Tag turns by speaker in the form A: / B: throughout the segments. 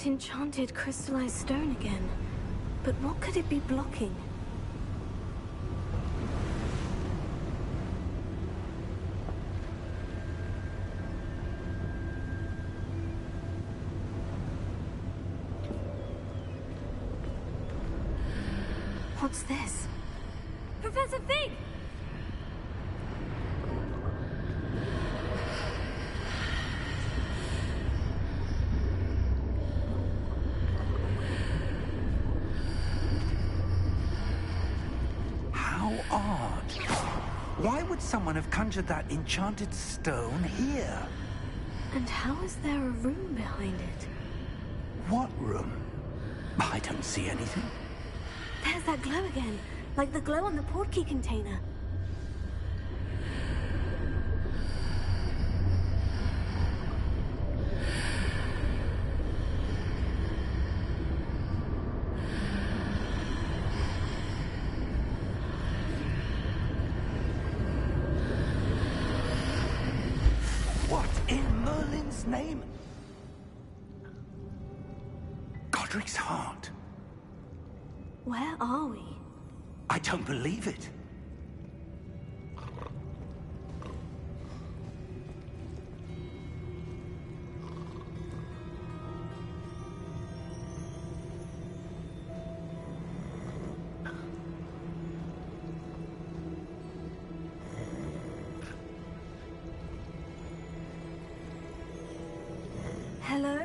A: That enchanted crystallized stone again. But what could it be blocking? What's this? Professor Fig!
B: How odd. Why would someone have conjured that enchanted stone here?
A: And how is there a room behind it?
B: What room? I don't see anything.
A: There's that glow again, like the glow on the portkey container.
B: What in Merlin's name? Godric's heart.
A: Where are we?
B: I don't believe it.
A: Hello?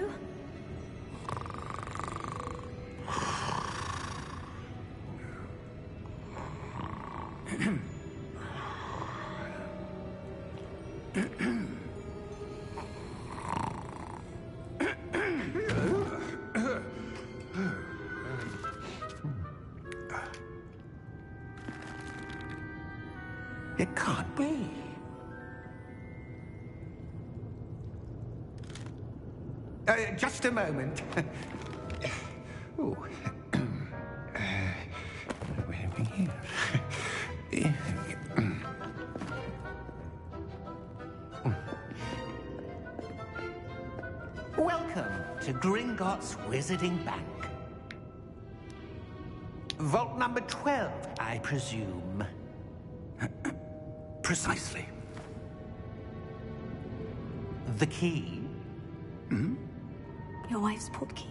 B: It can't be. Just a moment. Ooh. Where are we here? Welcome to Gringotts Wizarding Bank. Vault number 12, I presume. Precisely. The key? Hmm?
A: Your wife's portkey.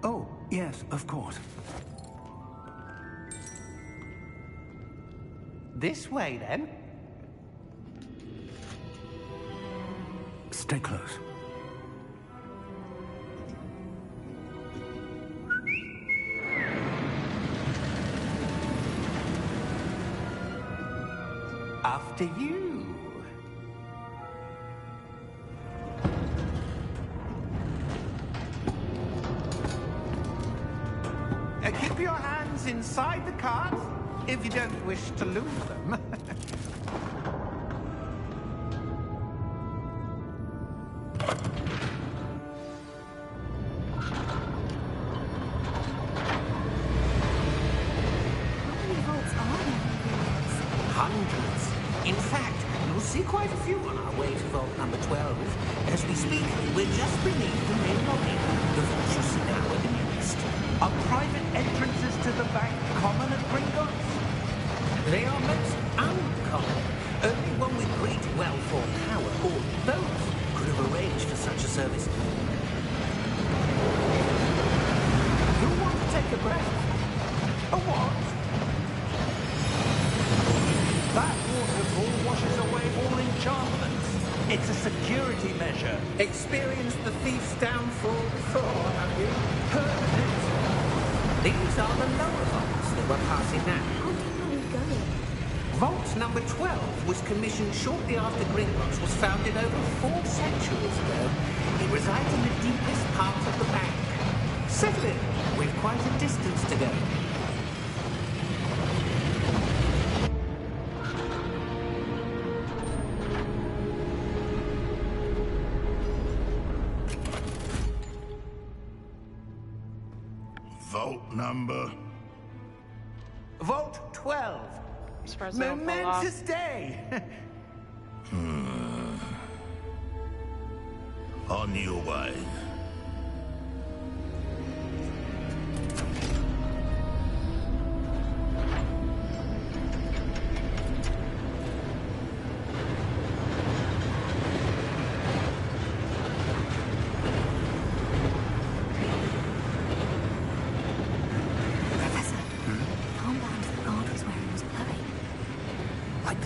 B: Oh, yes, of course. This way, then. Stay close. After you. Keep your hands inside the cart if you don't wish to lose them.
A: How many vaults are there in Gringotts?
C: Hundreds. In fact, you'll see quite a few on our way to vault number 12. As we speak, we're just beneath the main lobby. The vaults you see now are the newest.
B: Are private entrances to the bank common at Gringotts?
C: They are most uncommon. Only one with great wealth or power, or both, could have arranged for such a service.
B: You want to take a breath? A what? That waterfall washes away all enchantments. It's a security measure.
C: Experienced the thief's downfall before, have you?
B: Heard of it?
C: These are the lower vaults that we're passing now.
A: How deep are we going?
C: Vault number 12 was commissioned shortly after Gringotts was founded over 4 centuries ago. It resides in the deepest part of the bank. Settle in. We've quite a distance to go.
D: Vault number?
B: Vault 12.
E: I'm surprised they don't fall off.
B: Momentous day.
D: On your way.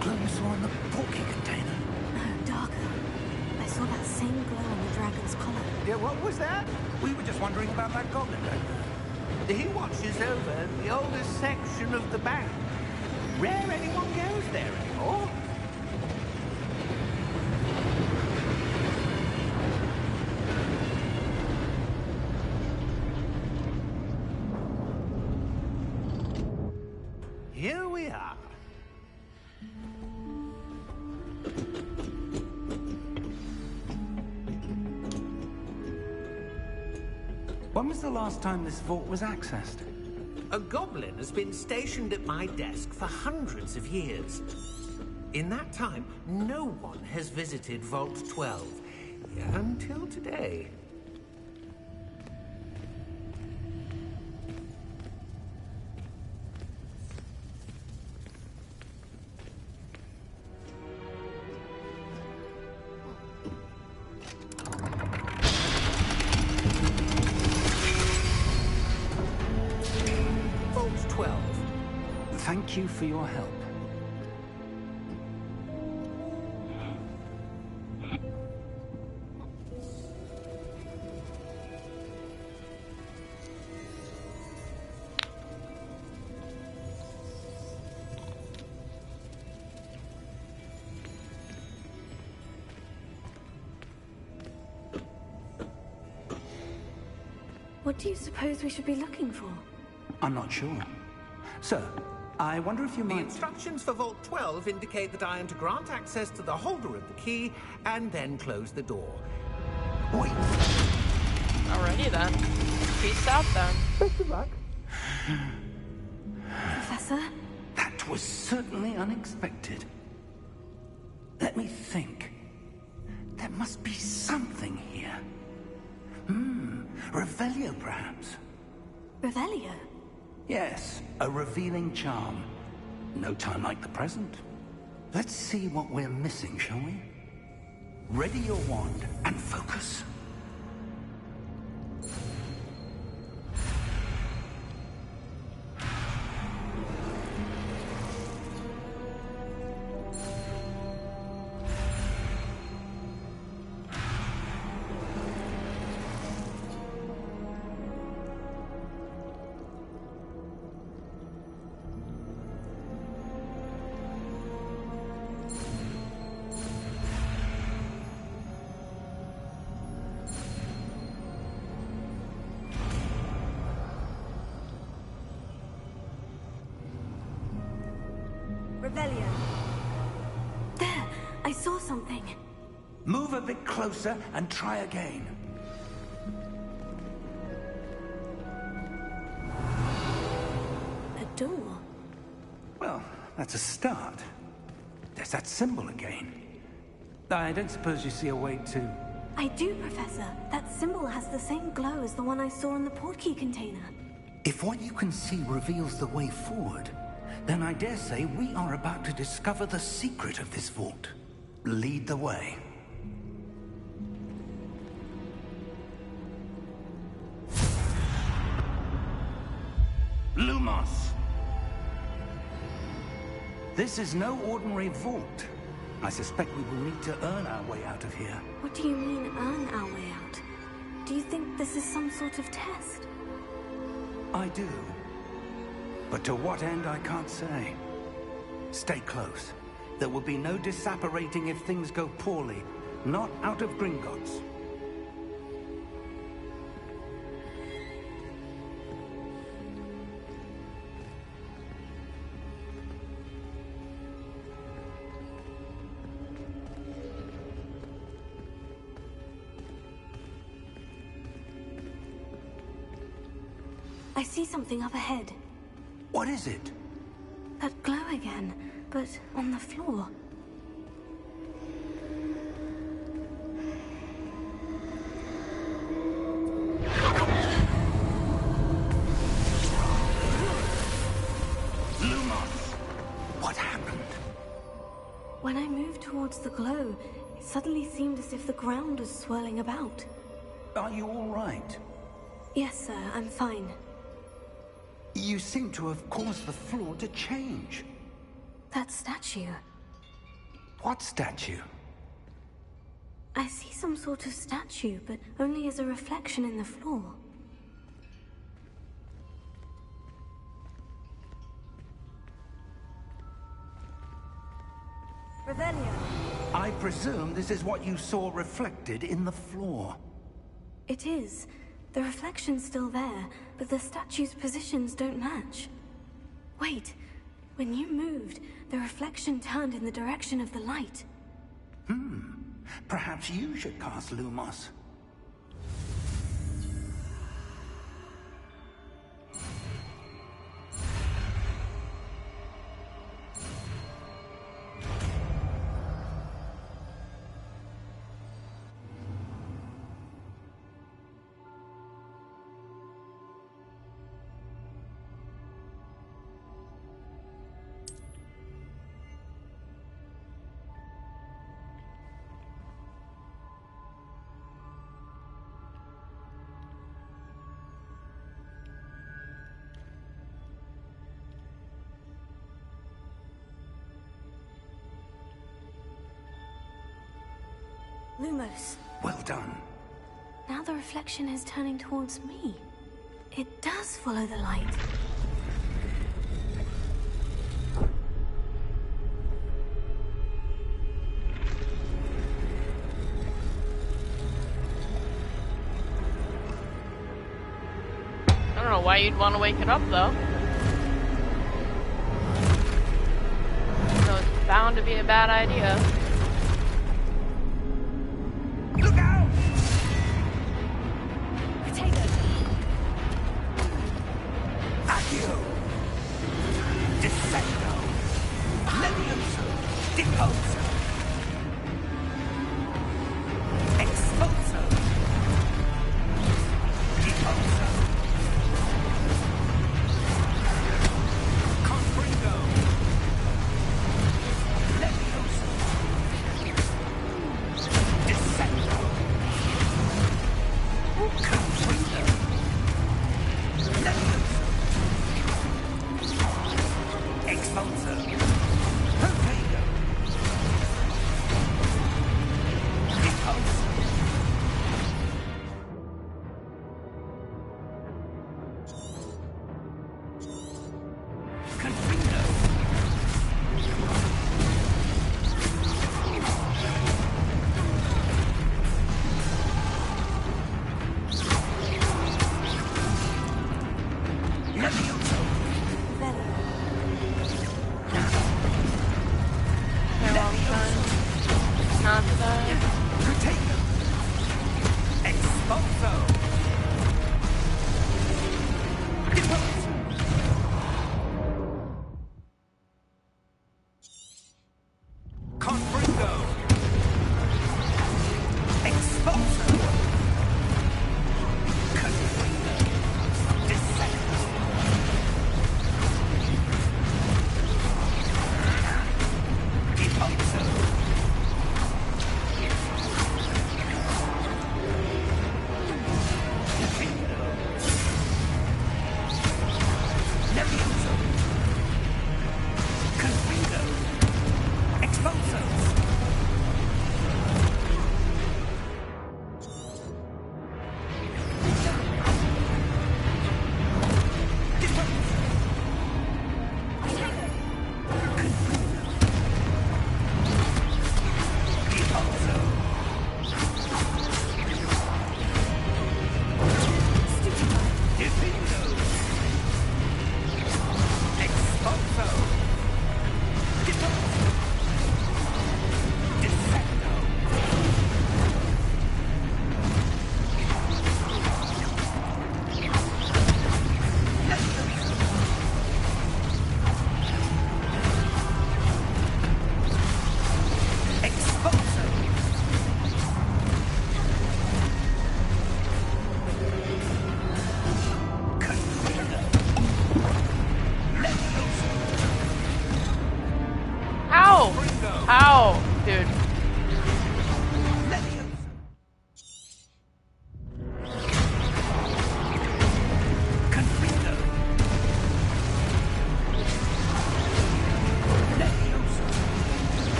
B: glow you saw in the porky container?
A: No, darker. I saw that same glow on the dragon's collar.
B: Yeah, what was that? We were just wondering about that goblin back there.
C: He watches over the oldest section of the bank. Rare anyone goes there anymore. Here we are.
B: When was the last time this vault was accessed?
C: A goblin has been stationed at my desk for hundreds of years. In that time, no one has visited Vault 12. Until today. Vault 12.
B: Thank you for your help.
A: What do you suppose we should be looking for?
B: I'm not sure. Sir, I wonder if you
C: The
B: might...
C: instructions for Vault 12 indicate that I am to grant access to the holder of the key and then close the door.
B: Wait.
E: Alrighty then. Peace out then.
C: Best of luck.
A: Professor?
B: That was certainly unexpected. Let me think. There must be something here. Revelio, perhaps?
A: Revelio?
B: Yes, a revealing charm. No time like the present. Let's see what we're missing, shall we? Ready your wand and focus.
A: Revelio. There! I saw something.
B: Move a bit closer and try again.
A: A door.
B: Well, that's a start. There's that symbol again. I don't suppose you see a way to...
A: I do, Professor. That symbol has the same glow as the one I saw in the portkey container.
B: If what you can see reveals the way forward, then I dare say we are about to discover the secret of this vault. Lead the way. Lumos! This is no ordinary vault. I suspect we will need to earn our way out of here.
A: What do you mean, earn our way out? Do you think this is some sort of test?
B: I do. But to what end, I can't say. Stay close. There will be no disapparating if things go poorly. Not out of Gringotts.
A: I see something up ahead.
B: What is it?
A: That glow again, but on the floor.
B: Lumos! What happened?
A: When I moved towards the glow, it suddenly seemed as if the ground was swirling about.
B: Are you all right?
A: Yes, sir, I'm fine.
B: You seem to have caused the floor to change.
A: That statue.
B: What statue?
A: I see some sort of statue, but only as a reflection in the floor. Revelio.
B: I presume this is what you saw reflected in the floor.
A: It is. The reflection's still there, but the statue's positions don't match. Wait, when you moved, the reflection turned in the direction of the light.
B: Perhaps you should cast Lumos.
A: Lumos.
B: Well done.
A: Now the reflection is turning towards me. It does follow the light.
E: I don't know why you'd want to wake it up, though. So it's bound to be a bad idea.
B: Look out!
A: Potato.
B: Accio! Dissecto! Levioso! Deposo! Expulso! Deposo! Confringo! Levioso! Dissecto! Confringo! Levioso! Expulso! Perfego! Deposo! Confringo! Levioso!
A: Velio.
E: Okay, well, I'm done. Not done.
B: Potato! Expulso! Deposo! Confringo! Expulso! Confringo! Dissecto!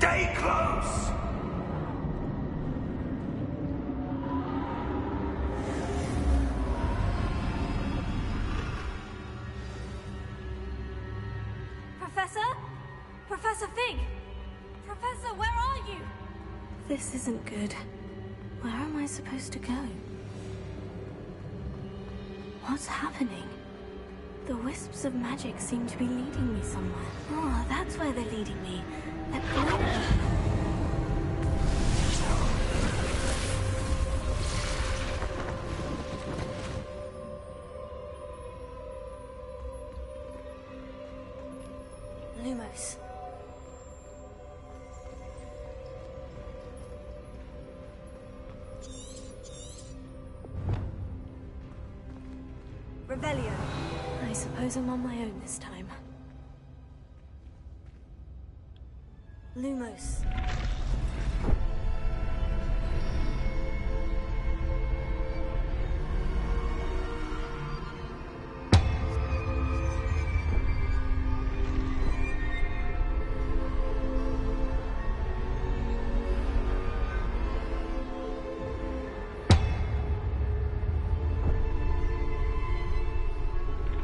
B: Stay close!
A: Professor? Professor Fig! Professor, where are you? This isn't good. Where am I supposed to go? What's happening? The wisps of magic seem to be leading me somewhere. Oh, that's where they're leading me. That Lumos. Revelio. I suppose I'm on my own this time. Lumos.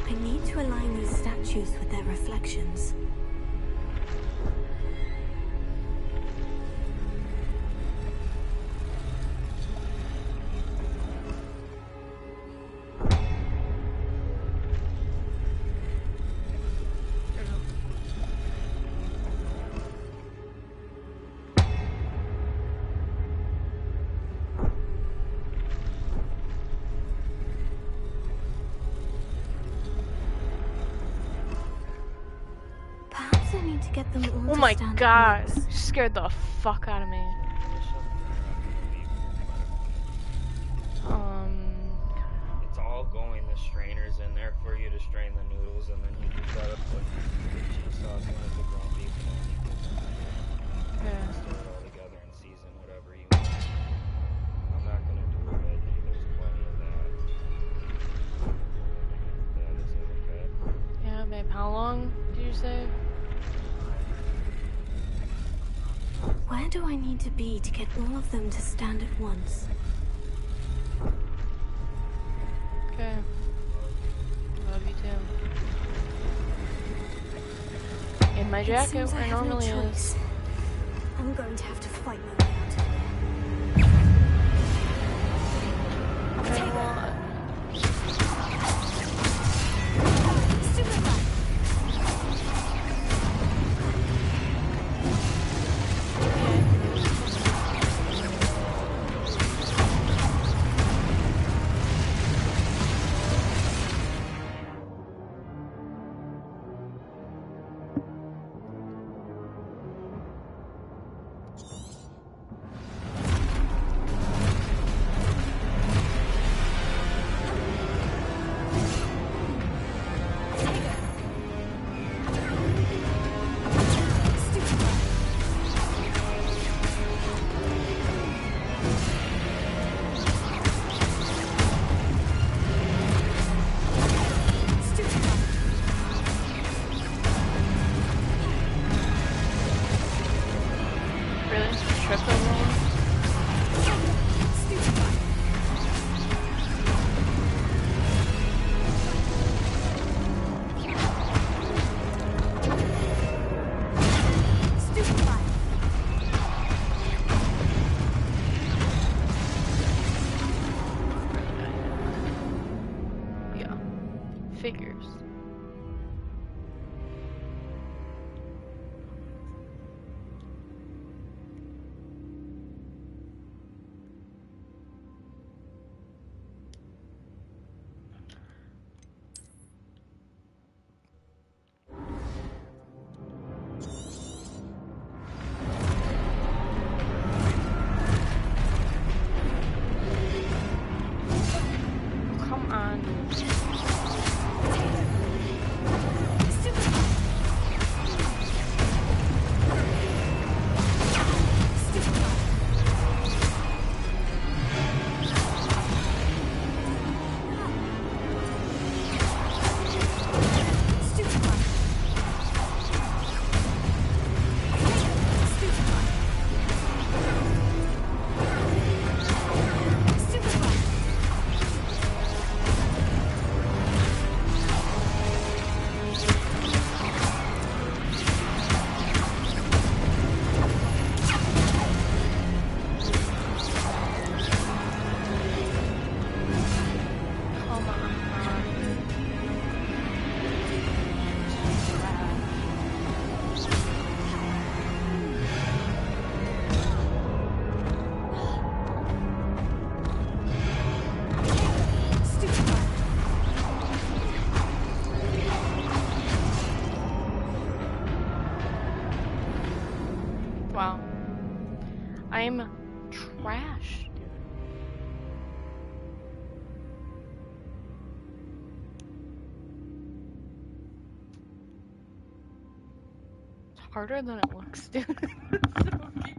A: I need to align these statues with their reflections. To get them all
E: Oh
A: to
E: my
A: stand
E: god,
A: at once.
E: she scared the fuck out of me.
D: It's all going. The strainer's in there for you to strain the noodles, and then you just gotta put cheese sauce in it, the ground beef, and then you can
E: Yeah.
D: stir it all together and season whatever you want. I'm not gonna do a veggie. There's plenty of that. That is okay.
E: Yeah, babe, how long did you say?
A: Where do I need to be to get all of them to stand at once?
E: Okay. Love you too. In my
A: It
E: jacket
A: seems I
E: where it
A: have no
E: normally is.
A: choice. I'm going to have to fight my way out of here.
E: Okay, well,
A: Superfly!
E: really? Trip over one? Yeah. Figures. Wow. I'm trash, dude. It's harder than it looks, dude. It's so deep.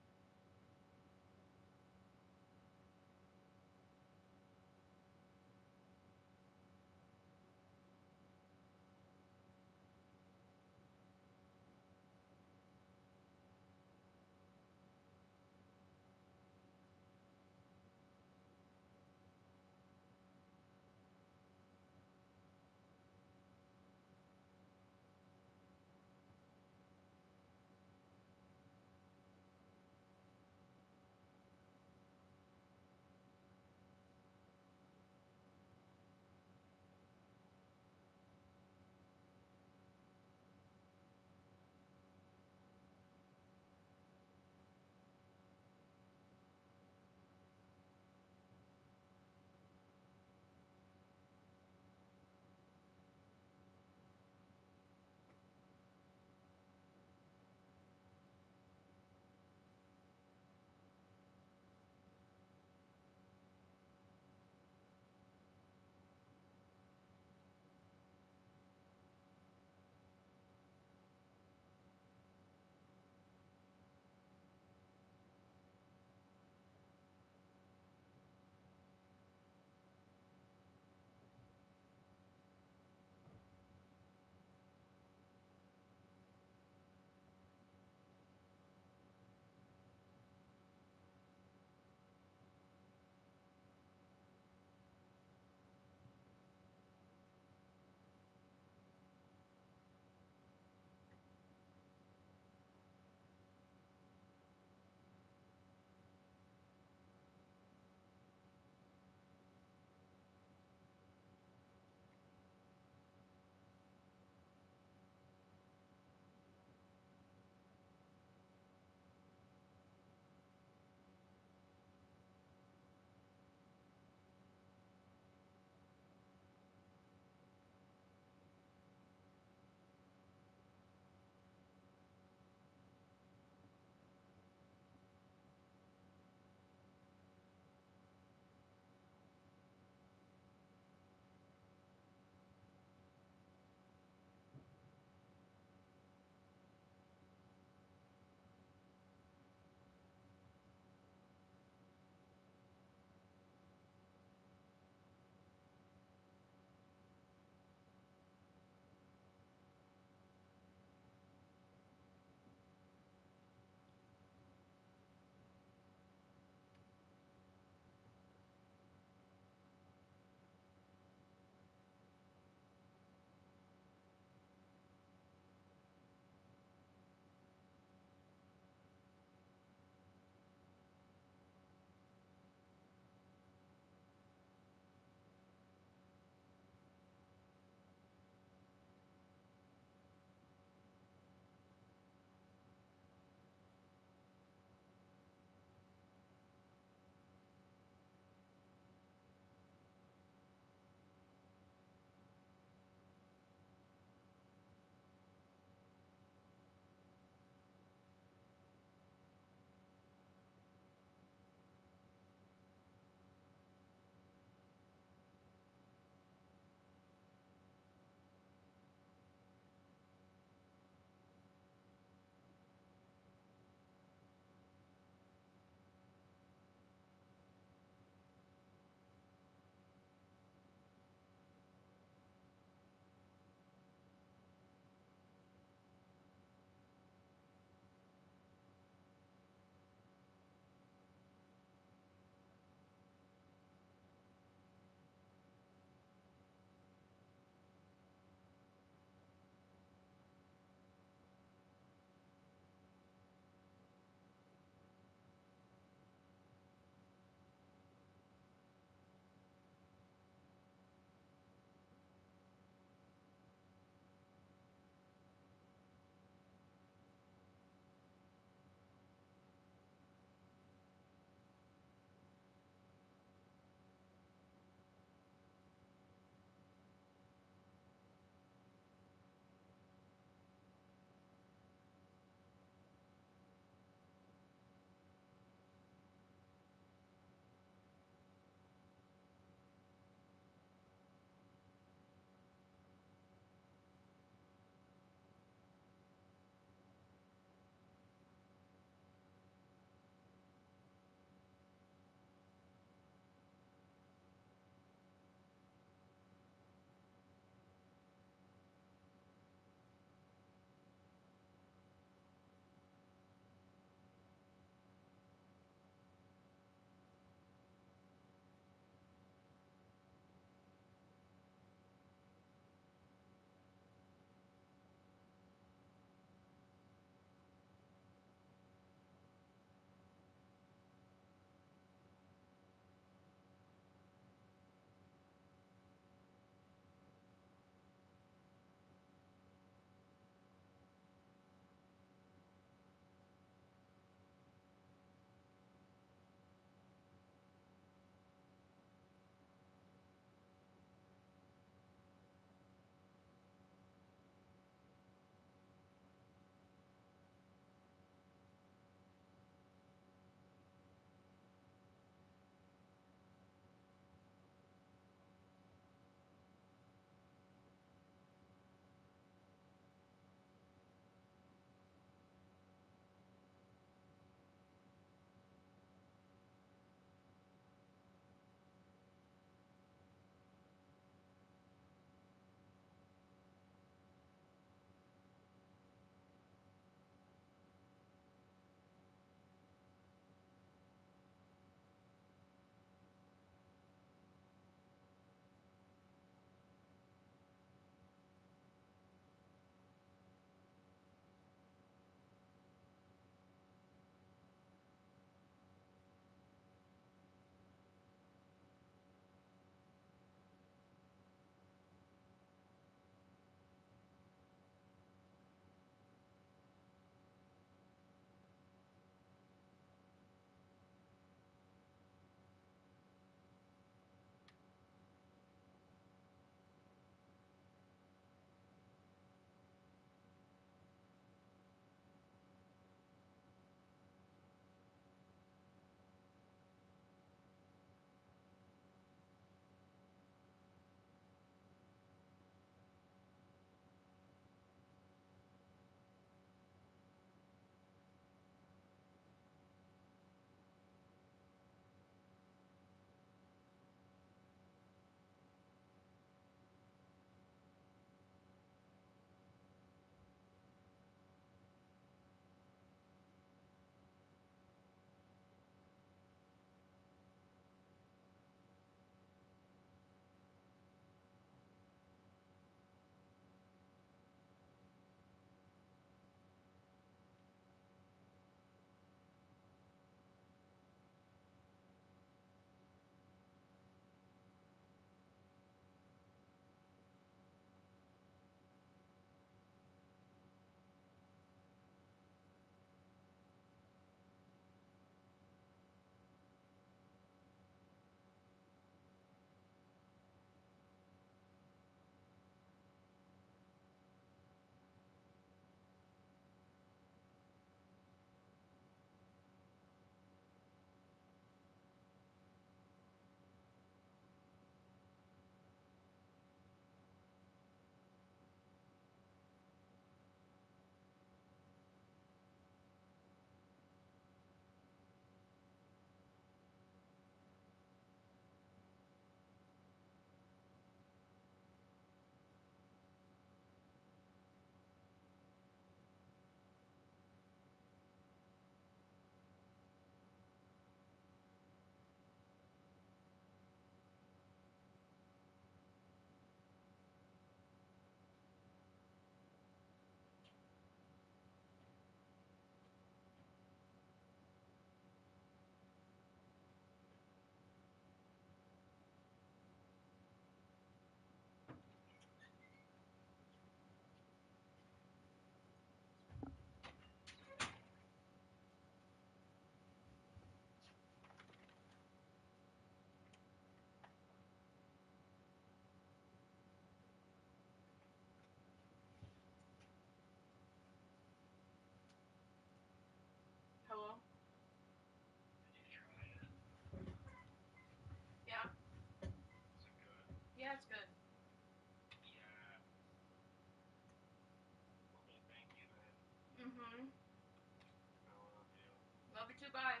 E: bye.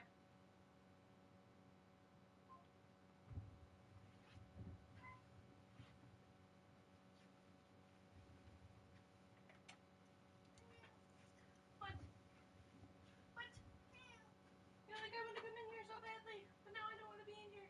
E: What? What? You're like, I want to come in here so badly, but now I don't want to be in here.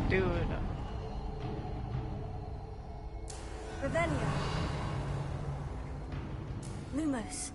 E: Dude.
A: Revelio. Lumos.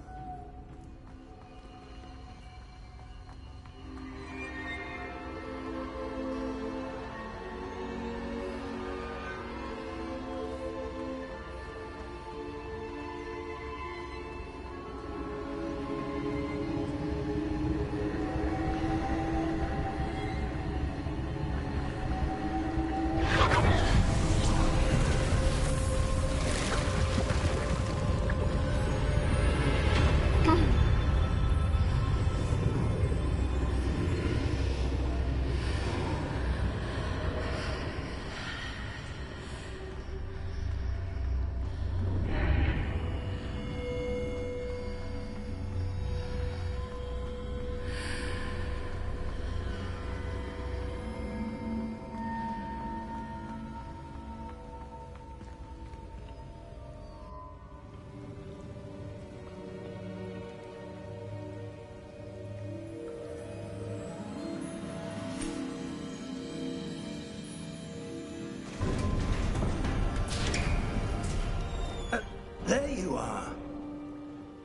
B: There you are.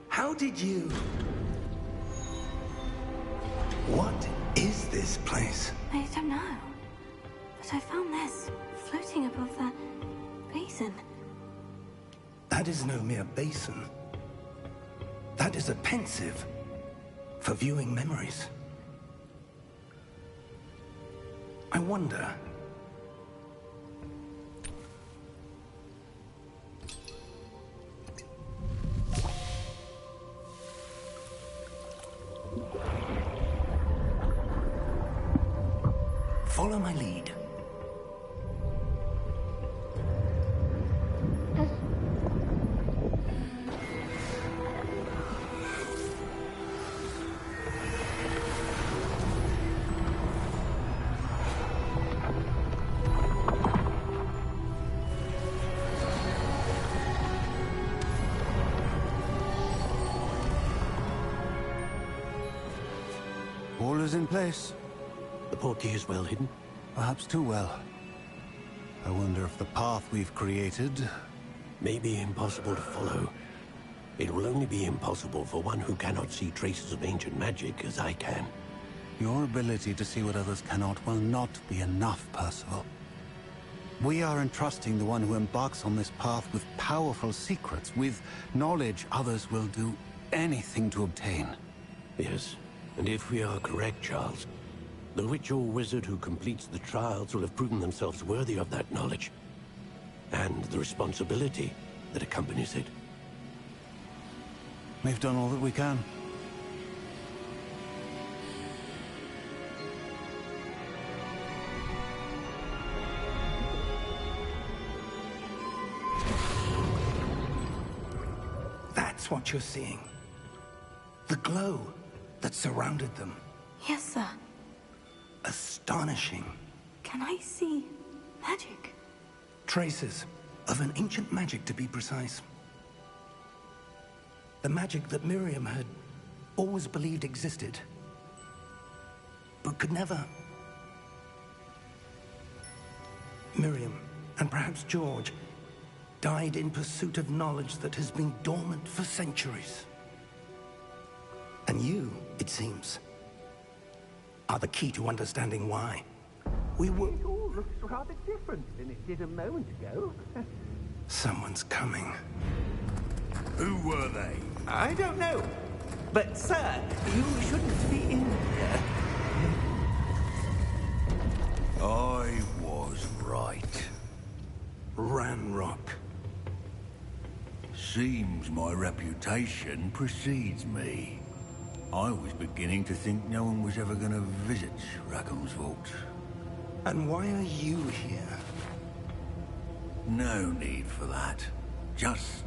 B: How did you... What is this place?
A: I don't know. But I found this floating above that basin.
B: That is no mere basin. That is a pensive for viewing memories. I wonder... Follow my lead.
F: All is in place.
G: The portkey is well hidden.
F: Perhaps too well. I wonder if the path we've created...
G: May be impossible to follow. It will only be impossible for one who cannot see traces of ancient magic as I can.
F: Your ability to see what others cannot will not be enough, Percival. We are entrusting the one who embarks on this path with powerful secrets, with knowledge others will do anything to obtain.
G: Yes, and if we are correct, Charles, the witch or wizard who completes the trials will have proven themselves worthy of that knowledge, and the responsibility that accompanies it.
F: We've done all that we can.
B: That's what you're seeing. The glow that surrounded them.
A: Yes, sir.
B: Astonishing.
A: Can I see magic?
B: Traces of an ancient magic, to be precise. The magic that Miriam had always believed existed, but could never. Miriam, and perhaps George, died in pursuit of knowledge that has been dormant for centuries. And you, it seems, are the key to understanding why. We were...
C: It all looks rather different than it did a moment ago.
B: Someone's coming.
H: Who were they?
C: I don't know. But, sir, you shouldn't be in here.
H: I was right.
B: Ranrock.
H: Seems my reputation precedes me. I was beginning to think no one was ever going to visit Rackham's vault.
B: And why are you here?
H: No need for that. Just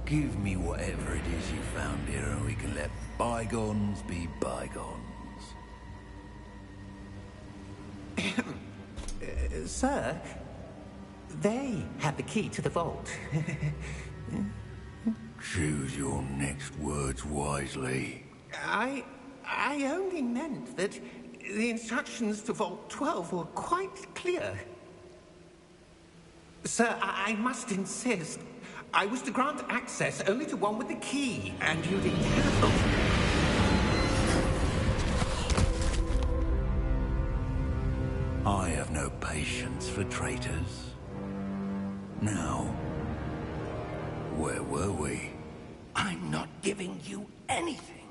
H: give me whatever it is you found here and we can let bygones be bygones.
C: Sir, they have the key to the vault.
H: Choose your next words wisely.
C: I only meant that The instructions to Vault 12 were quite clear. Sir, I must insist. I was to grant access only to one with the key, and you didn't.
H: I have no patience for traitors. Now, where were we?
B: I'm not giving you anything.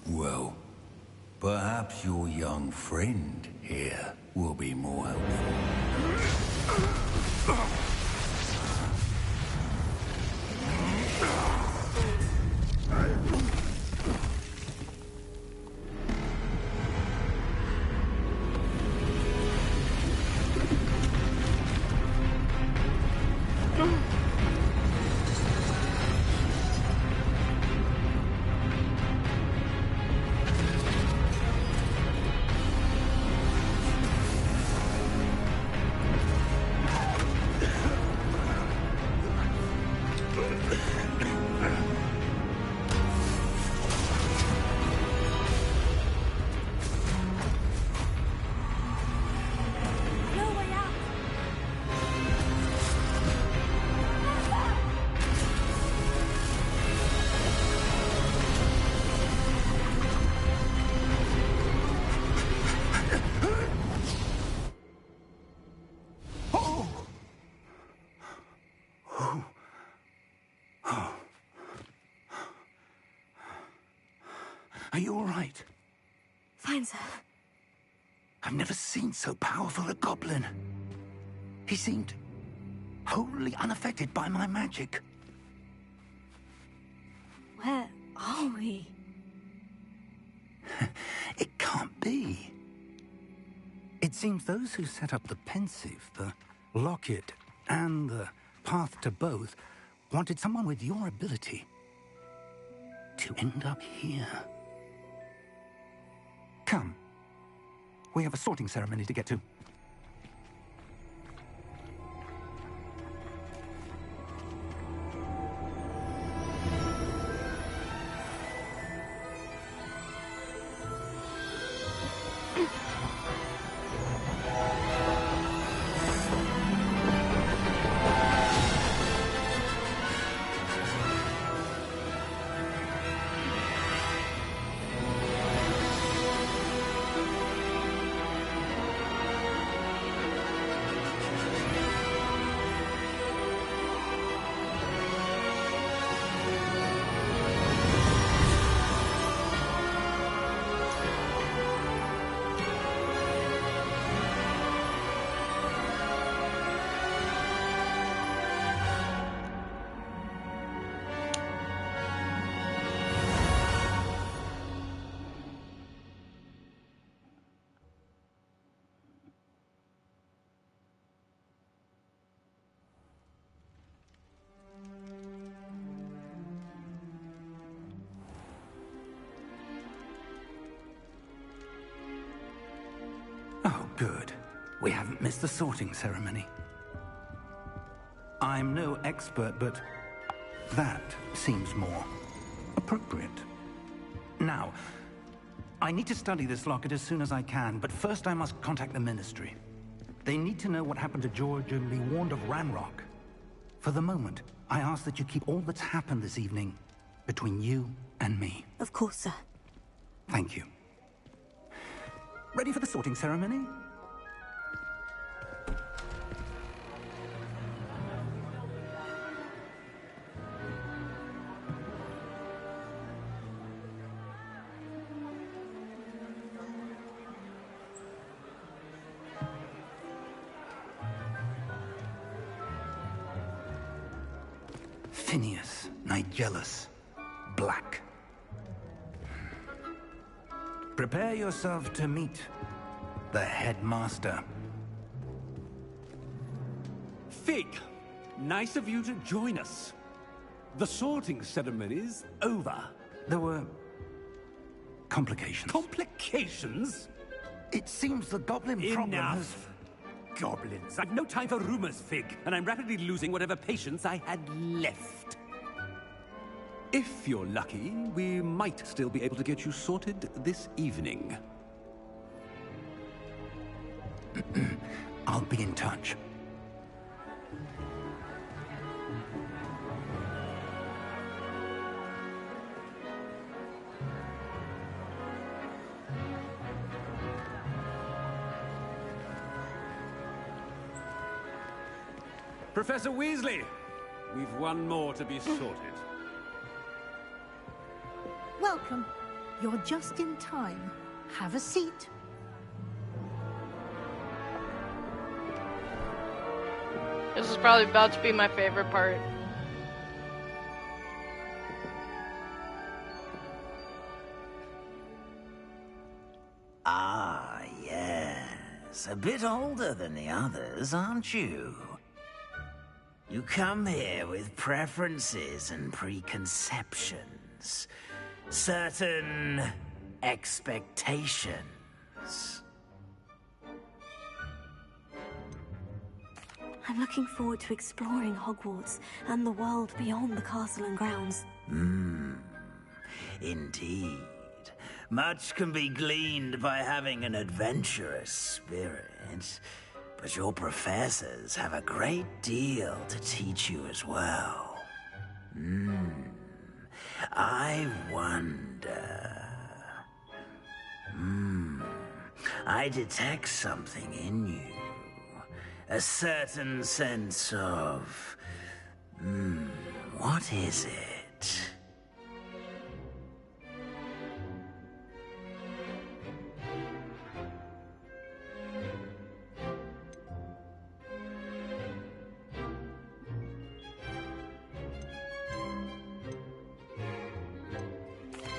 H: Well, perhaps your young friend here will be more helpful.
B: Are you all right?
A: Fine, sir.
B: I've never seen so powerful a goblin. He seemed wholly unaffected by my magic.
A: Where are we?
B: It can't be. It seems those who set up the pensive, the locket, and the path to both wanted someone with your ability to end up here. Come. We have a sorting ceremony to get to. Oh, good. We haven't missed the sorting ceremony. I'm no expert, but that seems more appropriate. Now, I need to study this locket as soon as I can, but first I must contact the Ministry. They need to know what happened to George and be warned of Ranrock. For the moment, I ask that you keep all that's happened this evening between you and me.
A: Of course, sir.
B: Thank you. Ready for the sorting ceremony? Phineas, Nigellus, Black. Prepare yourself to meet the headmaster.
I: Fig, nice of you to join us. The sorting ceremony's over.
B: There were complications.
I: Complications?
B: It seems the goblin problem has...
I: Enough. Goblins. I've no time for rumors, Fig, and I'm rapidly losing whatever patience I had left. If you're lucky, we might still be able to get you sorted this evening.
B: I'll be in touch.
I: Professor Weasley, we've one more to be sorted.
J: Welcome. You're just in time. Have a seat.
E: This is probably about to be my favorite part.
K: Ah, yes. A bit older than the others, aren't you? You come here with preferences and preconceptions. Certain expectations.
A: I'm looking forward to exploring Hogwarts and the world beyond the castle and grounds.
K: Indeed. Much can be gleaned by having an adventurous spirit, but your professors have a great deal to teach you as well. I wonder... I detect something in you. A certain sense of... what is it?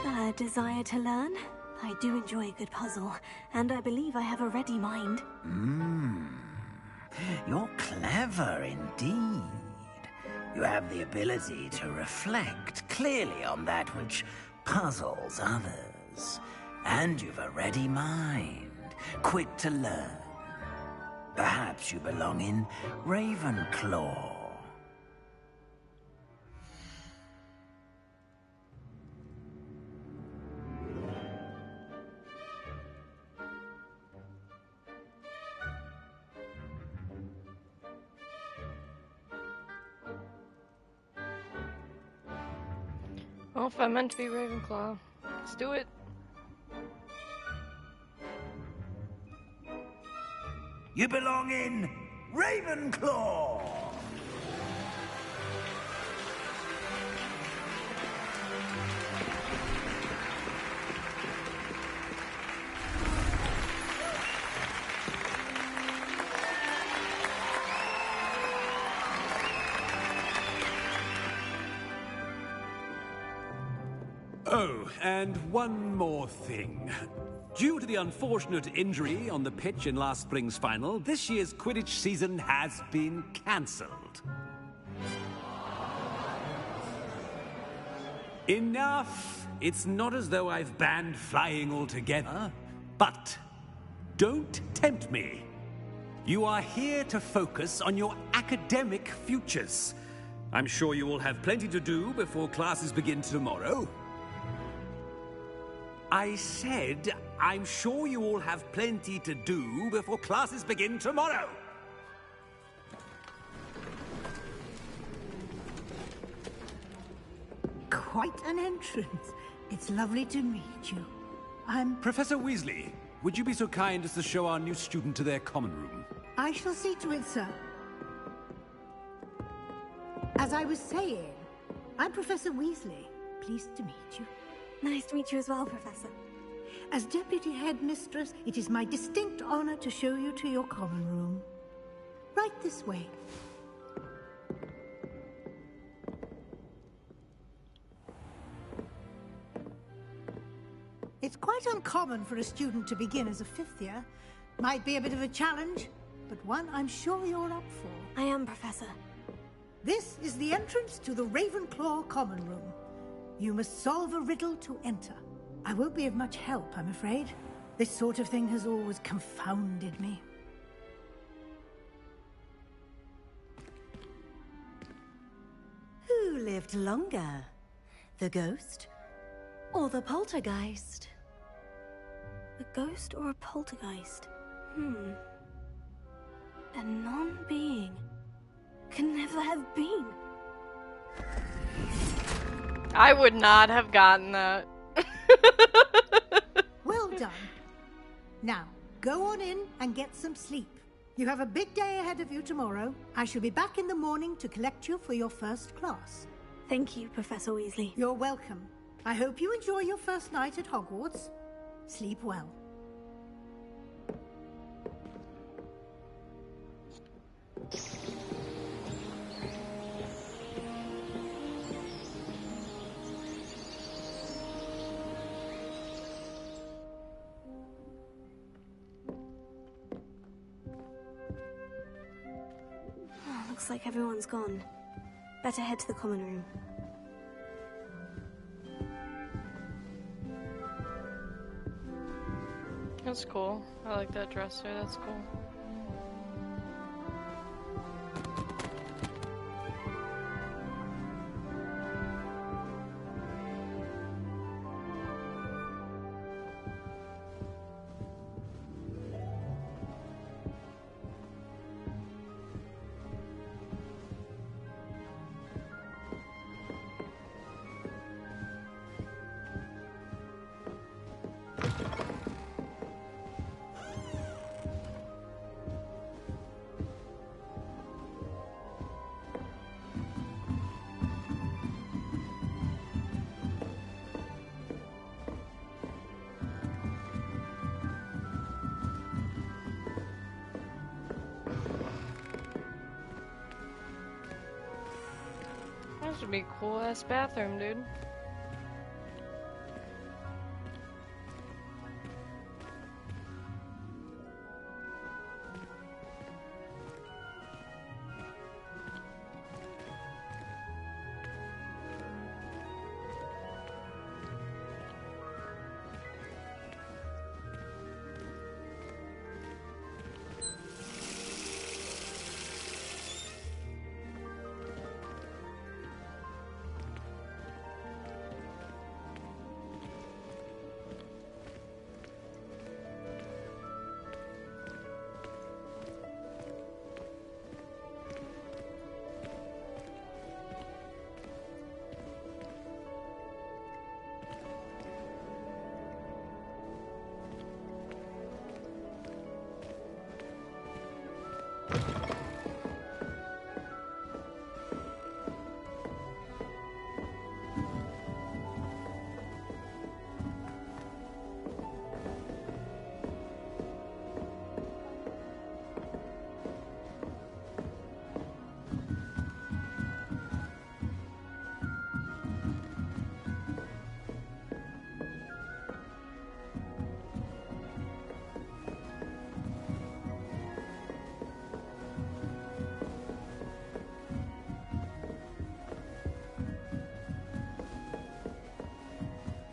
A: A desire to learn? I do enjoy a good puzzle, and I believe I have a ready mind.
K: You're clever indeed. You have the ability to reflect clearly on that which puzzles others. And you've a ready mind, quick to learn. Perhaps you belong in Ravenclaw.
E: Well, if I'm meant to be Ravenclaw, let's do it.
K: You belong in Ravenclaw!
I: Oh, and one more thing. Due to the unfortunate injury on the pitch in last spring's final, this year's Quidditch season has been cancelled. Enough! It's not as though I've banned flying altogether, but don't tempt me. You are here to focus on your academic futures. I'm sure you will have plenty to do before classes begin tomorrow. I said, I'm sure you all have plenty to do before classes begin tomorrow.
J: Quite an entrance. It's lovely to meet you. I'm...
I: Professor Weasley, would you be so kind as to show our new student to their common room?
J: I shall see to it, sir. As I was saying, I'm Professor Weasley. Pleased to meet you.
A: Nice to meet you as well, Professor.
J: As Deputy Headmistress, it is my distinct honor to show you to your common room. Right this way. It's quite uncommon for a student to begin as a fifth year. Might be a bit of a challenge, but one I'm sure you're up for.
A: I am, Professor.
J: This is the entrance to the Ravenclaw common room. You must solve a riddle to enter. I won't be of much help, I'm afraid. This sort of thing has always confounded me.
L: Who lived longer? The ghost or the poltergeist?
A: A ghost or a poltergeist? A non-being can never have been.
M: I would not have gotten that.
J: Well done. Now, go on in and get some sleep. You have a big day ahead of you tomorrow. I shall be back in the morning to collect you for your first class.
A: Thank you, Professor Weasley.
J: You're welcome. I hope you enjoy your first night at Hogwarts. Sleep well.
A: Looks like everyone's gone. Better head to the common room.
M: That's cool. I like that dresser. That's cool. That should be a cool ass bathroom, dude.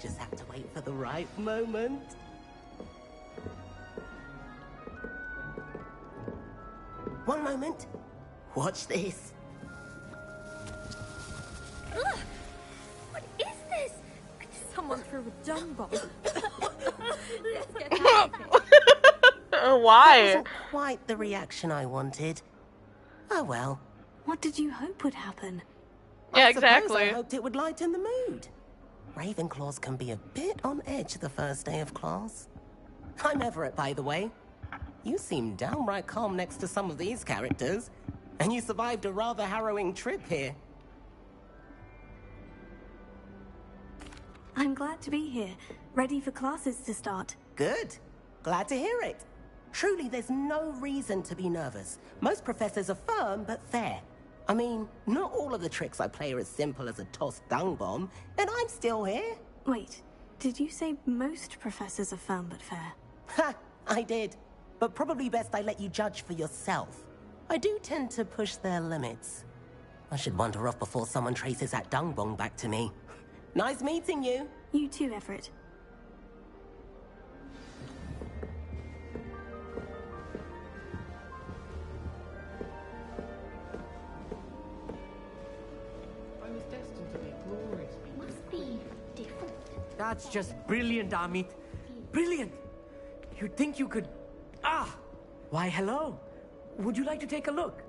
N: Just have to wait for the right moment. One moment. Watch this.
A: Ugh! What is this? Someone threw a dung bomb. Let's get out of here.
M: Why?
N: That wasn't quite the reaction I wanted. Oh well.
A: What did you hope would happen?
M: Yeah,
N: I suppose
M: exactly.
N: I hoped it would lighten the mood. Ravenclaws can be a bit on edge the first day of class. I'm Everett, by the way. You seem downright calm next to some of these characters, and you survived a rather harrowing trip here.
A: I'm glad to be here, ready for classes to start.
N: Good. Glad to hear it. Truly, there's no reason to be nervous. Most professors are firm but fair. I mean, not all of the tricks I play are as simple as a tossed dung bomb, and I'm still here.
A: Wait, did you say most professors are firm but fair?
N: Ha! I did. But probably best I let you judge for yourself. I do tend to push their limits. I should wander off before someone traces that dung bomb back to me. Nice meeting you.
A: You too, Everett.
O: That's just brilliant, Amit. Brilliant! You'd think you could... Ah! Why, hello. Would you like to take a look?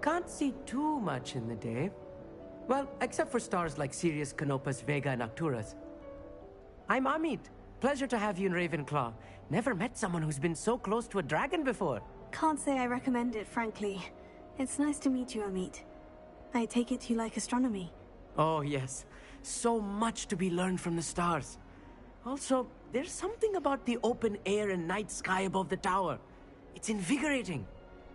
O: Can't see too much in the day. Well, except for stars like Sirius, Canopus, Vega, and Arcturus. I'm Amit. Pleasure to have you in Ravenclaw. Never met someone who's been so close to a dragon before.
A: Can't say I recommend it, frankly. It's nice to meet you, Amit. I take it you like astronomy.
O: Oh, yes. So much to be learned from the stars. Also, there's something about the open air and night sky above the tower. It's invigorating.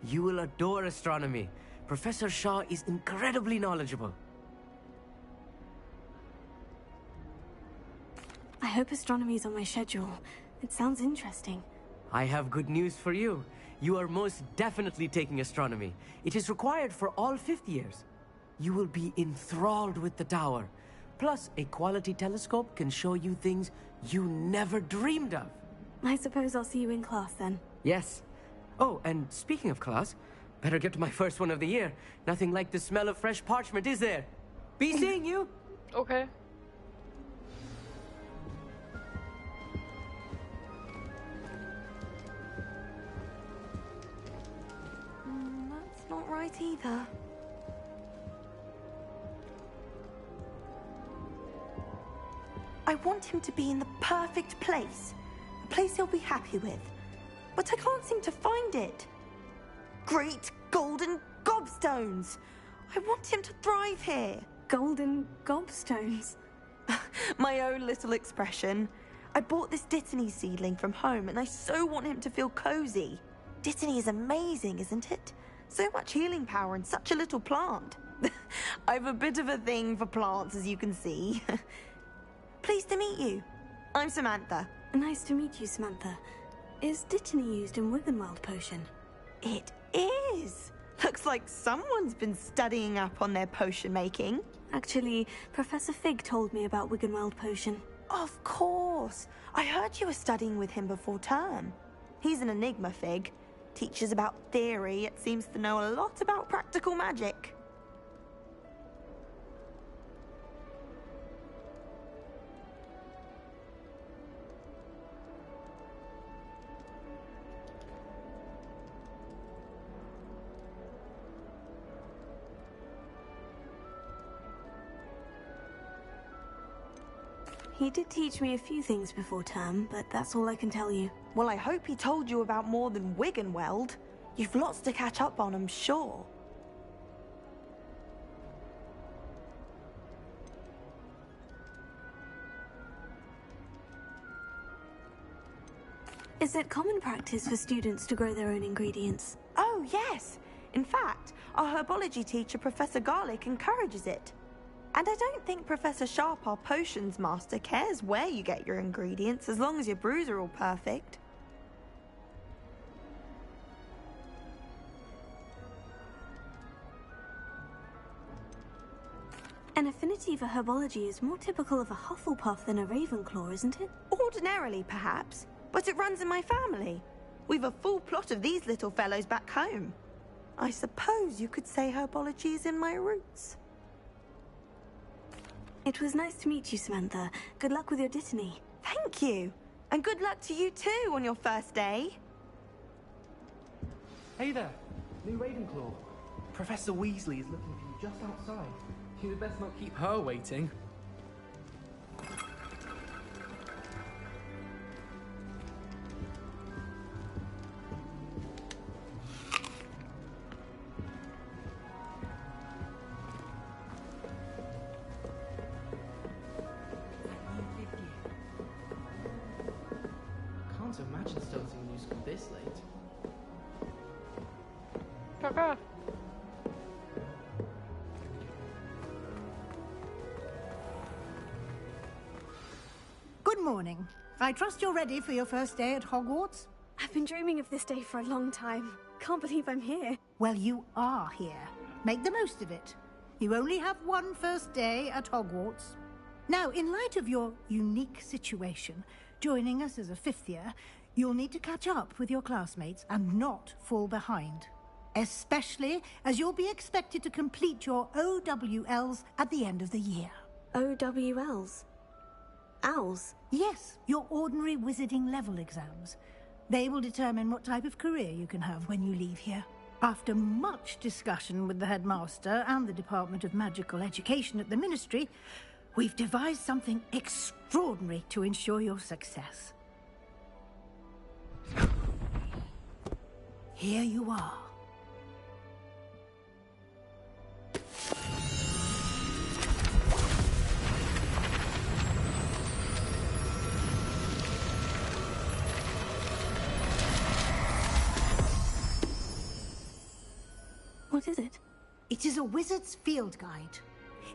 O: You will adore astronomy. Professor Shaw is incredibly knowledgeable.
A: I hope astronomy's on my schedule. It sounds interesting.
O: I have good news for you. You are most definitely taking astronomy. It is required for all 5th years. You will be enthralled with the tower. Plus, a quality telescope can show you things you never dreamed of.
A: I suppose I'll see you in class then.
O: Yes. Oh, and speaking of class, better get to my first one of the year. Nothing like the smell of fresh parchment, is there? Be seeing you.
M: Okay.
A: That's not right either.
P: I want him to be in the perfect place. A place he'll be happy with. But I can't seem to find it. Great golden gobstones! I want him to thrive here.
A: Golden gobstones?
P: My own little expression. I bought this Dittany seedling from home and I so want him to feel cozy. Dittany is amazing, isn't it? So much healing power in such a little plant. I've a bit of a thing for plants, as you can see. Pleased to meet you. I'm Samantha.
A: Nice to meet you, Samantha. Is Dittany used in Wiggenweld potion?
P: It is. Looks like someone's been studying up on their potion making.
A: Actually, Professor Fig told me about Wiggenweld potion.
P: Of course. I heard you were studying with him before term. He's an enigma, Fig. Teaches about theory, yet seems to know a lot about practical magic.
A: He did teach me a few things before term, but that's all I can tell you.
P: Well, I hope he told you about more than Wiggenweld. You've lots to catch up on, I'm sure.
A: Is it common practice for students to grow their own ingredients?
P: Oh, yes. In fact, our herbology teacher, Professor Garlick, encourages it. And I don't think Professor Sharp, our potions master, cares where you get your ingredients, as long as your brews are all perfect.
A: An affinity for herbology is more typical of a Hufflepuff than a Ravenclaw, isn't it?
P: Ordinarily, perhaps, but it runs in my family. We've a full plot of these little fellows back home. I suppose you could say herbology is in my roots.
A: It was nice to meet you, Samantha. Good luck with your Dittany.
P: Thank you. And good luck to you too on your first day.
Q: Hey there, new Ravenclaw. Professor Weasley is looking for you just outside. You'd best not keep her waiting. Can't imagine starting a new school this late.
M: Kaka.
J: Good morning. I trust you're ready for your first day at Hogwarts?
A: I've been dreaming of this day for a long time. Can't believe I'm here.
J: Well, you are here. Make the most of it. You only have one first day at Hogwarts. Now, in light of your unique situation, joining us as a 5th year, you'll need to catch up with your classmates and not fall behind. Especially as you'll be expected to complete your OWLs at the end of the year.
A: OWLs? Owls?
J: Yes, your ordinary wizarding level exams. They will determine what type of career you can have when you leave here. After much discussion with the headmaster and the Department of Magical Education at the Ministry, we've devised something extraordinary to ensure your success. Here you are.
A: What is it?
J: It is a wizard's field guide.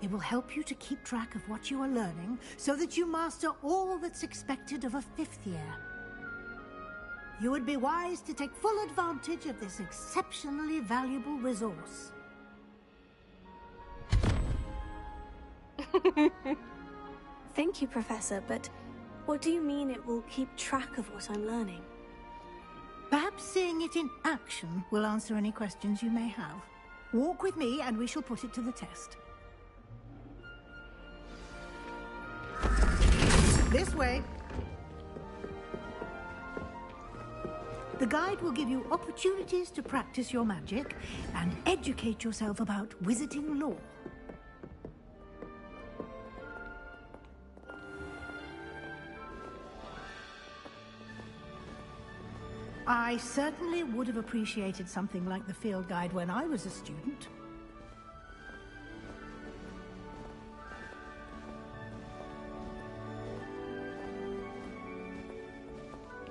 J: It will help you to keep track of what you are learning so that you master all that's expected of a 5th year. You would be wise to take full advantage of this exceptionally valuable resource.
A: Thank you, Professor, but what do you mean it will keep track of what I'm learning?
J: Perhaps seeing it in action will answer any questions you may have. Walk with me and we shall put it to the test. This way. The guide will give you opportunities to practice your magic and educate yourself about wizarding lore. I certainly would have appreciated something like the field guide when I was a student.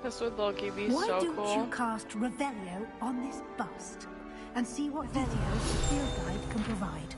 M: This would low-key be
J: Why
M: so
J: don't
M: cool.
J: you cast Revelio on this bust and see what videos the field guide can provide?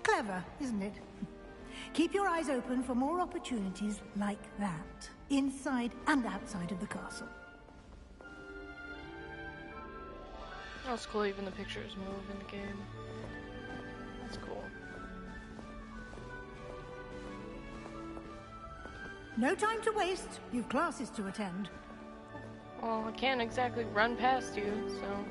J: Clever, isn't it? Keep your eyes open for more opportunities like that, inside and outside of the castle.
M: That's cool, even the pictures move in the game. That's cool.
J: No time to waste. You've classes to attend.
M: Well, I can't exactly run past you, so...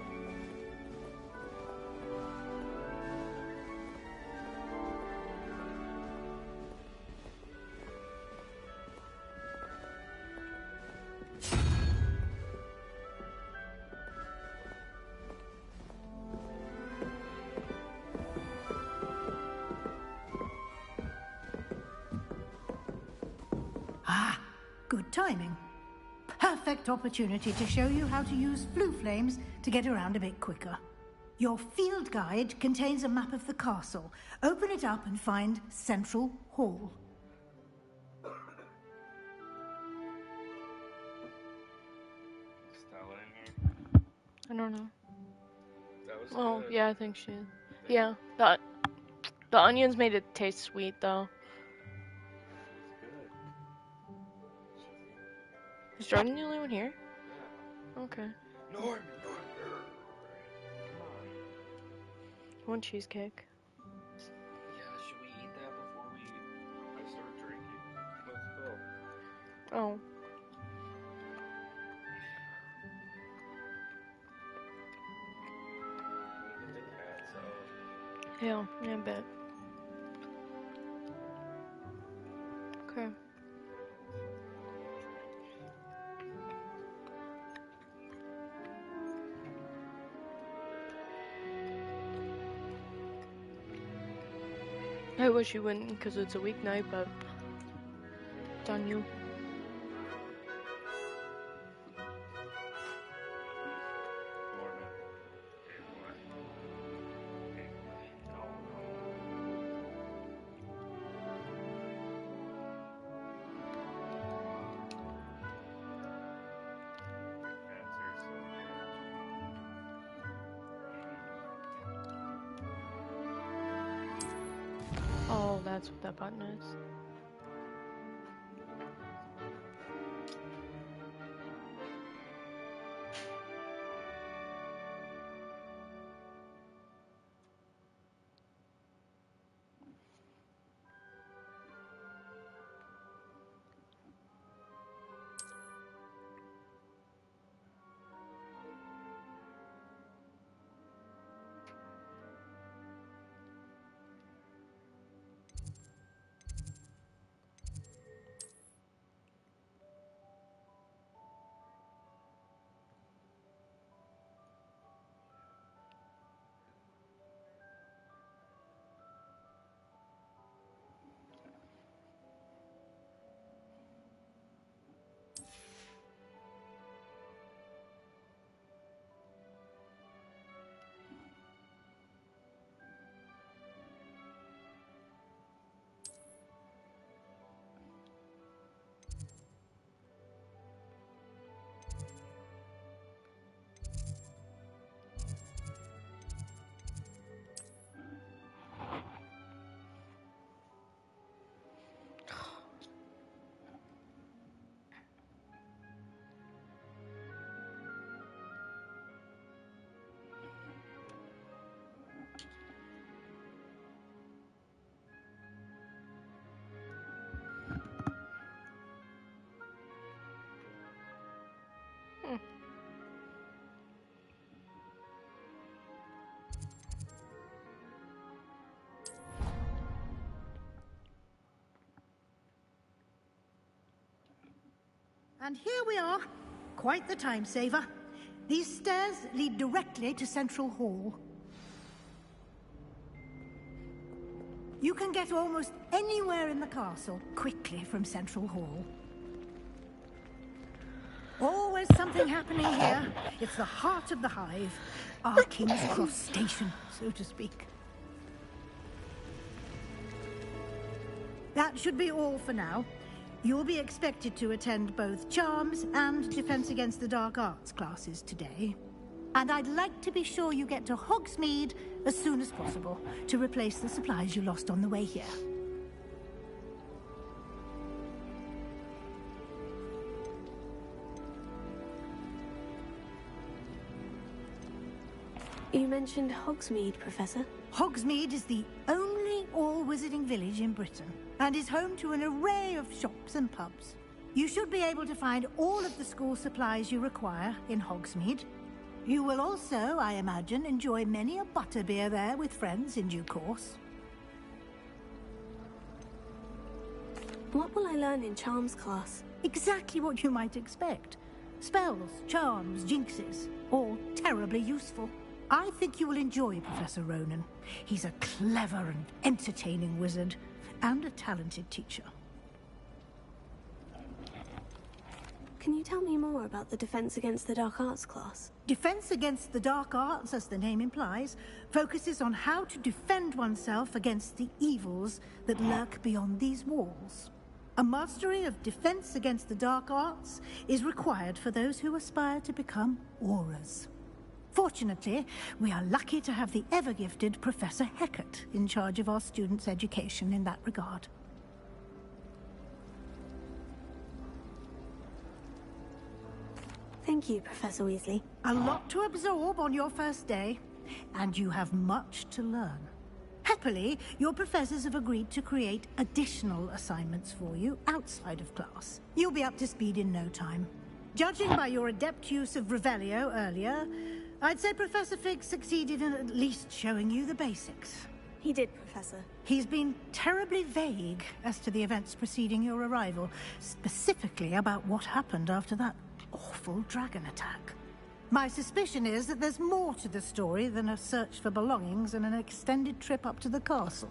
J: Ah, good timing. Perfect opportunity to show you how to use flue flames to get around a bit quicker. Your field guide contains a map of the castle. Open it up and find Central Hall.
D: Stella in here?
M: I don't know.
D: That was
M: Oh,
D: good.
M: yeah, I think she is. Yeah, the onions made it taste sweet, though. Is Jordan the only one here? Okay.
D: Norman.
M: One cheesecake.
D: Yeah, should we eat that before I start drinking? Let's go.
M: Oh.
D: Get the cats out.
M: Yeah, I bet. I wish you wouldn't, because it's a weeknight, but it's on you. Oh, that's what that button is.
J: And here we are. Quite the time saver. These stairs lead directly to Central Hall. You can get almost anywhere in the castle quickly from Central Hall. Always something happening here. It's the heart of the hive. Our King's Cross station, so to speak. That should be all for now. You'll be expected to attend both Charms and Defense Against the Dark Arts classes today. And I'd like to be sure you get to Hogsmeade as soon as possible to replace the supplies you lost on the way here.
A: You mentioned Hogsmeade, Professor.
J: Hogsmeade is the only all-wizarding village in Britain and is home to an array of shops and pubs. You should be able to find all of the school supplies you require in Hogsmeade. You will also, I imagine, enjoy many a butterbeer there with friends in due course.
A: What will I learn in Charms class?
J: Exactly what you might expect. Spells, charms, jinxes, all terribly useful. I think you will enjoy Professor Ronan. He's a clever and entertaining wizard, and a talented teacher.
A: Can you tell me more about the Defense Against the Dark Arts class?
J: Defense Against the Dark Arts, as the name implies, focuses on how to defend oneself against the evils that lurk beyond these walls. A mastery of Defense Against the Dark Arts is required for those who aspire to become Aurors. Fortunately, we are lucky to have the ever-gifted Professor Hecat in charge of our students' education in that regard.
A: Thank you, Professor Weasley.
J: A lot to absorb on your first day, and you have much to learn. Happily, your professors have agreed to create additional assignments for you outside of class. You'll be up to speed in no time. Judging by your adept use of Revelio earlier, I'd say Professor Fig succeeded in at least showing you the basics.
A: He did, Professor.
J: He's been terribly vague as to the events preceding your arrival, specifically about what happened after that awful dragon attack. My suspicion is that there's more to the story than a search for belongings and an extended trip up to the castle.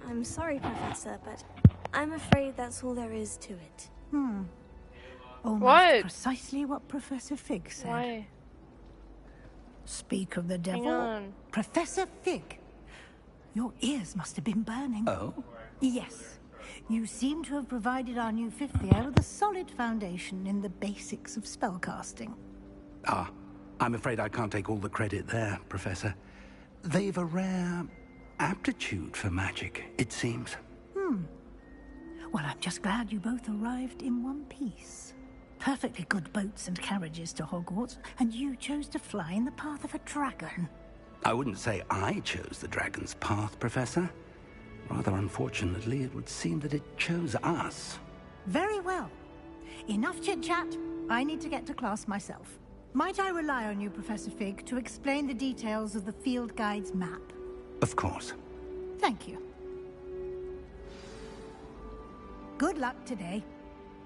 A: I'm sorry, Professor, but I'm afraid that's all there is to it.
J: Almost
M: What?
J: precisely what Professor Fig said.
M: Why?
J: Speak of the
M: Hang
J: devil.
M: on.
J: Professor Fig, your ears must have been burning.
B: Oh?
J: Yes. You seem to have provided our new fifth year with a solid foundation in the basics of spellcasting.
B: Ah, I'm afraid I can't take all the credit there, Professor. They've a rare aptitude for magic, it seems.
J: Well, I'm just glad you both arrived in one piece. Perfectly good boats and carriages to Hogwarts, and you chose to fly in the path of a dragon.
B: I wouldn't say I chose the dragon's path, Professor. Rather unfortunately, it would seem that it chose us.
J: Very well. Enough chit-chat. I need to get to class myself. Might I rely on you, Professor Fig, to explain the details of the field guide's map?
B: Of course.
J: Thank you. Good luck today.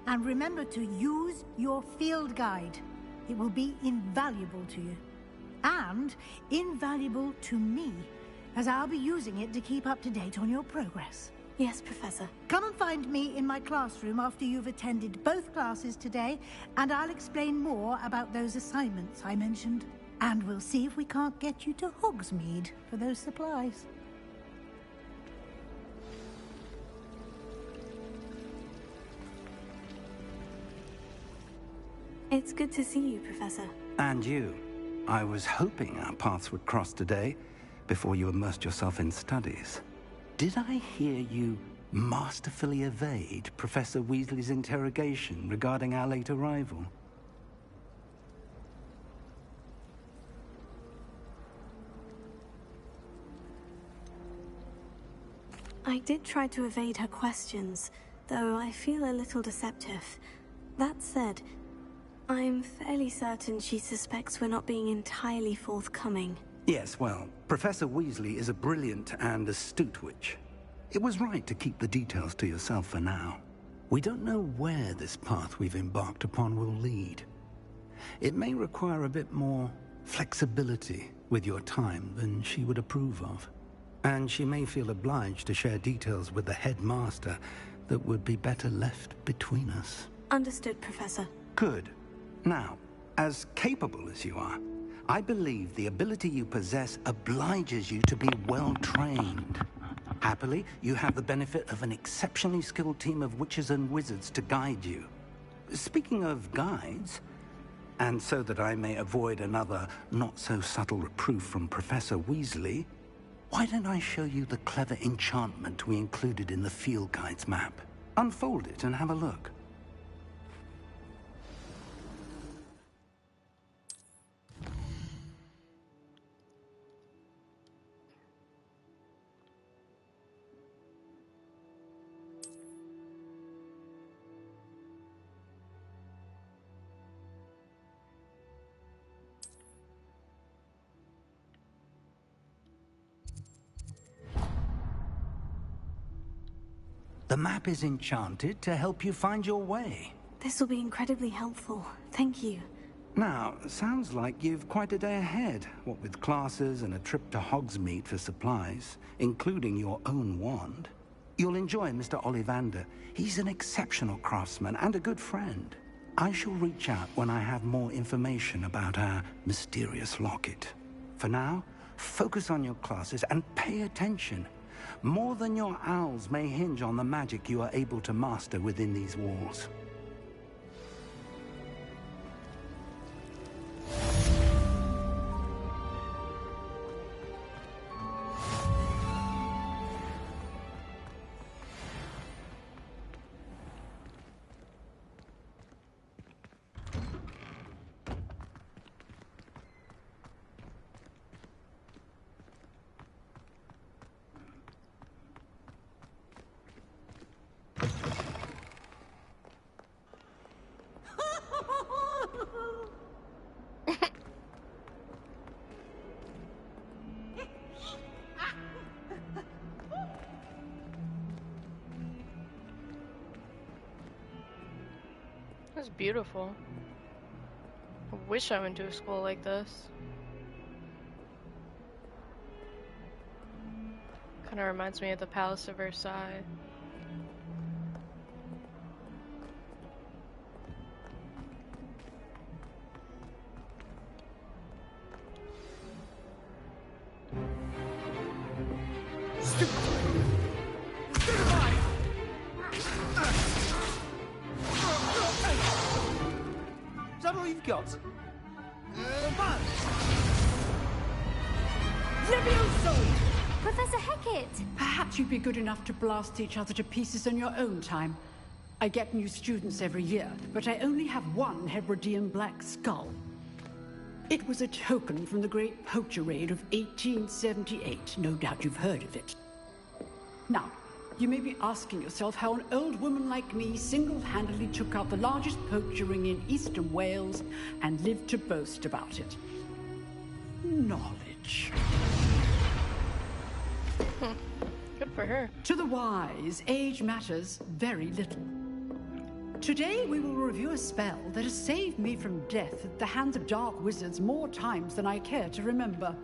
J: And remember to use your field guide. It will be invaluable to you. And invaluable to me, as I'll be using it to keep up to date on your progress.
A: Yes, Professor.
J: Come and find me in my classroom after you've attended both classes today, and I'll explain more about those assignments I mentioned. And we'll see if we can't get you to Hogsmeade for those supplies.
A: It's good to see you, Professor.
B: And you. I was hoping our paths would cross today, before you immersed yourself in studies. Did I hear you masterfully evade Professor Weasley's interrogation regarding our late arrival?
A: I did try to evade her questions, though I feel a little deceptive. That said, I'm fairly certain she suspects we're not being entirely forthcoming.
B: Yes, well, Professor Weasley is a brilliant and astute witch. It was right to keep the details to yourself for now. We don't know where this path we've embarked upon will lead. It may require a bit more flexibility with your time than she would approve of. And she may feel obliged to share details with the headmaster that would be better left between us.
A: Understood, Professor.
B: Good. Now, as capable as you are, I believe the ability you possess obliges you to be well trained. Happily, you have the benefit of an exceptionally skilled team of witches and wizards to guide you. Speaking of guides, and so that I may avoid another not-so-subtle reproof from Professor Weasley, why don't I show you the clever enchantment we included in the field guide's map? Unfold it and have a look. The map is enchanted to help you find your way.
A: This will be incredibly helpful. Thank you.
B: Now, sounds like you've quite a day ahead, what with classes and a trip to Hogsmeade for supplies, including your own wand. You'll enjoy Mr. Ollivander. He's an exceptional craftsman and a good friend. I shall reach out when I have more information about our mysterious locket. For now, focus on your classes and pay attention. More than your owls may hinge on the magic you are able to master within these walls.
M: That's beautiful. I wish I went to a school like this. Kind of reminds me of the Palace of Versailles.
Q: Is that all you've got?
R: Levioso!
A: Professor Hecat!
R: Perhaps you'd be good enough to blast each other to pieces on your own time. I get new students every year, but I only have one Hebridean black skull. It was a token from the Great Poacher Raid of 1878. No doubt you've heard of it. Now, you may be asking yourself how an old woman like me single-handedly took out the largest poacher ring in eastern Wales and lived to boast about it. Knowledge.
M: Good for her.
R: To the wise, age matters very little. Today we will review a spell that has saved me from death at the hands of dark wizards more times than I care to remember.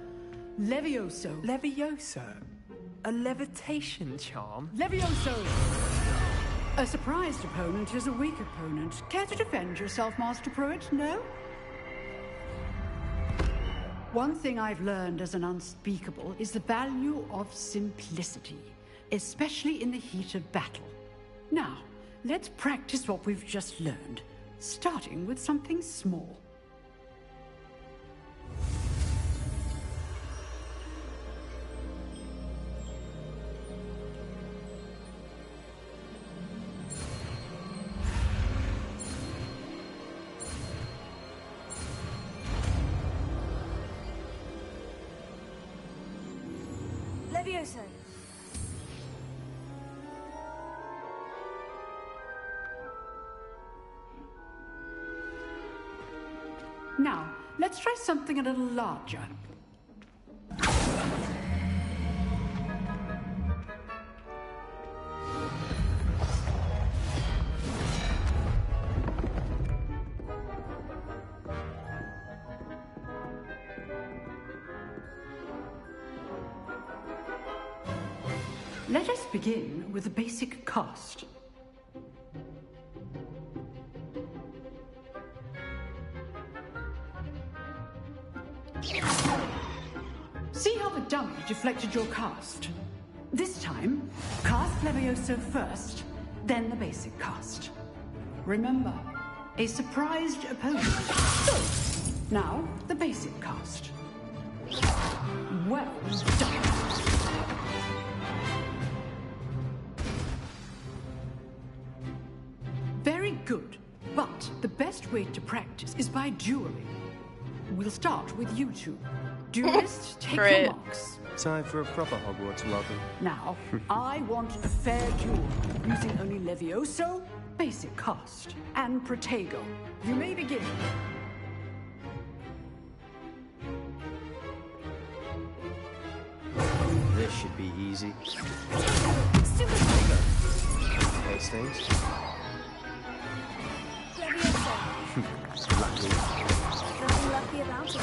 R: Levioso.
Q: Levioso? A levitation charm?
R: Levioso! A surprised opponent is a weak opponent. Care to defend yourself, Master Pruitt? No? One thing I've learned as an unspeakable is the value of simplicity, especially in the heat of battle. Now, let's practice what we've just learned, starting with something small.
A: Levioso.
R: Now, let's try something a little larger. Let us begin with the basic cast. See how the dummy deflected your cast? This time, cast Levioso first, then the basic cast. Remember, a surprised opponent. So, now the basic cast. Well done. Very good, but the best way to practice is by dueling. We'll start with you two. Duelists, take
M: Great.
R: your marks.
Q: Time for a proper Hogwarts welcome.
R: Now, I want a fair duel, using only Levioso, basic cast, and Protego. You may begin.
Q: This should be easy. Those things. Lucky.
A: Nothing lucky about it.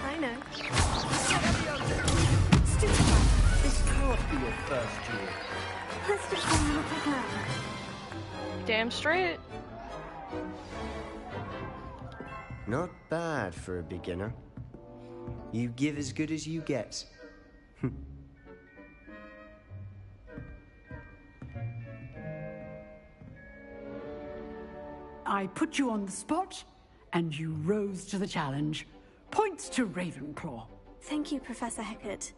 A: I know.
Q: This can't be your first duel.
A: Let's just have a look at that.
M: Damn straight.
Q: Not bad for a beginner. You give as good as you get.
R: I put you on the spot, and you rose to the challenge. Points to Ravenclaw.
A: Thank you, Professor Hecat.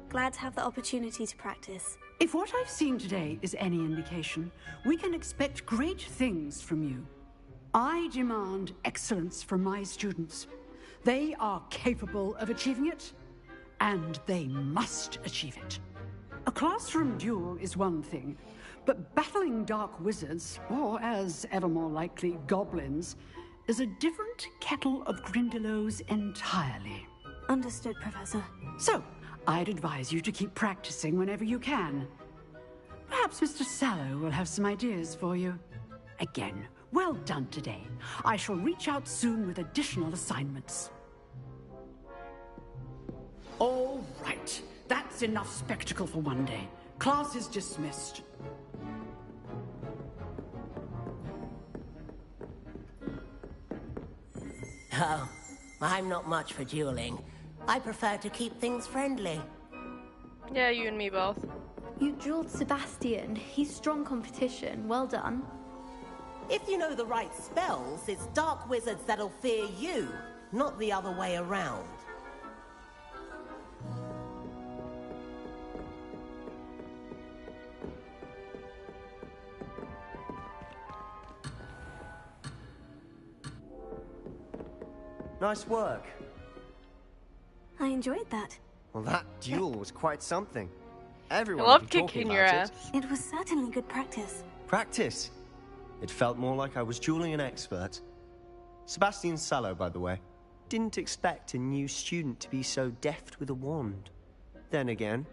A: Glad to have the opportunity to practice.
R: If what I've seen today is any indication, we can expect great things from you. I demand excellence from my students. They are capable of achieving it, and they must achieve it. A classroom duel is one thing, but battling dark wizards, or as ever more likely, goblins, is a different kettle of Grindylows entirely.
A: Understood, Professor.
R: So, I'd advise you to keep practicing whenever you can. Perhaps Mr. Sallow will have some ideas for you. Again, well done today. I shall reach out soon with additional assignments. All right. That's enough spectacle for one day. Class is dismissed.
N: Oh, I'm not much for dueling. I prefer to keep things friendly.
M: Yeah, you and me both.
S: You dueled Sebastian. He's strong competition. Well done.
N: If you know the right spells, it's dark wizards that'll fear you, not the other way around.
T: Nice work.
A: I enjoyed that.
T: Well, that duel was quite something. Everyone
M: I love
T: would be talking
M: kicking your
T: about
M: ass.
A: It was certainly good practice.
T: Practice. It felt more like I was dueling an expert. Sebastian Sallow, by the way. Didn't expect a new student to be so deft with a wand. Then again,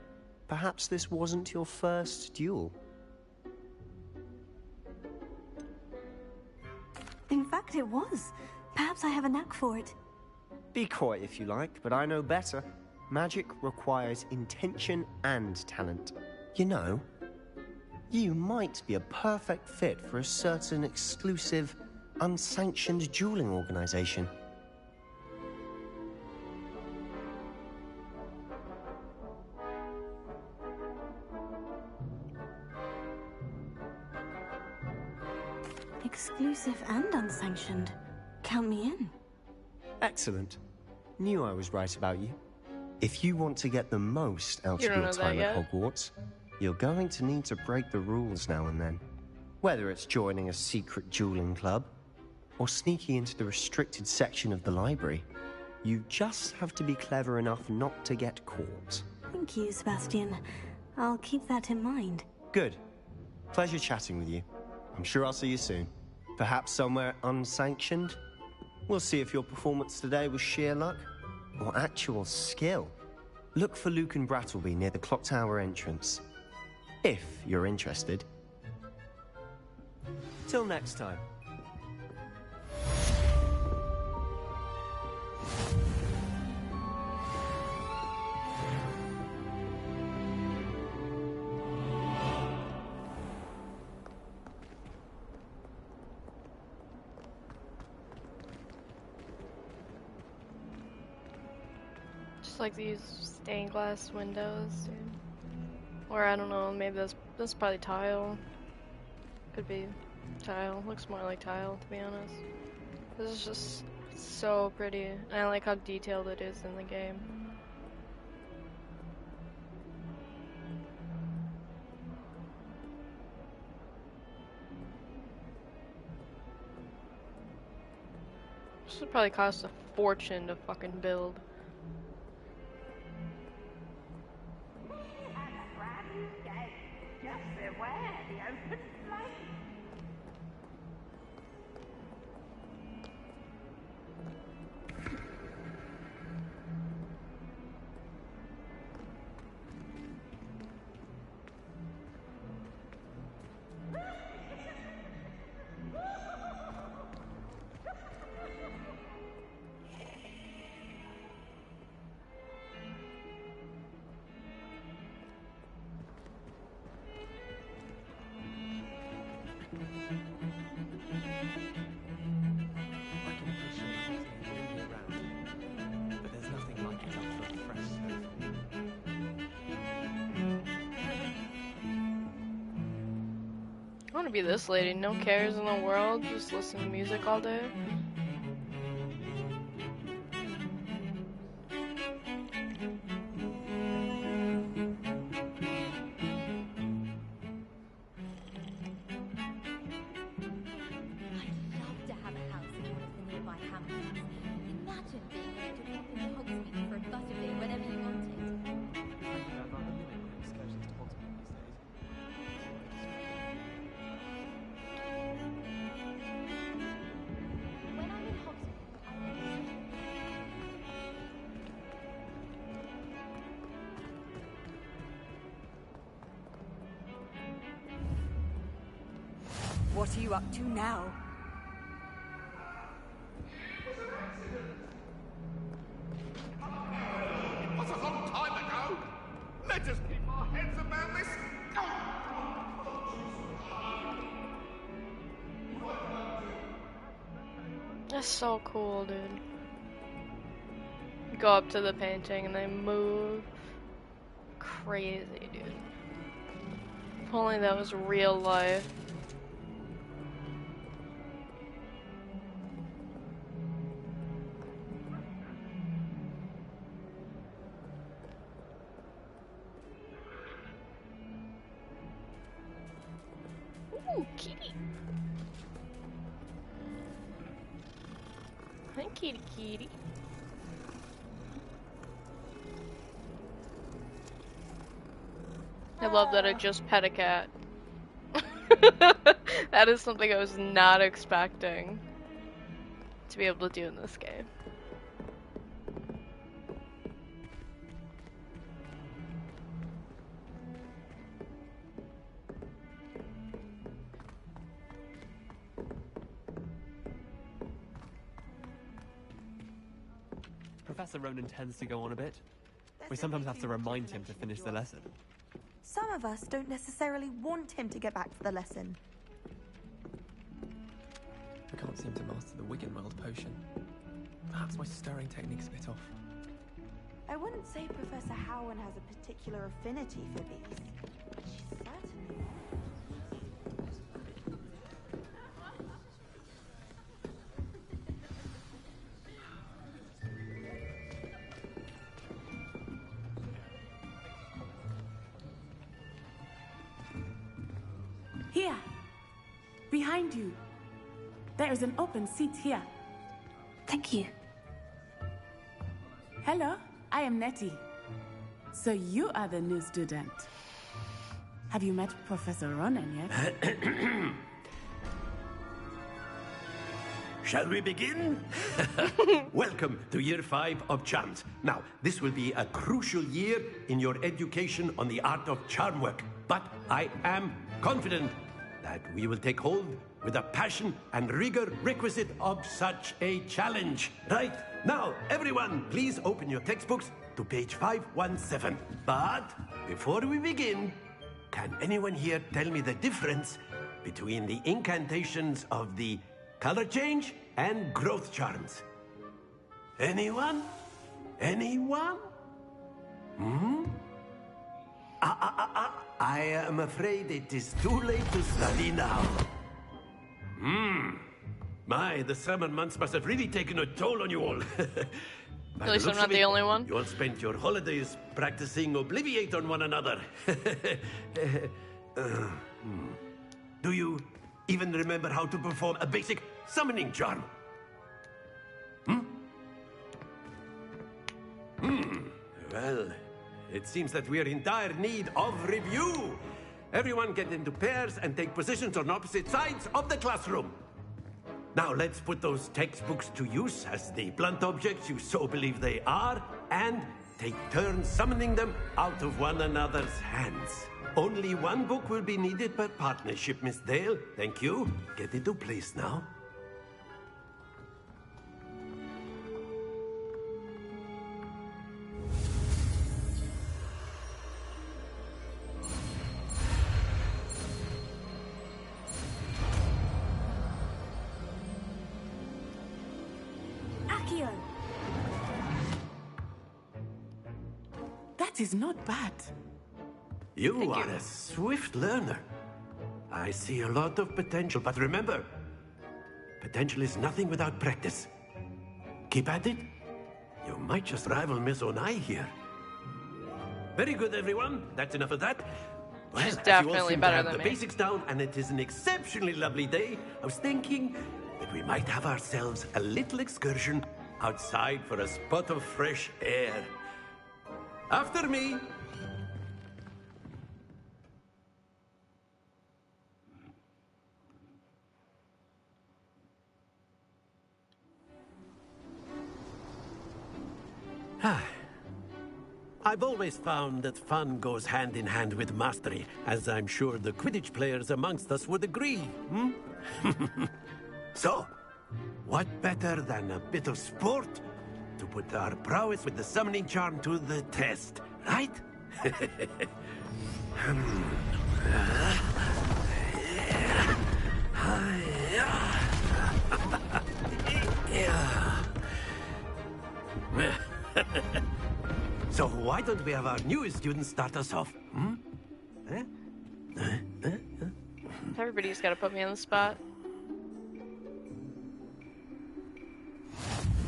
T: perhaps this wasn't your first duel.
A: In fact, it was. Perhaps I have a knack for it.
T: Be coy if you like, but I know better. Magic requires intention and talent. You know, you might be a perfect fit for a certain exclusive, unsanctioned dueling organization.
A: Exclusive and unsanctioned. Count me in.
T: Excellent. Knew I was right about you. If you want to get the most out
M: You
T: of
M: don't
T: your
M: know that
T: time at
M: yet?
T: Hogwarts, you're going to need to break the rules now and then. Whether it's joining a secret dueling club, or sneaking into the restricted section of the library, you just have to be clever enough not to get caught.
A: Thank you, Sebastian. I'll keep that in mind.
T: Good. Pleasure chatting with you. I'm sure I'll see you soon. Perhaps somewhere unsanctioned? We'll see if your performance today was sheer luck or actual skill. Look for Luke and Brattleby near the clock tower entrance. If you're interested. Till next time.
M: Just like these stained glass windows, dude. Or I don't know, maybe that's probably tile. Could be tile. Looks more like tile, to be honest. This is just so pretty. And I like how detailed it is in the game. This would probably cost a fortune to fucking build. I want to be this lady, no cares in the world, just listen to music all day.
J: What are you up to now?
C: It was a long time ago.
M: That's so cool, dude. Go up to the painting and they move. Crazy, dude. If only that was real life. Ooh, kitty. Hi, kitty kitty. I love that I just pet a cat. That is something I was not expecting to be able to do in this game.
Q: Professor Ronan tends to go on a bit. We sometimes have to remind him to finish the lesson.
P: Some of us don't necessarily want him to get back to the lesson.
Q: I can't seem to master the Wiggenweld potion. Perhaps my stirring technique's a bit off.
P: I wouldn't say Professor Howard has a particular affinity for these. She certainly...
U: Here, behind you. There is an open seat here.
A: Thank you.
U: Hello, I am Nettie. So you are the new student. Have you met Professor Ronan yet?
G: Shall we begin? Welcome to Year 5 of Charms. Now, this will be a crucial year in your education on the art of charm work. But I am confident that we will take hold with the passion and rigor requisite of such a challenge. Right, now, everyone, please open your textbooks to page 517. But before we begin, can anyone here tell me the difference between the incantations of the color change and growth charms? Anyone? Anyone? Hmm? I am afraid it is too late to study now. My, the summer months must have really taken a toll on you all.
M: At least I'm not the only one.
G: You all spent your holidays practicing Obliviate on one another. Do you even remember how to perform a basic summoning charm? Well, it seems that we are in dire need of review. Everyone get into pairs and take positions on opposite sides of the classroom. Now let's put those textbooks to use as the blunt objects you so believe they are, and take turns summoning them out of one another's hands. Only one book will be needed per partnership, Miss Dale. Thank you. Get into place now.
U: That is not bad.
G: You are a swift learner. I see a lot of potential, but remember, potential is nothing without practice. Keep at it. You might just rival Miss Onai here. Very good, everyone. That's enough of that. Well,
M: She's
G: as
M: definitely
G: you all seem
M: better
G: to have
M: than
G: the
M: me.
G: basics down, and it is an exceptionally lovely day, I was thinking that we might have ourselves a little excursion outside for a spot of fresh air. After me. I've always found that fun goes hand in hand with mastery, as I'm sure the Quidditch players amongst us would agree, So, what better than a bit of sport to put our prowess with the summoning charm to the test, right? why don't we have our newest student start us off? Hmm?
M: Everybody's got to put me on the spot.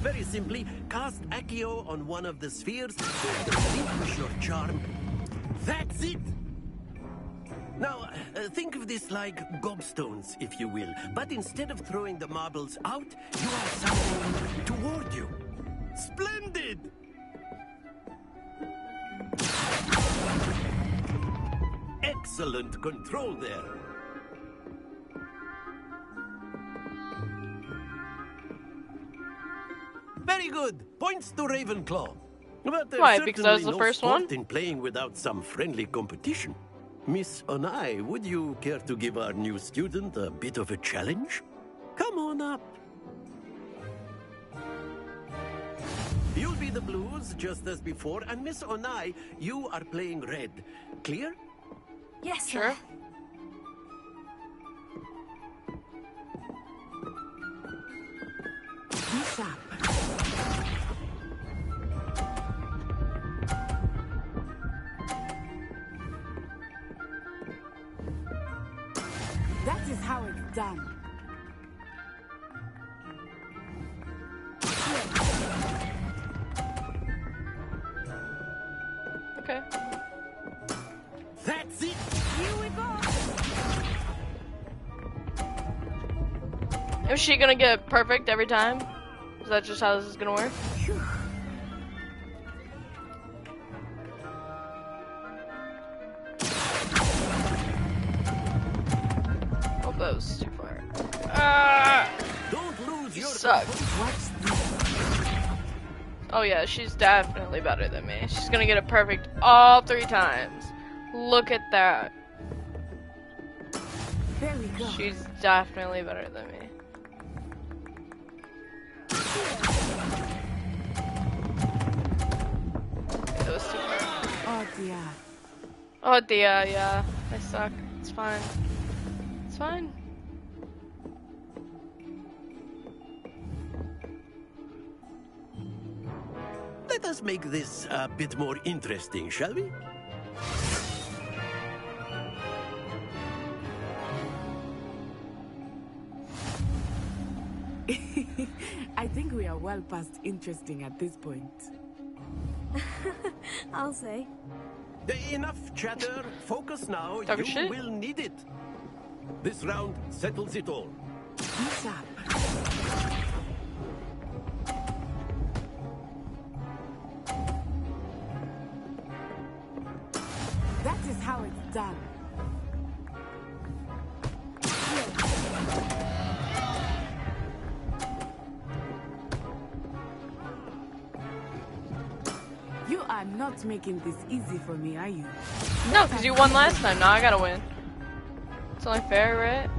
G: Very simply, cast Accio on one of the spheres and relinquish your charm. That's it! Now, think of this like gobstones, if you will. But instead of throwing the marbles out, you are summoning them toward you. Splendid! Excellent control there. Very good. Points to Ravenclaw. But there's
M: Why? Because that was the
G: no
M: first
G: sport
M: one?
G: in playing without some friendly competition. Miss Onai, would you care to give our new student a bit of a challenge? Come on up. You'll be the blues, just as before, and Miss Onai, you are playing red. Clear?
A: Yes,
M: sure.
U: Bishop. That is how it's done.
M: Okay.
G: That's it.
U: Here we go.
M: Is she gonna get perfect every time? Is that just how this is gonna work? Oh, that was too far. Ah!
G: Don't lose
M: You
G: your
M: suck. Oh yeah, she's definitely better than me. She's gonna get it perfect all 3 times. Look at that.
U: There we go.
M: She's definitely better than me. That was too far.
U: Oh dear.
M: Oh dear, yeah. I suck. It's fine. It's fine.
G: Let us make this a bit more interesting, shall we?
U: I think we are well past interesting at this point.
A: I'll say.
G: Enough chatter. Focus now.
M: Talking
G: You
M: shit?
G: will need it. This round settles it all.
U: Bishop. That is how it's done. You are not making this easy for me, are you?
M: No, because you won last time. Now I gotta win. It's only fair, right?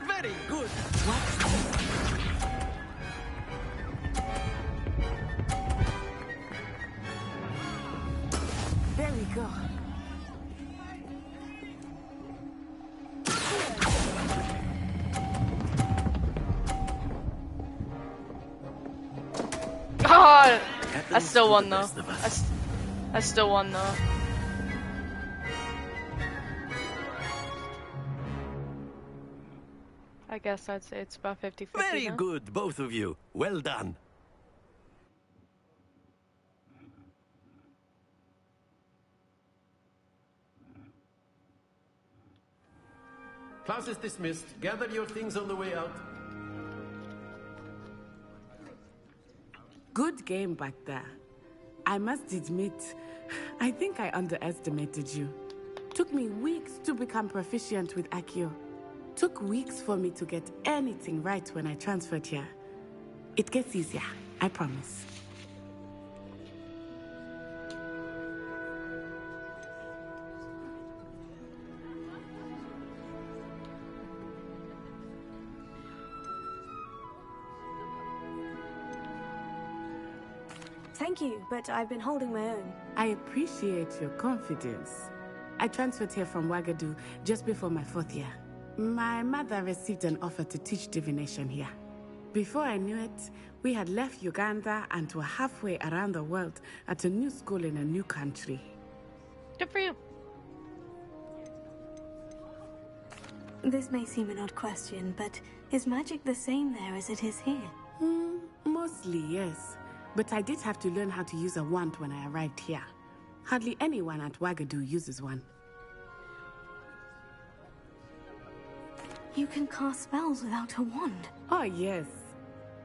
G: Very good.
U: There we go.
M: God, I still won though. I still won though. I guess I'd say it's about 50-50
G: Very
M: now.
G: good, both of you. Well done. Class is dismissed. Gather your things on the way out.
U: Good game back there. I must admit, I think I underestimated you. Took me weeks to become proficient with Accio. Took weeks for me to get anything right when I transferred here. It gets easier, I promise.
A: Thank you, but I've been holding my own.
U: I appreciate your confidence. I transferred here from Wagadu just before my 4th year. My mother received an offer to teach divination here. Before I knew it, we had left Uganda and were halfway around the world at a new school in a new country.
M: Good for you.
A: This may seem an odd question, but is magic the same there as it is here?
U: Mostly, yes. But I did have to learn how to use a wand when I arrived here. Hardly anyone at Wagadu uses one.
A: You can cast spells without a wand?
U: Oh, yes.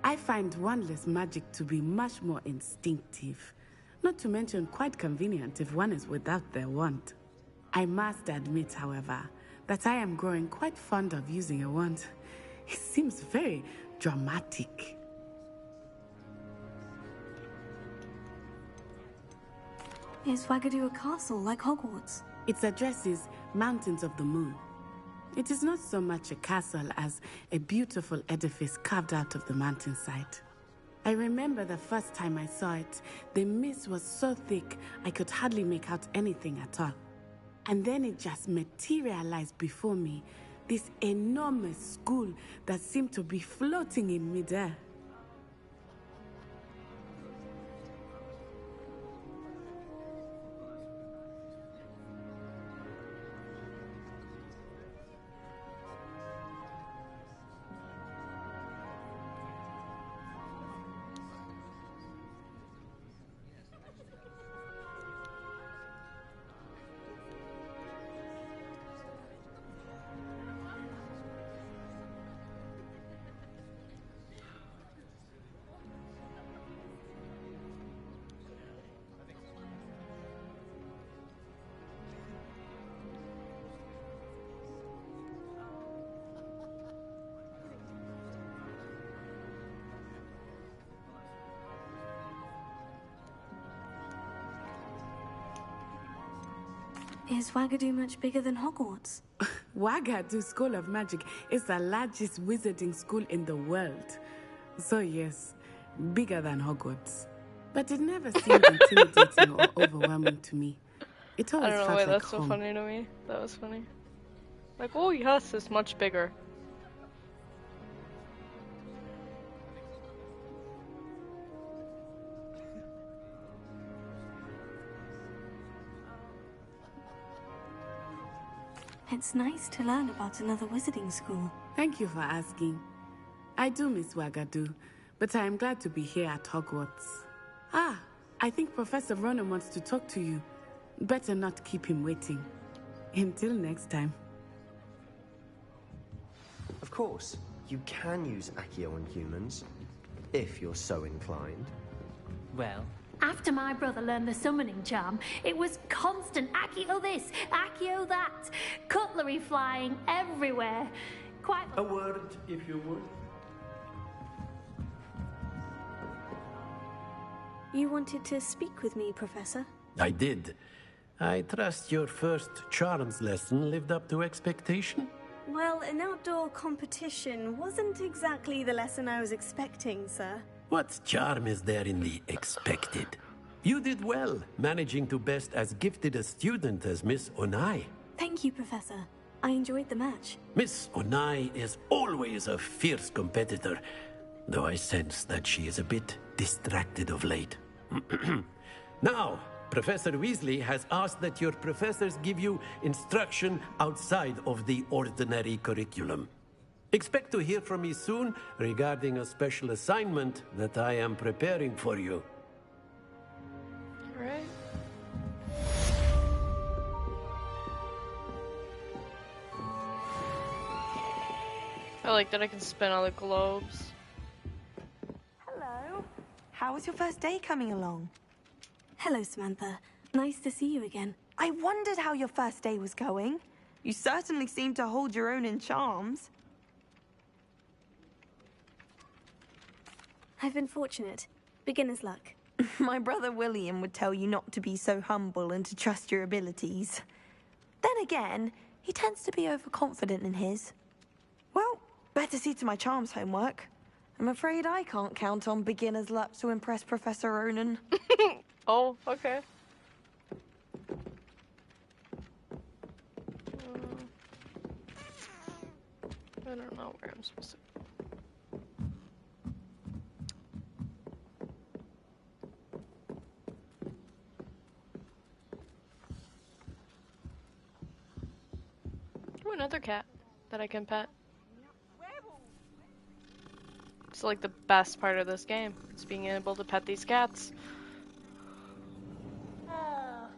U: I find wandless magic to be much more instinctive. Not to mention quite convenient if one is without their wand. I must admit, however, that I am growing quite fond of using a wand. It seems very dramatic.
A: Is Wagadu a castle like Hogwarts?
U: Its address is Mountains of the Moon. It is not so much a castle as a beautiful edifice carved out of the mountainside. I remember the first time I saw it, the mist was so thick I could hardly make out anything at all. And then it just materialized before me, this enormous school that seemed to be floating in midair.
A: Is Wagadu much bigger than Hogwarts?
U: Wagadu School of Magic is the largest wizarding school in the world. So yes, bigger than Hogwarts. But it never seemed intimidating or overwhelming to me. It always
M: I don't know
U: felt
M: why
U: like
M: that's
U: home.
M: so funny to me. That was funny. Like, oh yes, it's much bigger.
A: It's nice to learn about another wizarding school.
U: Thank you for asking. I do miss Wagadu, but I am glad to be here at Hogwarts. Ah, I think Professor Ronan wants to talk to you. Better not keep him waiting. Until next time.
T: Of course, you can use Accio on humans, if you're so inclined.
F: Well, after my brother learned the summoning charm, it was constant Accio this, Accio that, cutlery flying everywhere. Quite
G: a word, if you would.
A: You wanted to speak with me, Professor?
G: I did. I trust your first charms lesson lived up to expectation?
A: Well, an outdoor competition wasn't exactly the lesson I was expecting, sir.
G: What charm is there in the expected? You did well, managing to best as gifted a student as Miss Onai.
A: Thank you, Professor. I enjoyed the match.
G: Miss Onai is always a fierce competitor, though I sense that she is a bit distracted of late. Now, Professor Weasley has asked that your professors give you instruction outside of the ordinary curriculum. Expect to hear from me soon regarding a special assignment that I am preparing for you.
M: Alright. I like that I can spin all the globes.
P: Hello. How was your first day coming along?
A: Hello, Samantha. Nice to see you again.
P: I wondered how your first day was going. You certainly seem to hold your own in charms.
A: I've been fortunate. Beginner's luck.
P: My brother William would tell you not to be so humble and to trust your abilities. Then again, he tends to be overconfident in his. Well, better see to my charms homework. I'm afraid I can't count on beginner's luck to impress Professor Ronan.
M: Oh, okay. I don't know where I'm supposed to. Ooh, another cat that I can pet. It's like the best part of this game. It's being able to pet these cats.
H: No,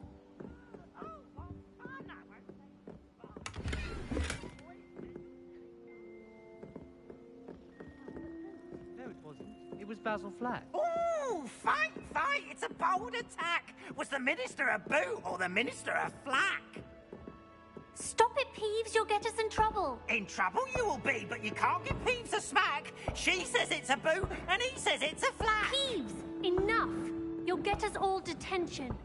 H: it wasn't. It was Basil Flack.
K: Ooh, fight, fight! It's a bold attack! Was the Minister a boot or the Minister a flack?
F: Stop it, Peeves. You'll get us in trouble.
K: In trouble you will be, but you can't give Peeves a smack. She says it's a boot, and he says it's a flack.
F: Peeves, enough. You'll get us all detention.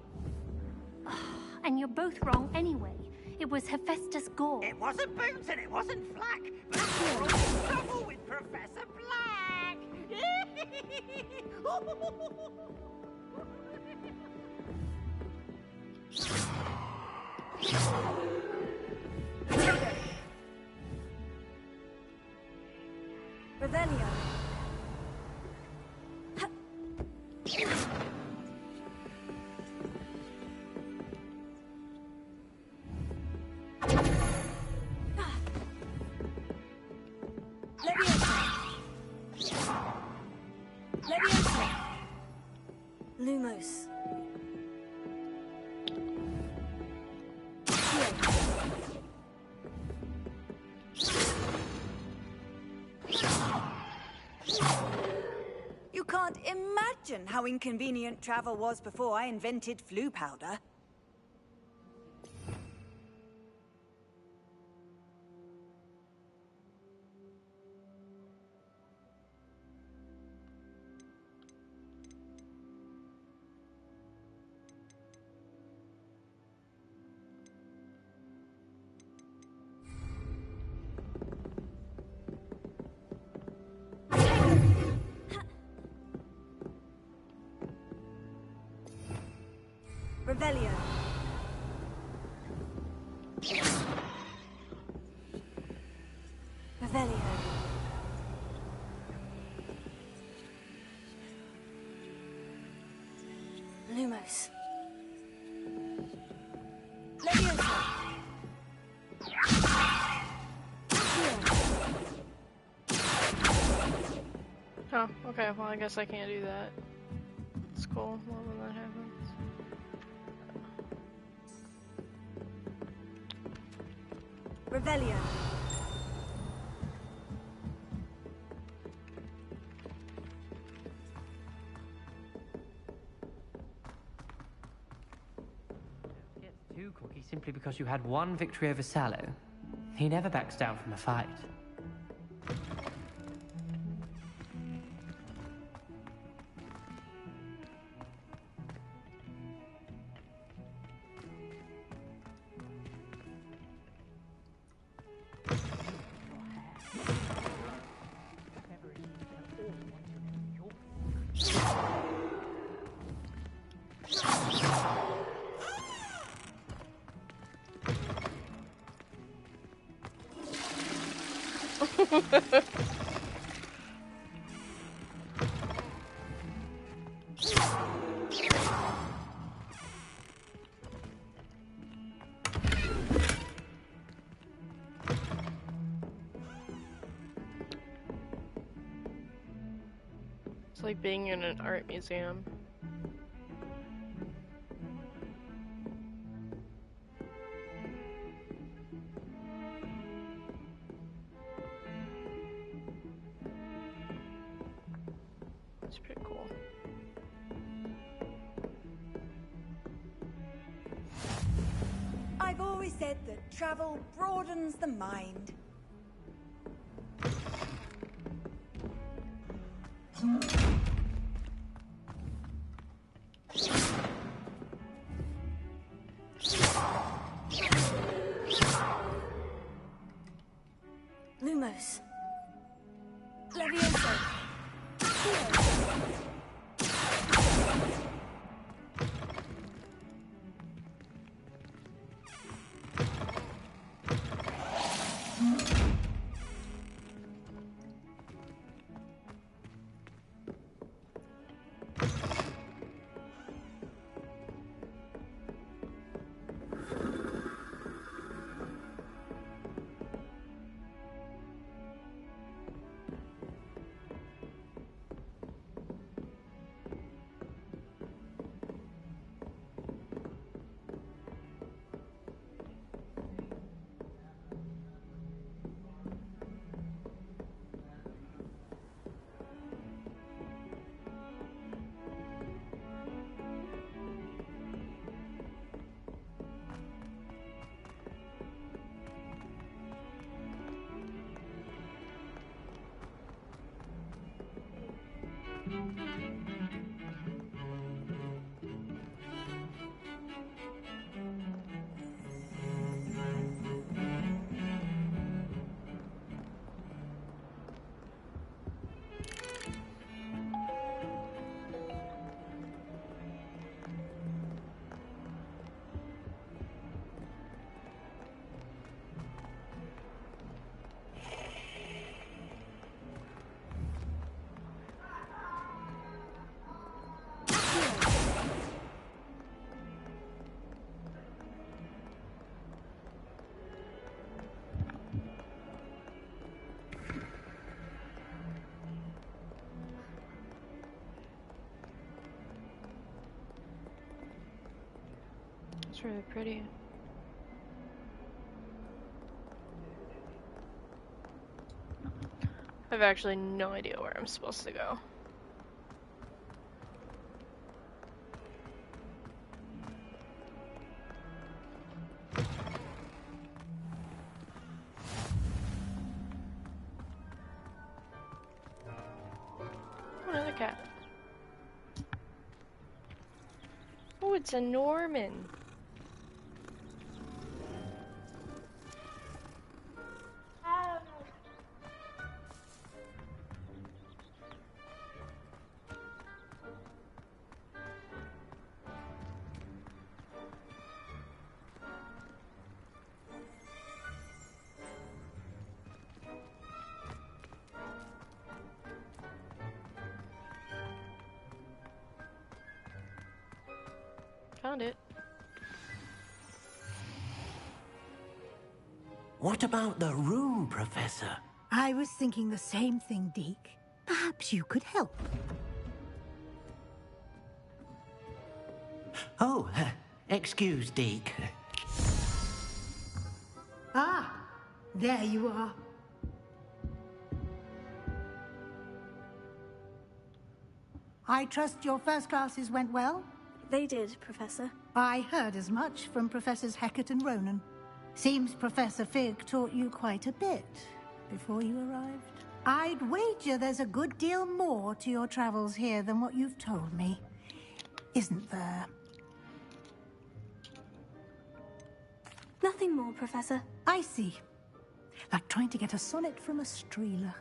F: And you're both wrong anyway. It was Hephaestus Gore.
K: It wasn't boot and it wasn't flack, but you're all in trouble with Professor Black.
A: Revelio. Leviosa. Lumos.
V: You can't imagine how inconvenient travel was before I invented flu powder.
A: Revelio. Revelio. Lumos. Leviosa.
M: Oh, okay, well I guess I can't do that. It's cool when that happens.
A: Revelio.
H: Too cocky simply because you had one victory over Sallow. He never backs down from a fight.
M: It's like being in an art museum. It's pretty cool.
V: I've always said that travel broadens the mind.
A: Lumos. Leviosa.
M: It's really pretty. I have actually no idea where I'm supposed to go. Another cat. Oh, it's a Norman. Found it.
N: What about the room, Professor?
J: I was thinking the same thing, Deke. Perhaps you could help.
N: Oh, excuse, Deke.
J: Ah, there you are. I trust your first classes went well?
A: They did, Professor.
J: I heard as much from Professors Hecat and Ronan. Seems Professor Fig taught you quite a bit before you arrived. I'd wager there's a good deal more to your travels here than what you've told me. Isn't there?
A: Nothing more, Professor.
J: I see. Like trying to get a sonnet from a streeler.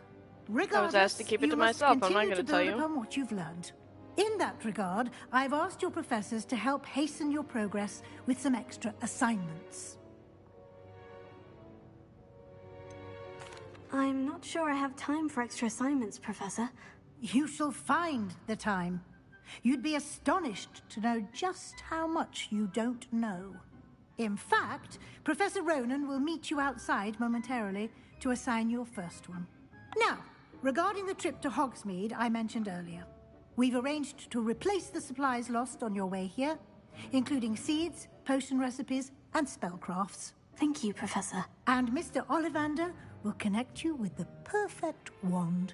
M: I was asked to keep it to myself. I'm not going to tell you.
J: Upon what you've learned. In that regard, I've asked your professors to help hasten your progress with some extra assignments.
A: I'm not sure I have time for extra assignments, Professor.
J: You shall find the time. You'd be astonished to know just how much you don't know. In fact, Professor Ronan will meet you outside momentarily to assign your first one. Now, regarding the trip to Hogsmeade I mentioned earlier, we've arranged to replace the supplies lost on your way here, including seeds, potion recipes, and spellcrafts.
A: Thank you, Professor.
J: And Mr. Ollivander will connect you with the perfect wand.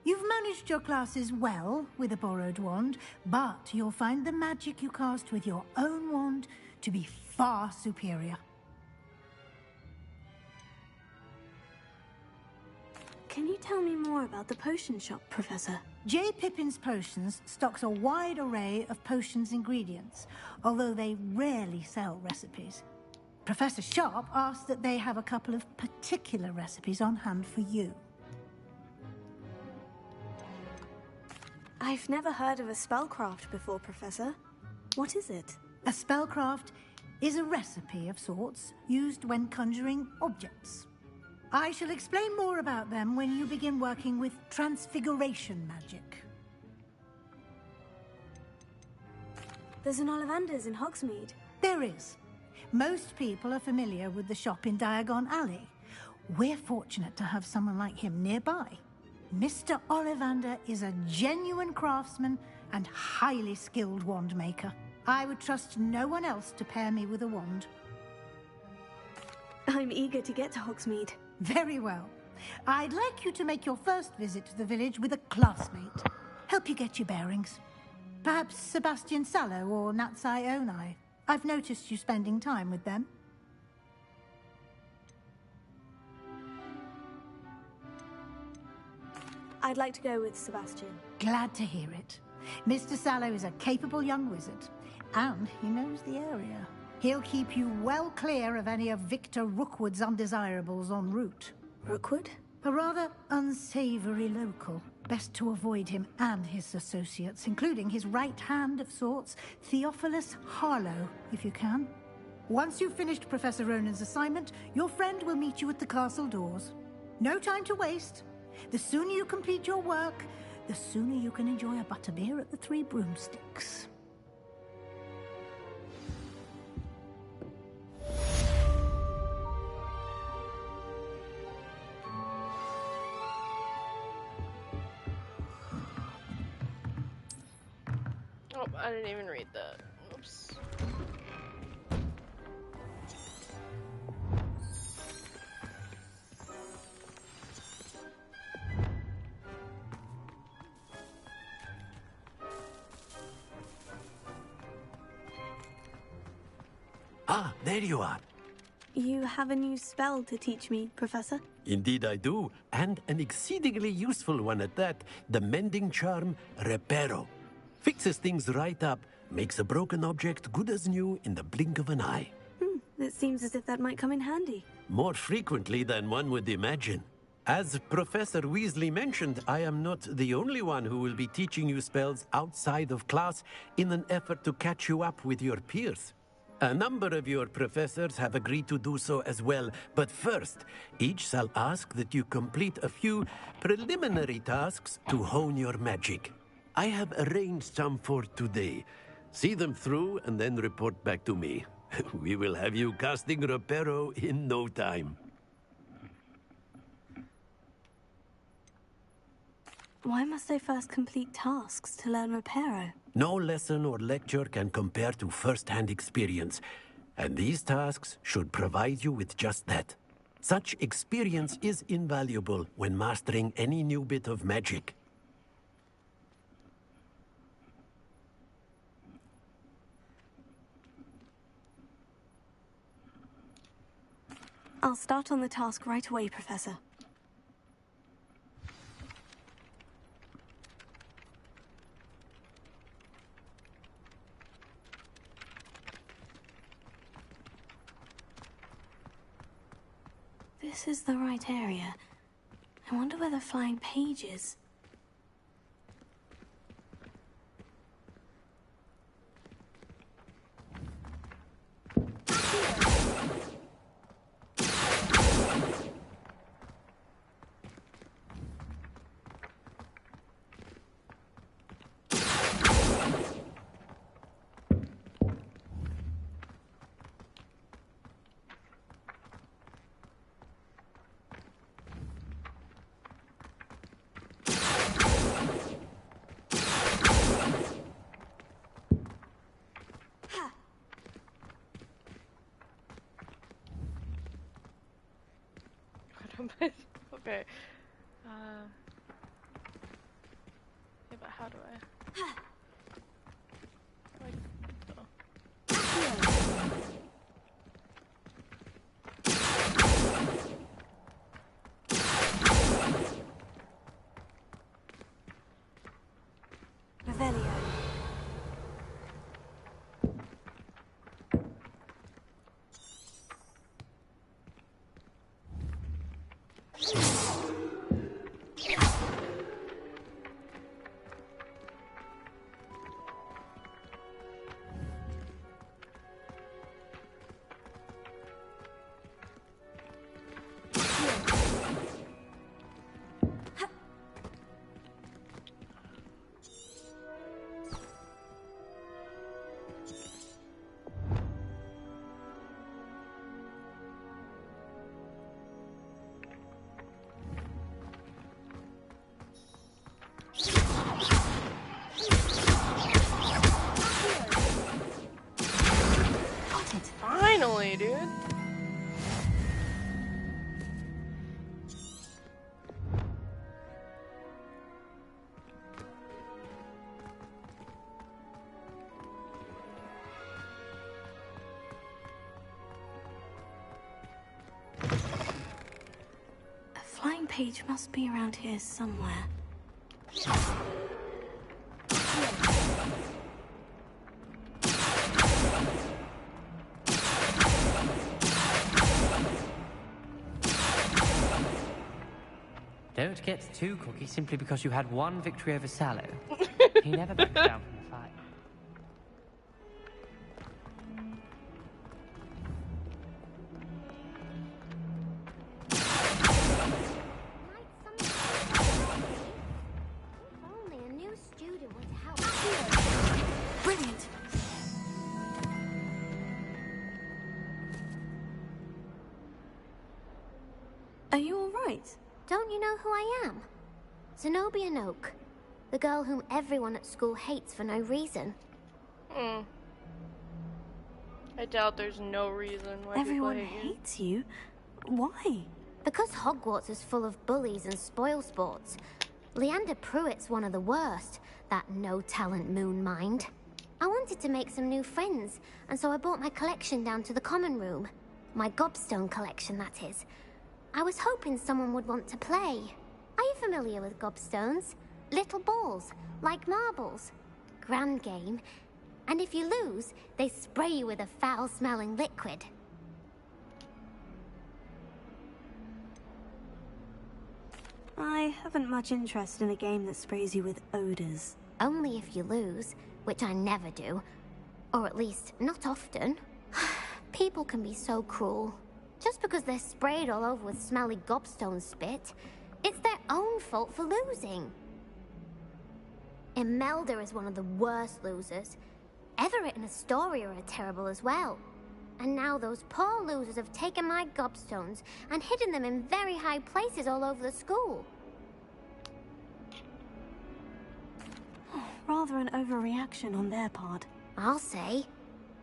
J: You've managed your classes well with a borrowed wand, but you'll find the magic you cast with your own wand to be far superior.
A: Can you tell me more about the potion shop, Professor?
J: J. Pippin's Potions stocks a wide array of potions ingredients, although they rarely sell recipes. Professor Sharp asked that they have a couple of particular recipes on hand for you.
A: I've never heard of a spellcraft before, Professor. What is it?
J: A spellcraft is a recipe of sorts used when conjuring objects. I shall explain more about them when you begin working with transfiguration magic.
A: There's an Ollivander's in Hogsmeade.
J: There is. Most people are familiar with the shop in Diagon Alley. We're fortunate to have someone like him nearby. Mr. Ollivander is a genuine craftsman and highly skilled wand maker. I would trust no one else to pair me with a wand.
A: I'm eager to get to Hogsmeade.
J: Very well. I'd like you to make your first visit to the village with a classmate. Help you get your bearings. Perhaps Sebastian Sallow or Natsai Onai. I've noticed you spending time with them.
A: I'd like to go with Sebastian.
J: Glad to hear it. Mr. Sallow is a capable young wizard, and he knows the area. He'll keep you well clear of any of Victor Rookwood's undesirables en route.
A: Rookwood?
J: A rather unsavory local. Best to avoid him and his associates, including his right hand of sorts, Theophilus Harlow, if you can. Once you've finished Professor Ronan's assignment, your friend will meet you at the castle doors. No time to waste. The sooner you complete your work, the sooner you can enjoy a butterbeer at the Three Broomsticks.
M: Oh, I didn't even read that. Oops.
G: Ah, there you are.
A: You have a new spell to teach me, Professor?
G: Indeed I do, and an exceedingly useful one at that. The mending charm, Reparo. Fixes things right up, makes a broken object good as new in the blink of an eye.
A: It seems as if that might come in handy.
G: More frequently than one would imagine. As Professor Weasley mentioned, I am not the only one who will be teaching you spells outside of class in an effort to catch you up with your peers. A number of your professors have agreed to do so as well, but first, each shall ask that you complete a few preliminary tasks to hone your magic. I have arranged some for today. See them through and then report back to me. We will have you casting Reparo in no time.
A: Why must I first complete tasks to learn Reparo?
G: No lesson or lecture can compare to first-hand experience, and these tasks should provide you with just that. Such experience is invaluable when mastering any new bit of magic.
A: I'll start on the task right away, Professor. This is the right area. I wonder where the flying page is.
M: Okay. Yeah, but how do I? Like,
A: Revelio.
M: Finally, dude.
A: A flying page must be around here somewhere.
H: Don't get too cocky simply because you had one victory over Sallow. He never backs down from the fight.
E: Only a new student were to help.
A: Brilliant. Are you all right?
E: Don't you know who I am? Zenobia Noak, the girl whom everyone at school hates for no reason.
M: I doubt there's no reason why
A: Everyone
M: people hate you.
A: hates you? Why?
E: Because Hogwarts is full of bullies and spoilsports. Leander Pruitt's one of the worst, that no-talent moon mind. I wanted to make some new friends, and so I brought my collection down to the common room. My gobstone collection, that is. I was hoping someone would want to play. Are you familiar with gobstones? Little balls, like marbles. Grand game. And if you lose, they spray you with a foul-smelling liquid.
A: I haven't much interest in a game that sprays you with odors.
E: Only if you lose, which I never do. Or at least, not often. People can be so cruel. Just because they're sprayed all over with smelly gobstone spit, it's their own fault for losing. Imelda is one of the worst losers. Everett and Astoria are terrible as well. And now those poor losers have taken my gobstones and hidden them in very high places all over the school.
A: Rather an overreaction on their part.
E: I'll say.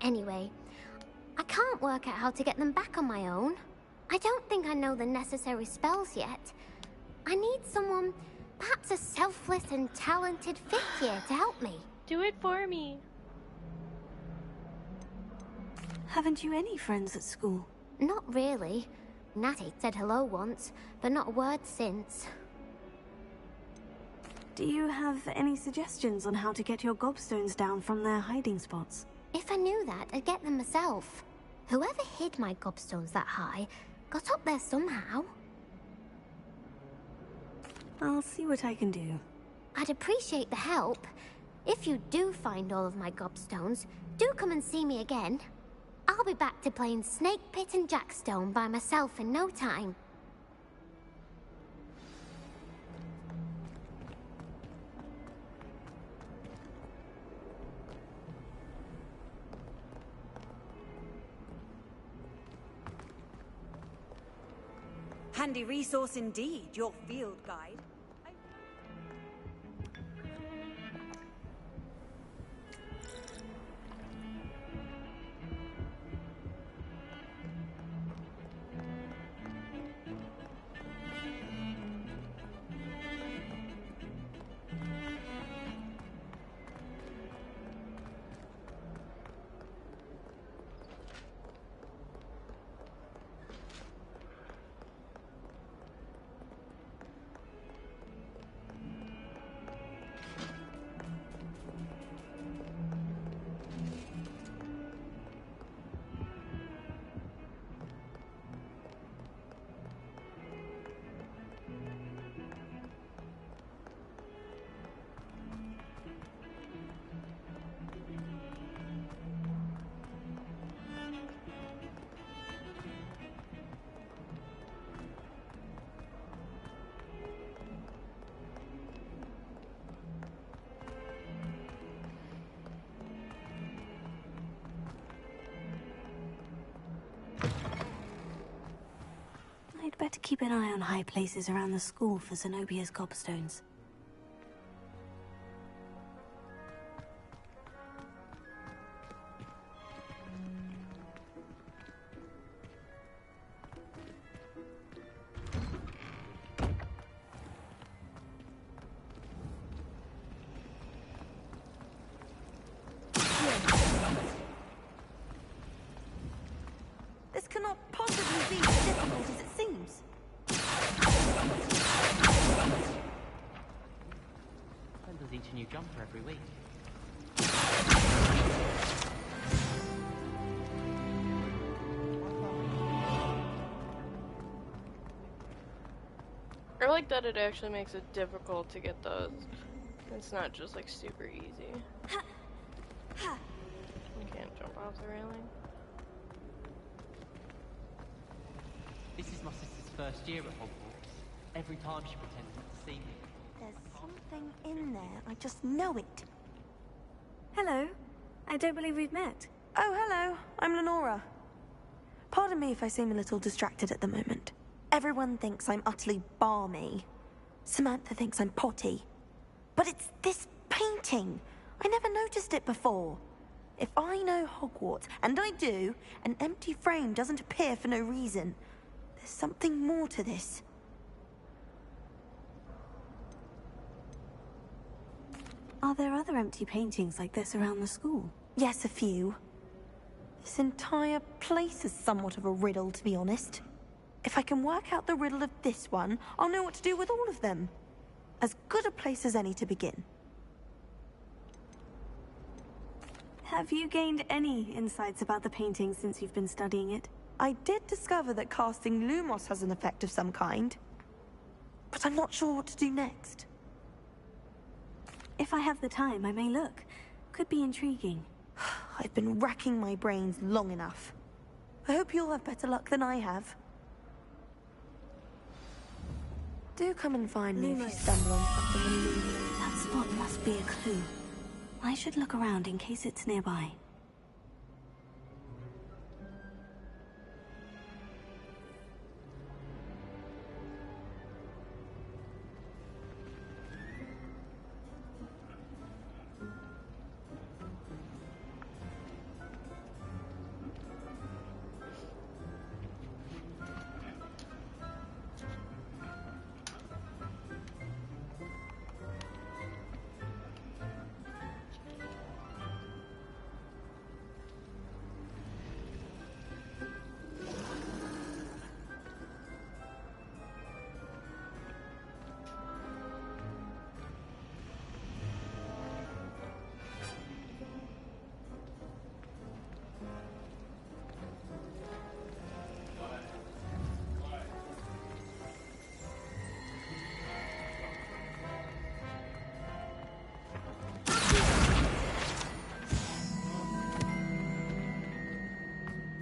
E: Anyway, I can't work out how to get them back on my own. I don't think I know the necessary spells yet. I need someone, perhaps a selfless and talented fifth year to help me.
M: Do it for me.
A: Haven't you any friends at school?
E: Not really. Natty said hello once, but not a word since.
A: Do you have any suggestions on how to get your gobstones down from their hiding spots?
E: If I knew that, I'd get them myself. Whoever hid my gobstones that high got up there somehow.
A: I'll see what I can do.
E: I'd appreciate the help. If you do find all of my gobstones, do come and see me again. I'll be back to playing Snake Pit and Jackstone by myself in no time.
V: Handy resource indeed, your field guide.
A: I'd better keep an eye on high places around the school for Zenobia's gobstones.
P: difficult as it seems.
H: Kendall's each a new jumper every week.
M: I like that it actually makes it difficult to get those. It's not just like super easy. You can't jump off the railing.
H: This is my sister's first year at Hogwarts. Every time she pretends not to see me.
P: There's something in there. I just know it.
A: Hello. I don't believe we've met.
P: Oh, hello. I'm Lenora. Pardon me if I seem a little distracted at the moment. Everyone thinks I'm utterly balmy. Samantha thinks I'm potty. But it's this painting. I never noticed it before. If I know Hogwarts, and I do, an empty frame doesn't appear for no reason. There's something more to this.
A: Are there other empty paintings like this around the school?
P: Yes, a few. This entire place is somewhat of a riddle, to be honest. If I can work out the riddle of this one, I'll know what to do with all of them. As good a place as any to begin.
A: Have you gained any insights about the painting since you've been studying it?
P: I did discover that casting Lumos has an effect of some kind. But I'm not sure what to do next.
A: If I have the time, I may look. Could be intriguing.
P: I've been racking my brains long enough. I hope you'll have better luck than I have. Do come and find me if you stumble on something illuminating.
A: That spot must be a clue. I should look around in case it's nearby.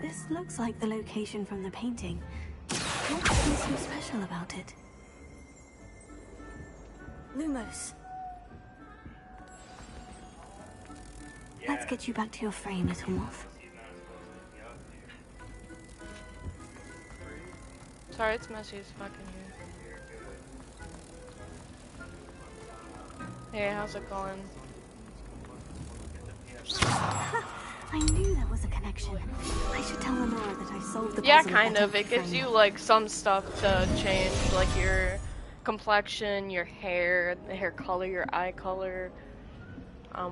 A: This looks like the location from the painting. What could be so special about it? Lumos. Let's get you back to your frame, little moth.
M: Sorry, it's messy as fuck in here. Hey, how's it going?
A: I knew there was a connection. I should tell Lenora that I solved the puzzle.
M: Yeah, kind of. It gives you like some stuff to change, like your complexion, your hair, the hair color, your eye color,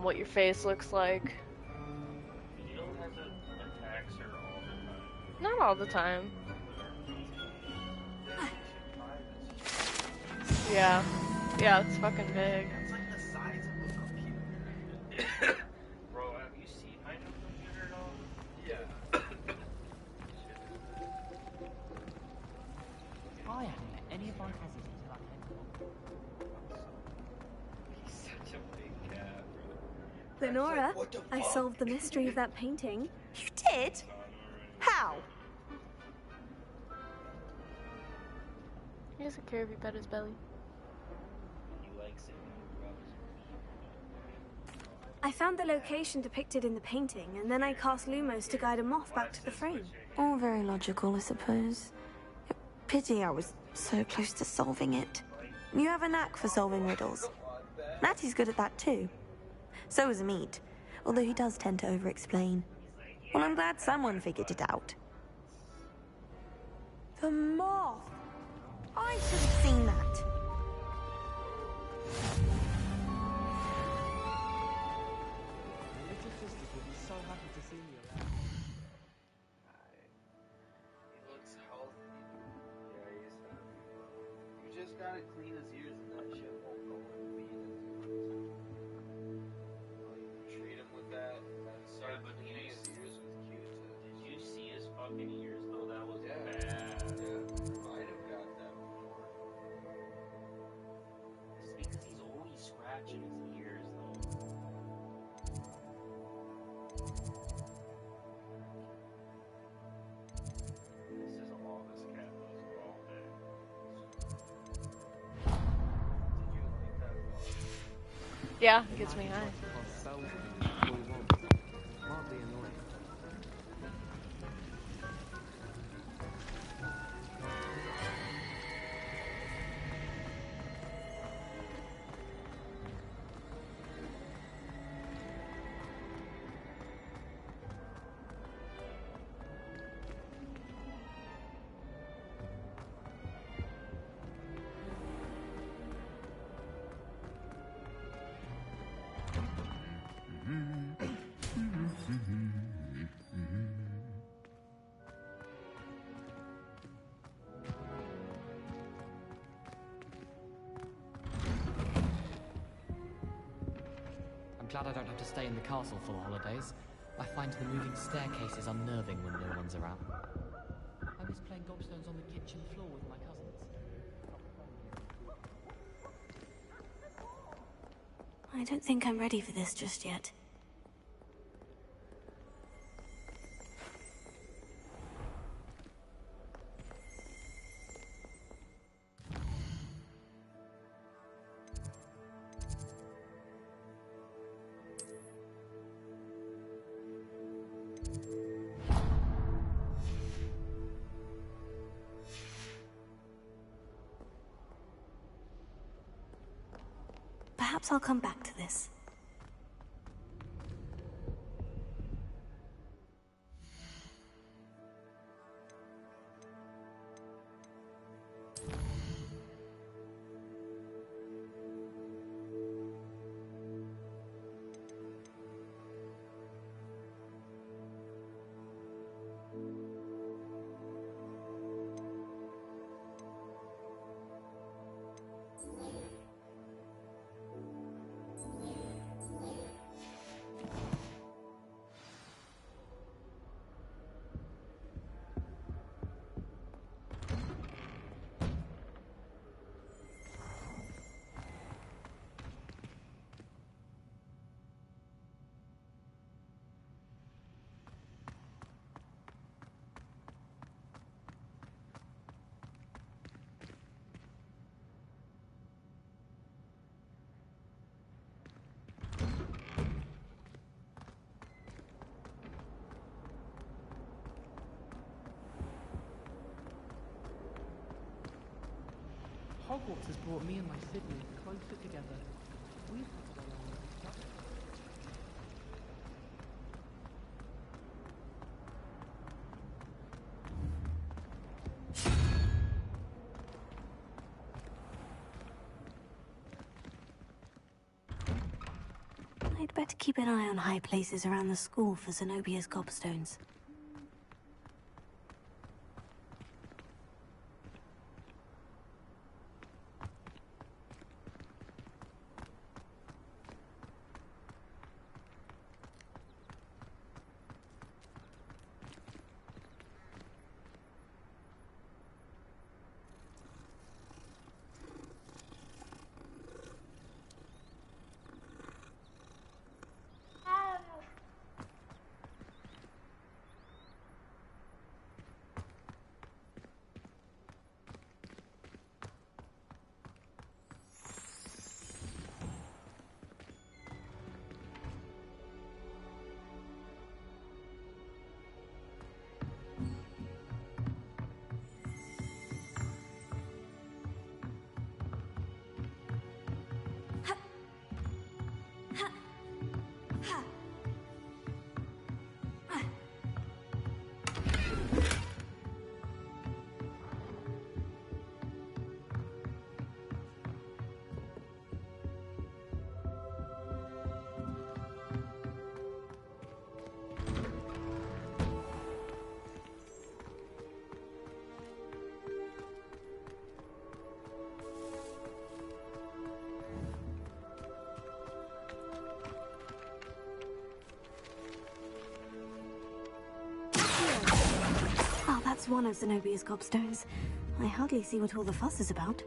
M: what your face looks like. Not all the time. Yeah. Yeah, it's fucking big.
D: It's like the size of a computer. Bro, have you seen my new computer at all? Yeah.
H: I haven't met any of my cousins until I came.
D: He's such a big cat, bro.
A: Lenora, I solved the mystery of that painting.
P: You did? How?
M: He doesn't care if you pet his belly.
A: I found the location depicted in the painting, and then I cast Lumos to guide a moth back to the frame.
P: All very logical, I suppose. Pity I was so close to solving it. You have a knack for solving riddles. Natty's good at that too. So is Amit, although he does tend to over-explain. Well, I'm glad someone figured it out. The moth! I should have seen that.
Q: So happy to see you around.
D: He looks healthy.
Q: just gotta clean his ears and that shit won't go and feed him. Like, treat him with that start cleaning his ears with Q-tips.
D: Did you see his fucking ears though? That was bad.
Q: Yeah, might have got that before.
D: It's because he's always scratching his ears though. This is a longest cat does for all day.
Q: Did you like that part?
M: Yeah, it gets me high.
Q: Mildly annoying.
I: I'm glad I don't have to stay in the castle for the holidays. I find the moving staircases unnerving when no one's around. I miss playing gobstones on the kitchen floor with my cousins.
A: I don't think I'm ready for this just yet. Perhaps I'll come back to this.
H: Hogwarts has brought me and my siblings closer together. We've got to go on with each other.
A: I'd better keep an eye on high places around the school for Zenobia's gobstones. just one of Zenobia's gobstones. I hardly see what all the fuss is about.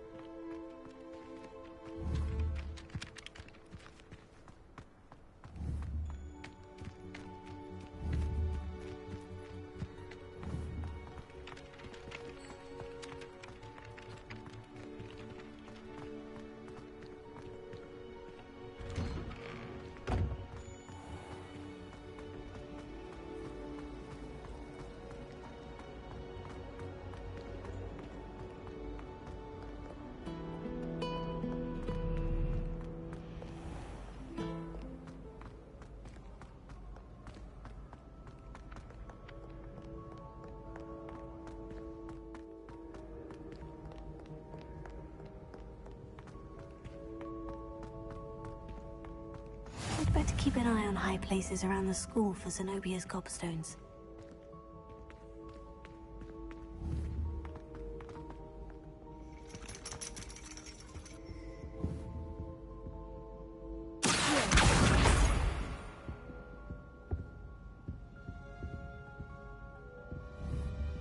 A: I'd better keep an eye on high places around the school for Zenobia's gobstones.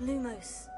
A: Lumos.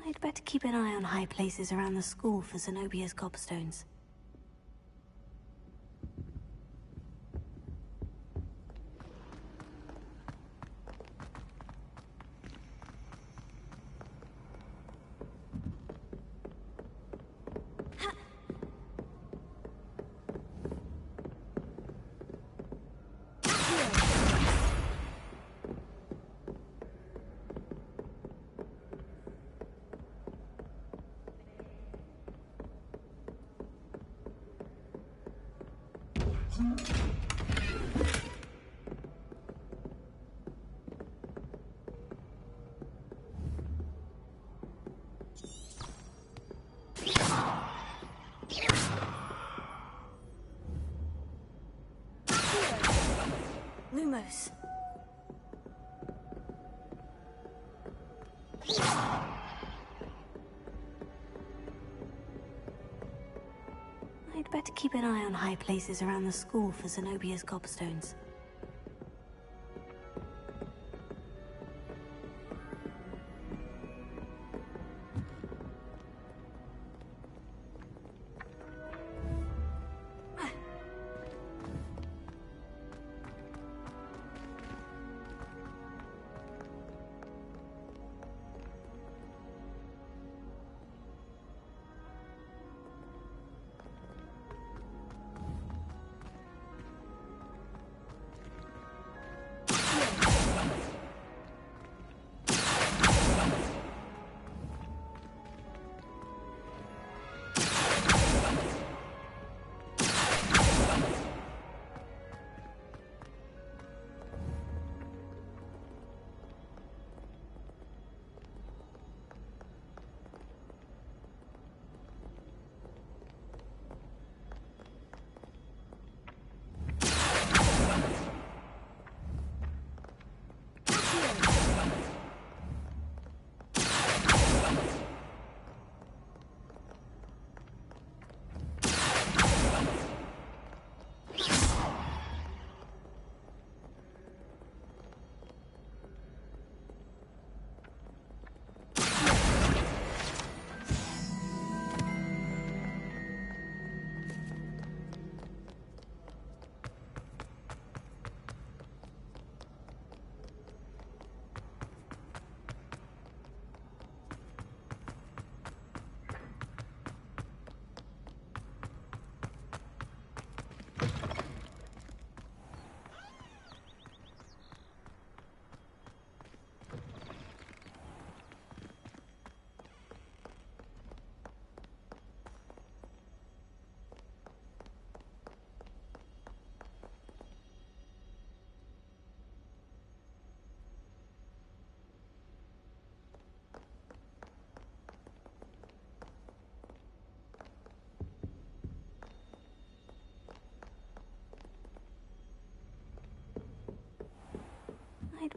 A: I'd better keep an eye on high places around the school for Zenobia's gobstones. Lumos. I'd better keep an eye on high places around the school for Zenobia's gobstones.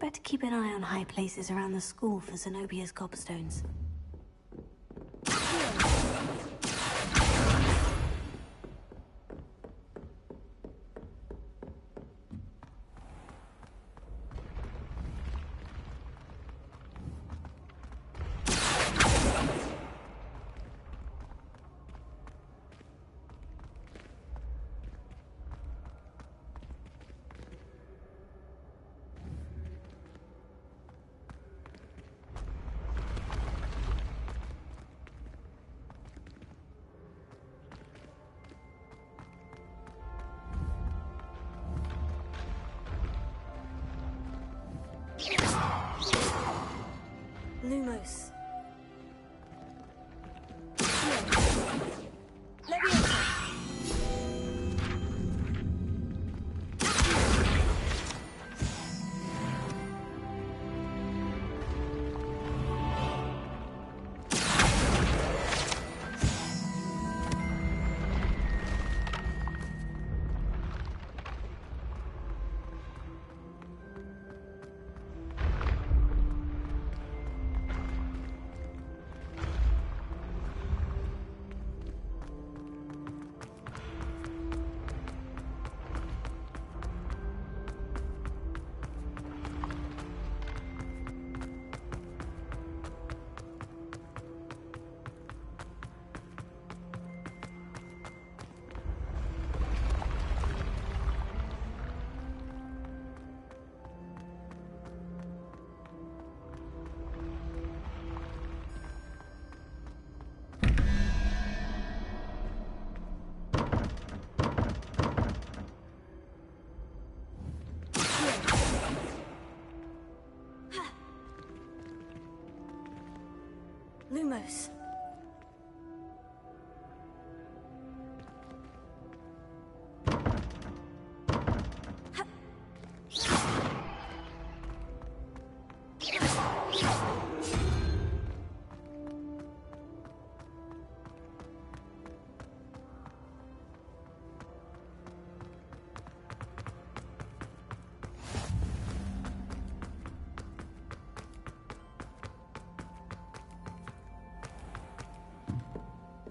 A: better keep an eye on high places around the school for Zenobia's gobstones. Lumos. Lumos.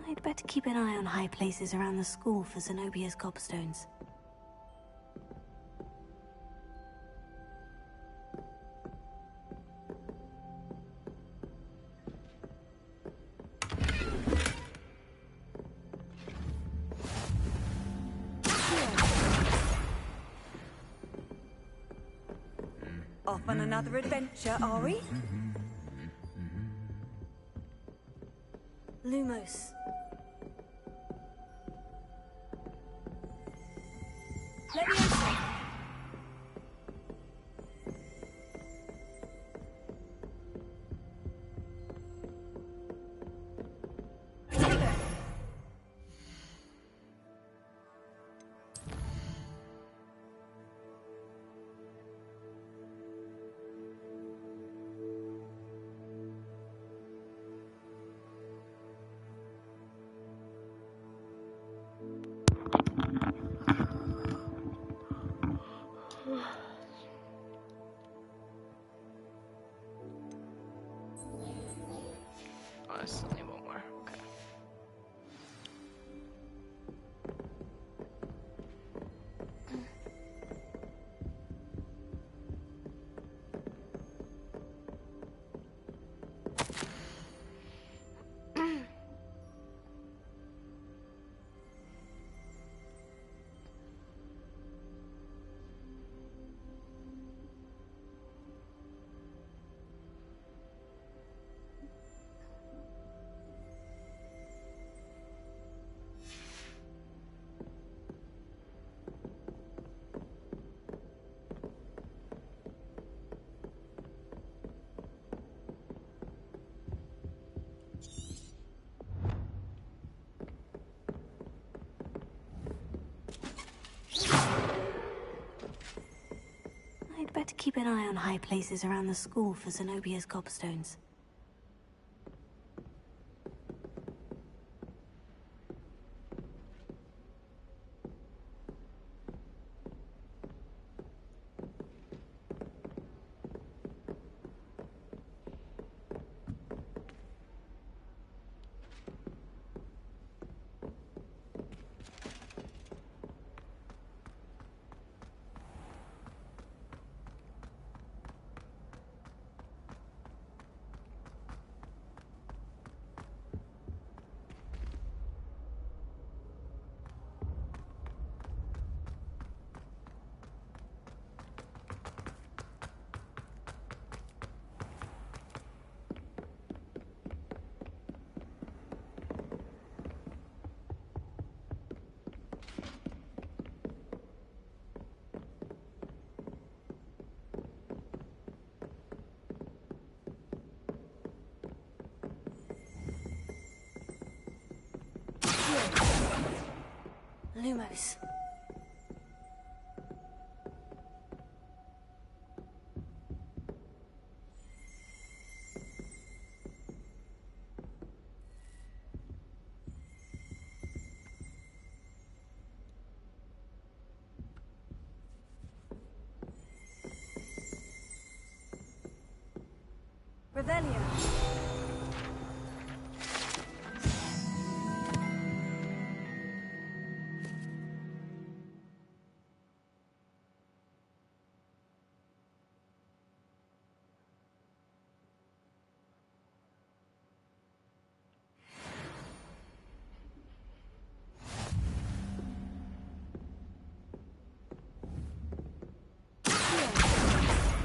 A: I'd better keep an eye on high places around the school for Zenobia's gobstones.
V: Off on another adventure, are we?
A: Lumos.
V: Let me enter.
M: Oh, I still need one more. Okay.
A: I'd better keep an eye on high places around the school for Zenobia's gobstones. close.
J: Revelio.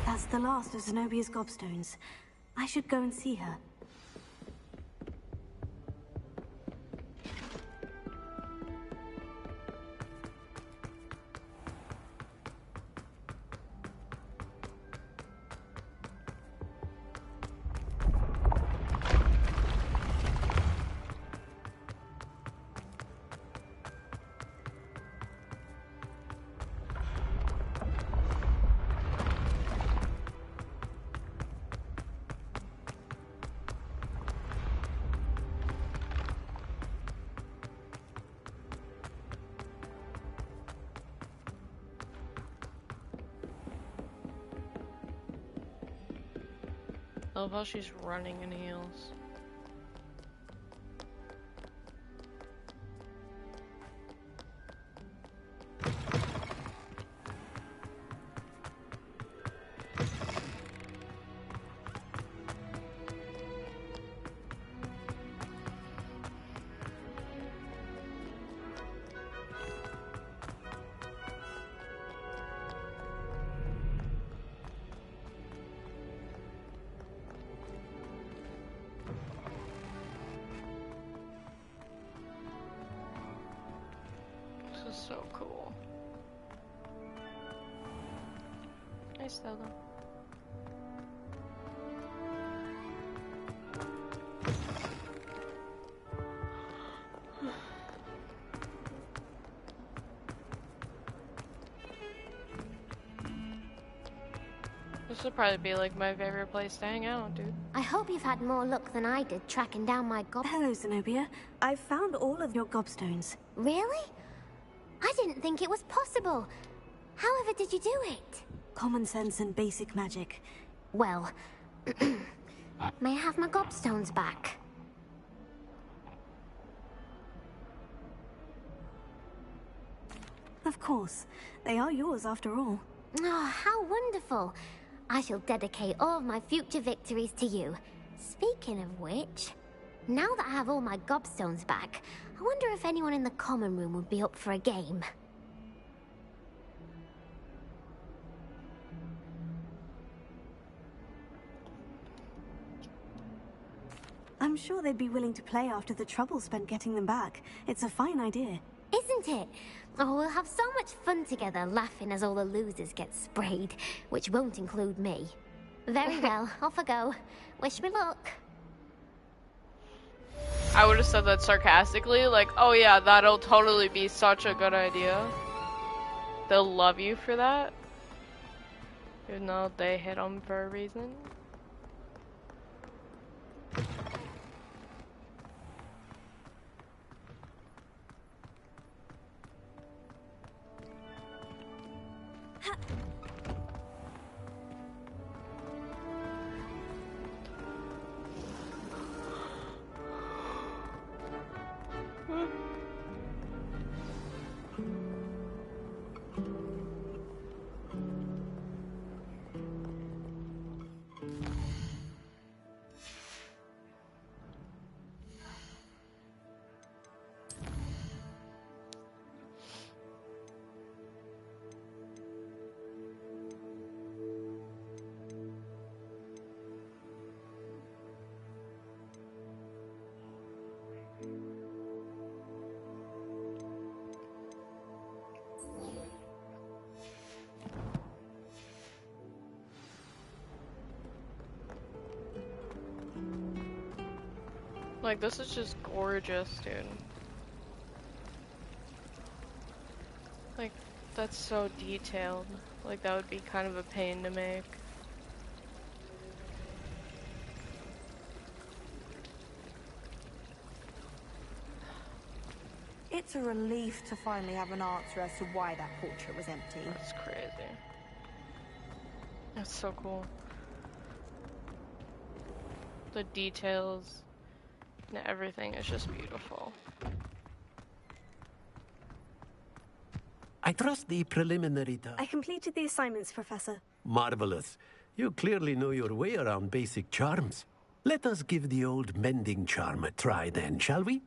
A: That's the last of Zenobia's gobstones. I should go and see her.
M: I love how she's running in heels. This is so cool. Nice though. This would probably be like my favorite place to hang out, dude.
E: I hope you've had more luck than I did tracking down my
A: Hello, Zenobia. I've found all of your gobstones.
E: Really? I didn't think it was possible. However did you do it?
A: Common sense and basic magic.
E: Well, may I have my gobstones back?
A: Of course. They are yours after all.
E: Oh, how wonderful. I shall dedicate all of my future victories to you. Speaking of which, now that I have all my gobstones back, I wonder if anyone in the common room would be up for a game.
A: I'm sure they'd be willing to play after the trouble spent getting them back. It's a fine idea.
E: Isn't it? Oh, we'll have so much fun together, laughing as all the losers get sprayed, which won't include me. Very well, off I go. Wish me luck.
M: I would have said that sarcastically, like, oh yeah, that'll totally be such a good idea. They'll love you for that. Even though they hit them for a reason. Like, this is just gorgeous, dude. Like, that's so detailed. Like, that would be kind of a pain to make.
P: It's a relief to finally have an answer as to why that portrait was empty.
M: That's crazy. That's so cool. The details and everything is just beautiful.
G: I trust the preliminary task.
L: I completed the assignments, Professor.
G: Marvelous. You clearly know your way around basic charms. Let us give the old mending charm a try then, shall we?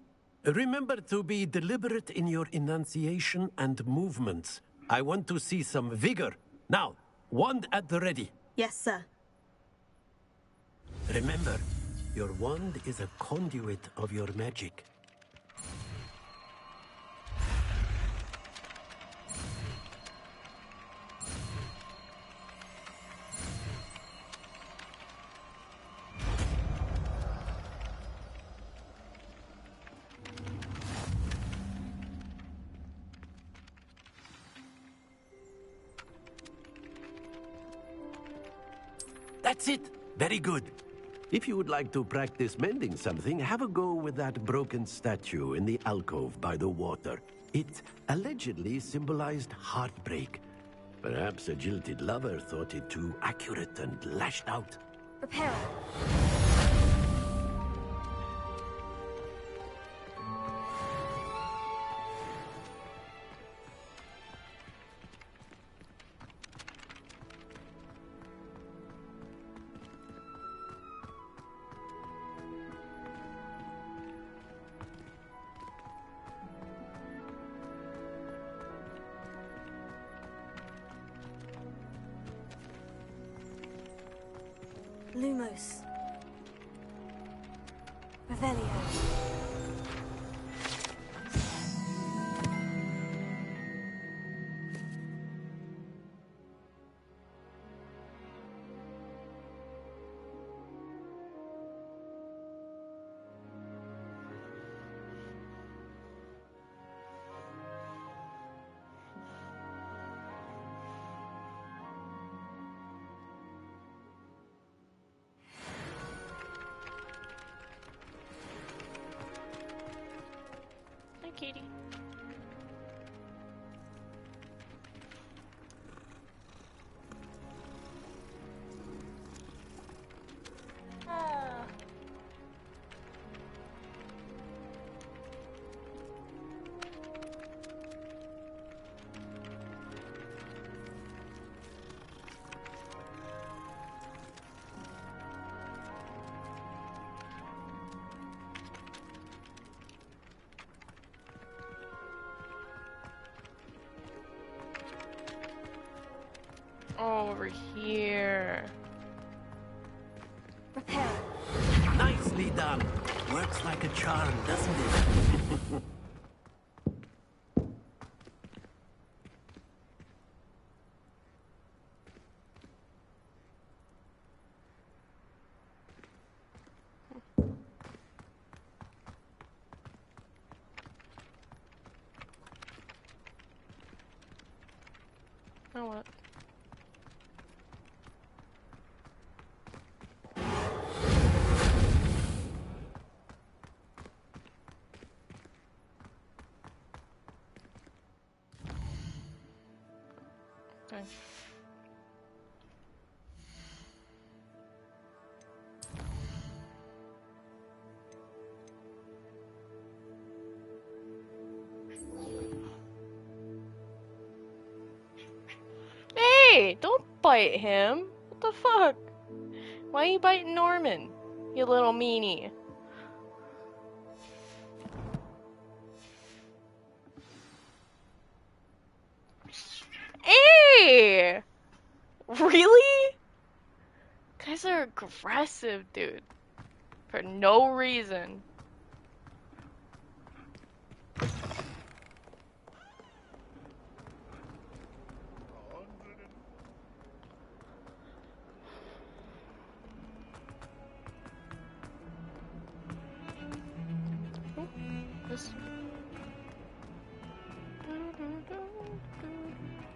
G: Remember to be deliberate in your enunciation and movements. I want to see some vigor. Now, wand at the ready.
L: Yes, sir.
G: Remember, your wand is a conduit of your magic. That's it. Very good. If you would like to practice mending something, have a go with that broken statue in the alcove by the water. It allegedly symbolized heartbreak. Perhaps a jilted lover thought it too accurate and lashed out.
L: Repair. Lumos. Revelio.
M: Kitty. Over here.
L: Repair.
G: Nicely done. Works like a charm, doesn't it?
M: Oh, what? Okay. Hey, don't bite him. What the fuck? Why are you biting Norman? You little meanie. Hey! Really? Guys are aggressive, dude. For no reason. This.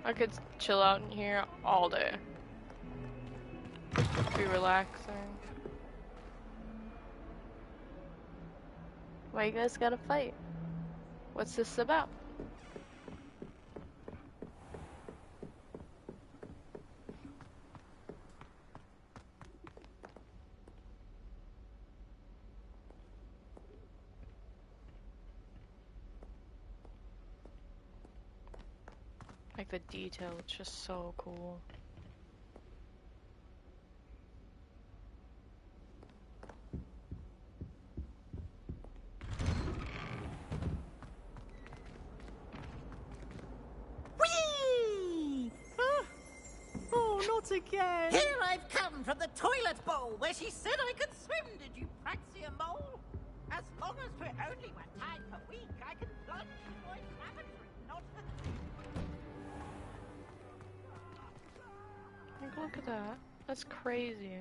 M: I could chill out in here all day. Be relaxing. Why you guys gotta fight? What's this about? Like the detail, it's just so cool.
K: Whee! Oh, not again! Here I've come from the toilet bowl where she said I could swim. Did you praxia mole? As long as we're only one time per week, I can plunge in my lavatory, not
M: Like, look at that. That's crazy.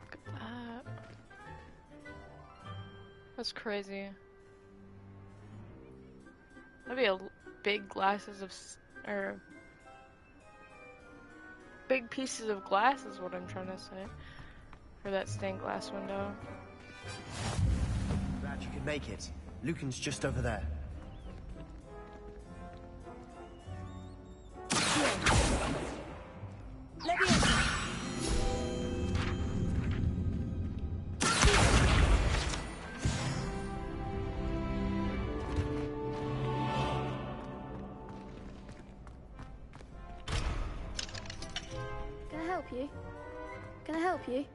M: Look at that. That's crazy. That'd be a big glasses of, or big pieces of glass is what I'm trying to say. For that stained glass window.
T: Glad you could make it. Lucan's just over there.
J: Let me enter.
S: Can I help you? Can I help you?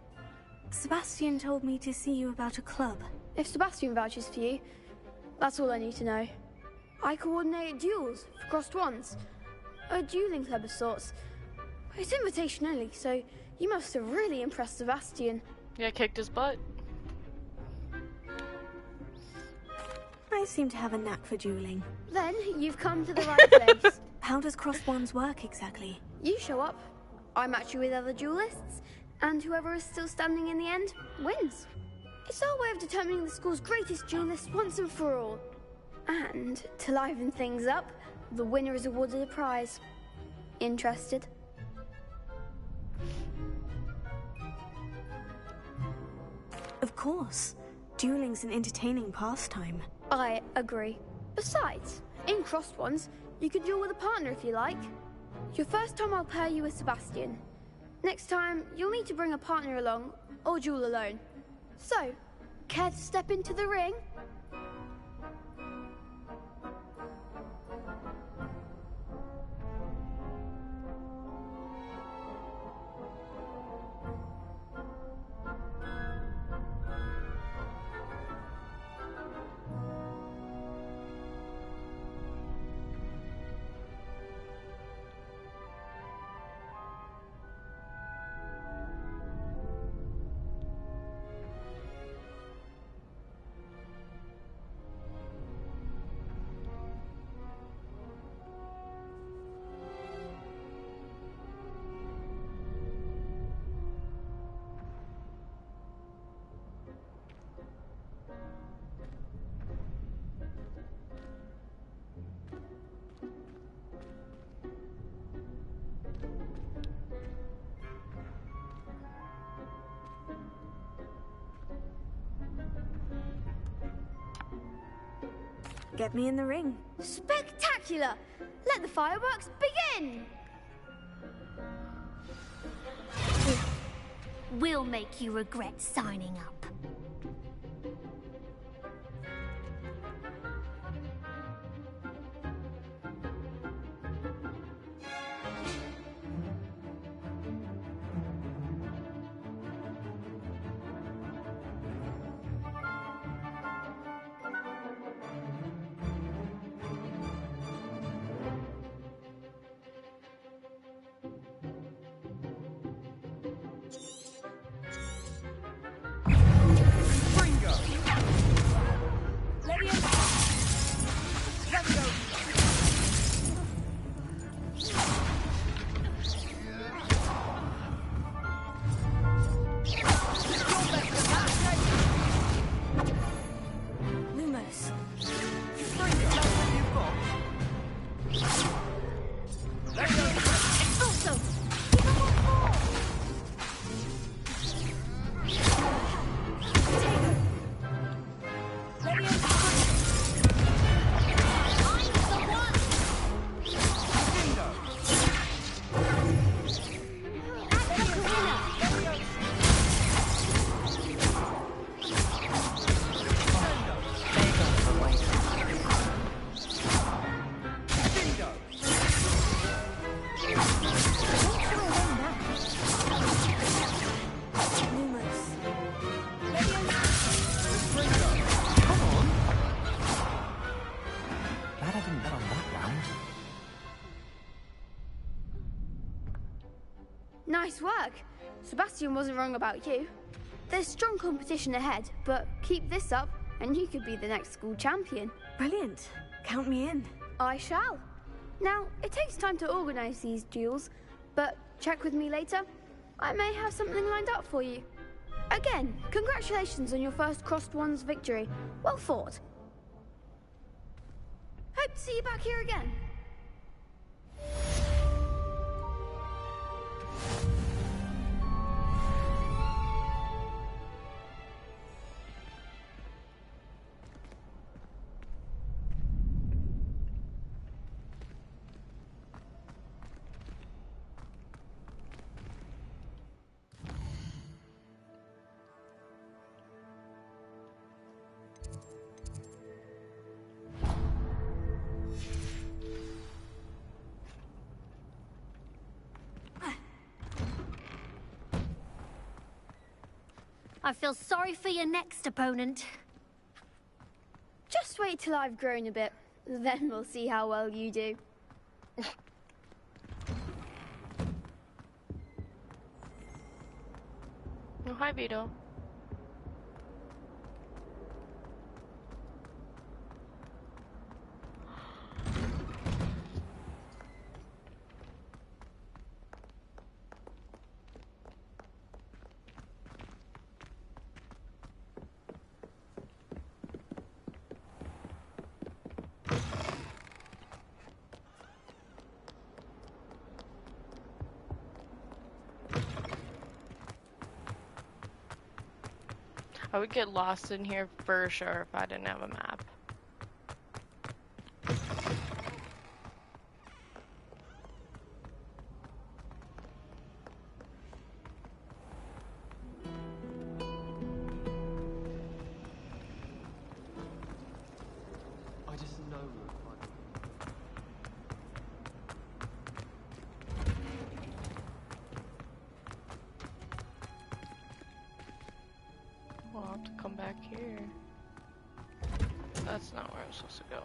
A: Sebastian told me to see you about a club.
S: If Sebastian vouches for you, that's all I need to know. I coordinate duels for crossed ones. A dueling club of sorts. It's invitation only, so you must have really impressed Sebastian.
M: Yeah, kicked his butt.
A: I seem to have a knack for dueling.
S: Then you've come to the right place.
A: How does crossed ones work exactly?
S: You show up, I match you with other duelists, and whoever is still standing in the end wins. It's our way of determining the school's greatest duelist once and for all. And to liven things up, the winner is awarded a prize. Interested?
A: Of course. Dueling's an entertaining pastime.
S: I agree. Besides, in crossed ones, you could duel with a partner if you like. Your first time I'll pair you with Sebastian. Next time, you'll need to bring a partner along, or duel alone. So, care to step into the ring?
A: Get me in the ring.
S: Spectacular! Let the fireworks begin!
E: We'll make you regret signing up.
S: Nice work. Sebastian wasn't wrong about you. There's strong competition ahead, but keep this up and you could be the next school champion.
A: Brilliant. Count me in.
S: I shall. Now, it takes time to organise these duels, but check with me later. I may have something lined up for you. Again, congratulations on your first Crossed Wands victory. Well fought. Hope to see you back here again.
E: I feel sorry for your next opponent.
S: Just wait till I've grown a bit. Then we'll see how well you do.
M: Oh, hi, Vito. I would get lost in here for sure if I didn't have a map.
Q: I just know we'll find it.
M: I'll have to come back here. That's not where I'm supposed to go.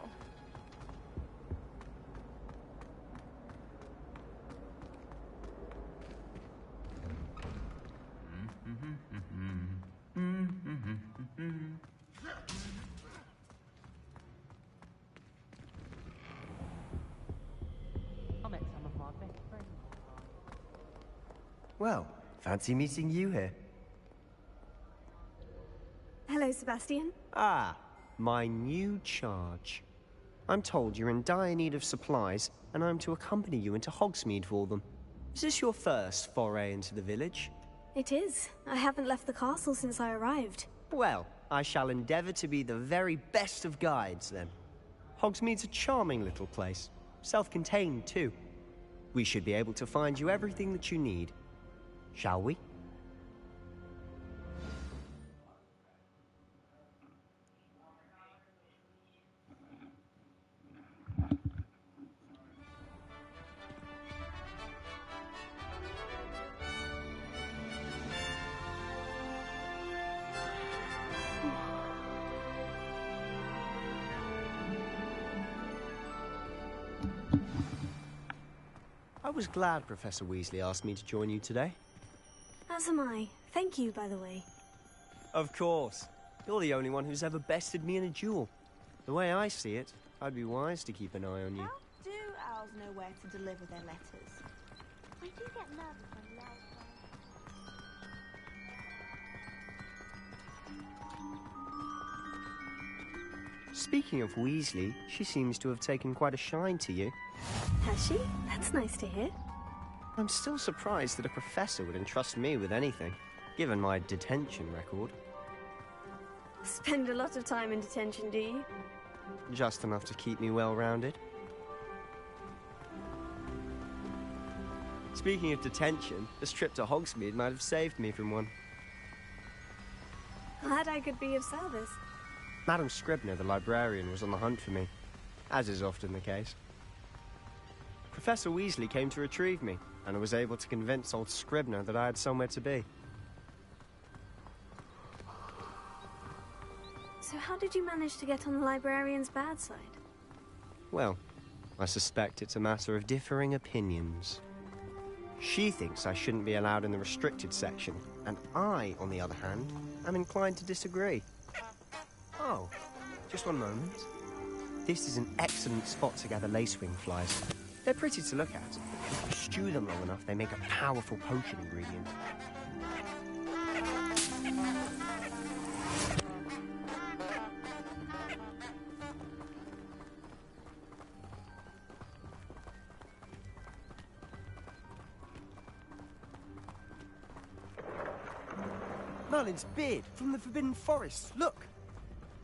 H: I met some of my best friends.
T: Well, fancy meeting you here.
A: Hello, Sebastian.
T: Ah, my new charge. I'm told you're in dire need of supplies, and I'm to accompany you into Hogsmeade for them. Is this your first foray into the village?
A: It is. I haven't left the castle since I arrived.
T: Well, I shall endeavour to be the very best of guides, then. Hogsmeade's a charming little place. Self-contained, too. We should be able to find you everything that you need. Shall we? I was glad Professor Weasley asked me to join you today.
A: As am I. Thank you, by the way.
T: Of course. You're the only one who's ever bested me in a duel. The way I see it, I'd be wise to keep an eye on you.
P: How do owls know where to deliver their letters?
E: I do get nervous when loud
T: Speaking of Weasley, she seems to have taken quite a shine to you.
A: Has she? That's nice to hear.
T: I'm still surprised that a professor would entrust me with anything, given my detention record.
A: Spend a lot of time in detention, do you?
T: Just enough to keep me well-rounded. Speaking of detention, this trip to Hogsmeade might have saved me from one.
A: Glad I could be of service.
T: Madam Scribner, the librarian, was on the hunt for me, as is often the case. Professor Weasley came to retrieve me, and I was able to convince old Scribner that I had somewhere to be.
A: So how did you manage to get on the librarian's bad side?
T: Well, I suspect it's a matter of differing opinions. She thinks I shouldn't be allowed in the restricted section, and I, on the other hand, am inclined to disagree. Oh, just one moment. This is an excellent spot to gather lacewing flies. They're pretty to look at. If you stew them long enough, they make a powerful potion ingredient. Merlin's beard from the Forbidden Forest. Look!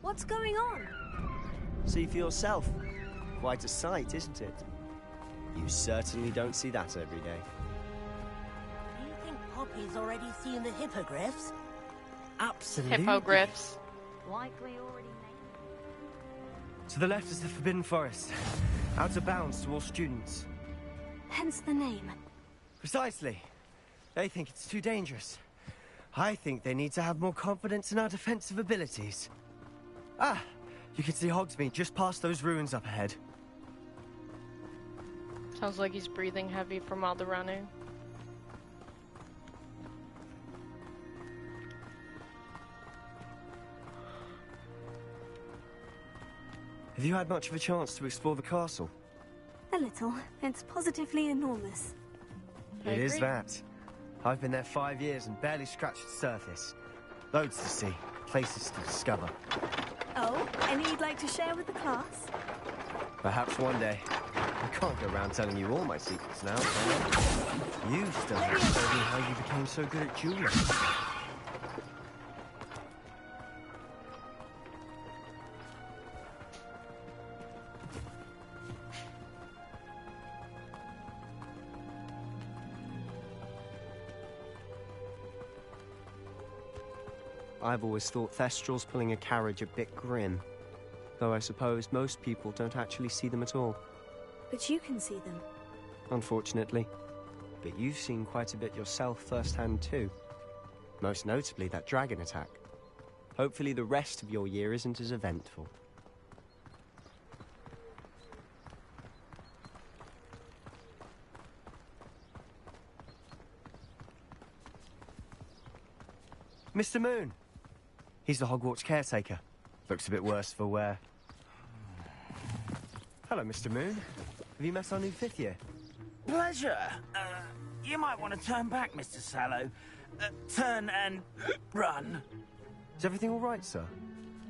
L: What's going on?
T: See for yourself. Quite a sight, isn't it? You certainly don't see that every day.
N: Do you think Poppy's already seen the hippogriffs? Absolutely.
M: Hippogriffs.
N: Likely already made.
T: To the left is the Forbidden Forest. Out of bounds to all students.
A: Hence the name.
T: Precisely. They think it's too dangerous. I think they need to have more confidence in our defensive abilities. Ah! You can see Hogsmeade just past those ruins up ahead.
M: Sounds like he's breathing heavy from all the running.
T: Have you had much of a chance to explore the castle?
A: A little. It's positively enormous.
T: It is that. I've been there 5 years and barely scratched the surface. Loads to see, places to discover.
L: Oh, any you'd like to share with the class?
T: Perhaps one day. I can't go around telling you all my secrets now, can I? You still haven't told me how you became so good at dueling. I've always thought Thestrals pulling a carriage a bit grim. Though I suppose most people don't actually see them at all.
A: But you can see them.
T: Unfortunately. But you've seen quite a bit yourself firsthand too. Most notably that dragon attack. Hopefully the rest of your year isn't as eventful. Mr. Moon! He's the Hogwarts caretaker. Looks a bit worse for wear. Hello, Mr. Moon. Have you met our new 5th year?
B: Pleasure. You might want to turn back, Mr. Sallow. Turn and run.
T: Is everything all right, sir?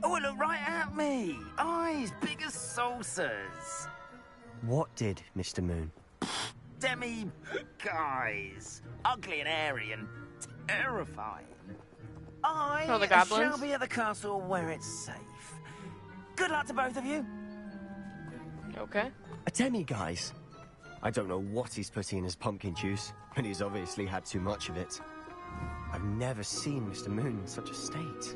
B: Oh, look right at me. Eyes big as saucers.
T: What did, Mr. Moon?
B: Demi guys. Ugly and airy and terrifying. I
M: Oh, the goblins?
B: shall be at the castle where it's safe. Good luck to both of you.
M: Okay.
T: A demi-guise? I don't know what he's putting in his pumpkin juice, but he's obviously had too much of it. I've never seen Mr. Moon in such a state.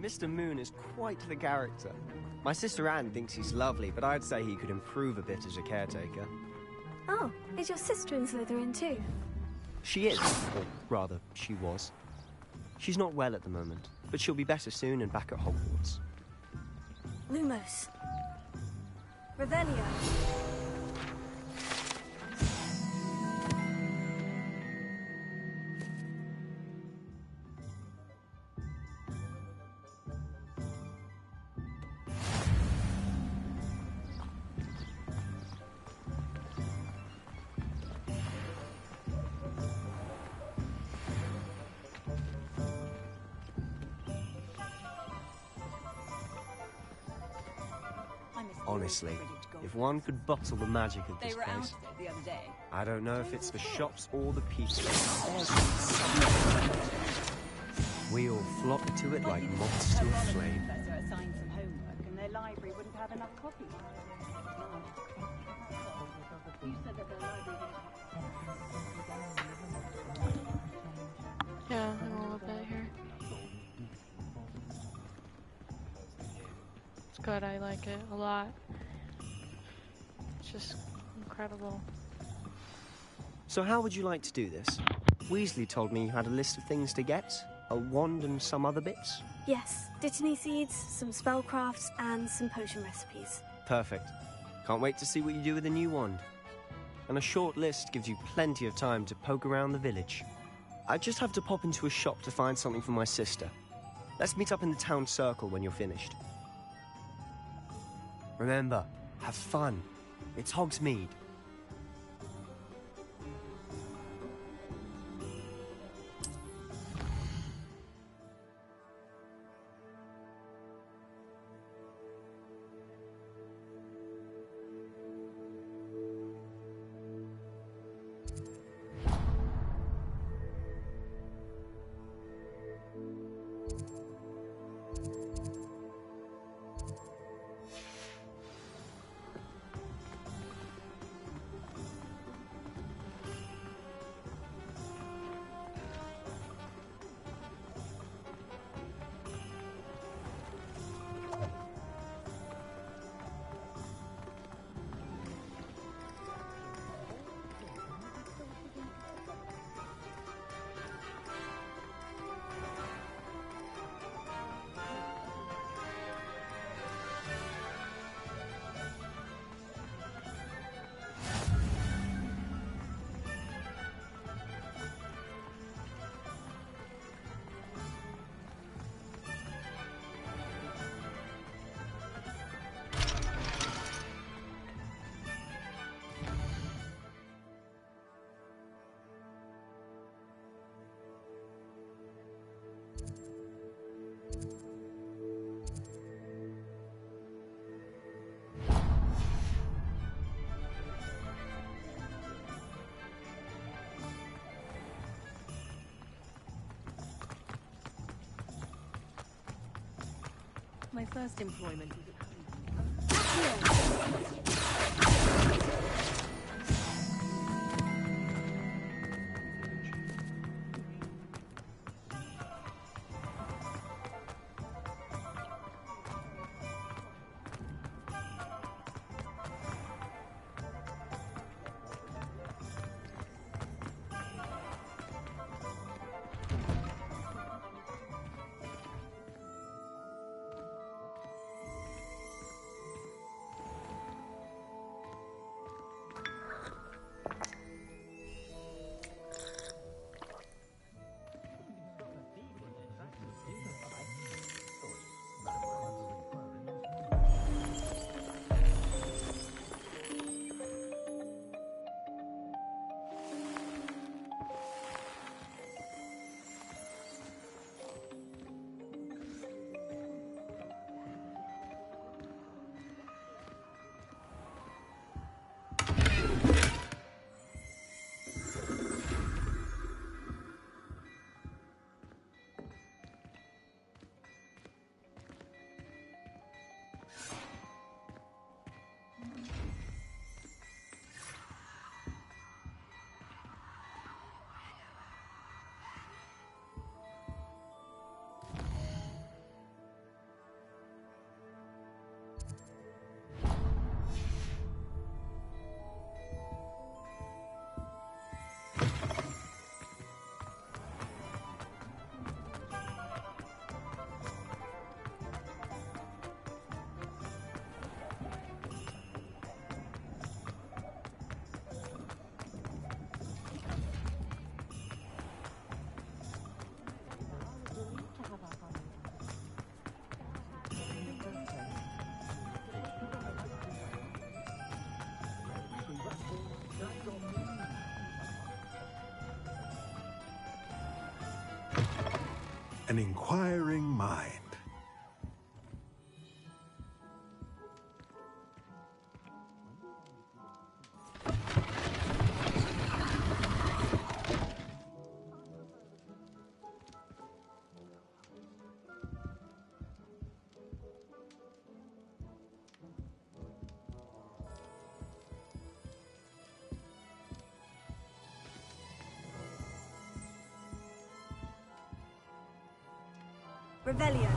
T: Mr. Moon is quite the character. My sister Anne thinks he's lovely, but I'd say he could improve a bit as a caretaker.
A: Oh, is your sister in Slytherin too?
T: She is, or rather, she was. She's not well at the moment, but she'll be better soon and back at Hogwarts.
A: Lumos. Revelio.
T: Honestly, if one could bottle the magic of this place, I don't know if it's the shops or the people. We all flock to it like moths to a flame.
V: Assigned some homework, and their library wouldn't have enough copies. You said that their library
M: Yeah, I'm a little bit here. It's good, I like it a lot. It's just incredible.
T: So how would you like to do this? Weasley told me you had a list of things to get. A wand and some other bits?
L: Yes, dittany seeds, some spellcrafts, and some potion recipes.
T: Perfect. Can't wait to see what you do with the new wand. And a short list gives you plenty of time to poke around the village. I just have to pop into a shop to find something for my sister. Let's meet up in the town circle when you're finished. Remember, have fun. It's Hogsmeade.
O: My first employment was
R: an inquiring mind.
L: Revelio.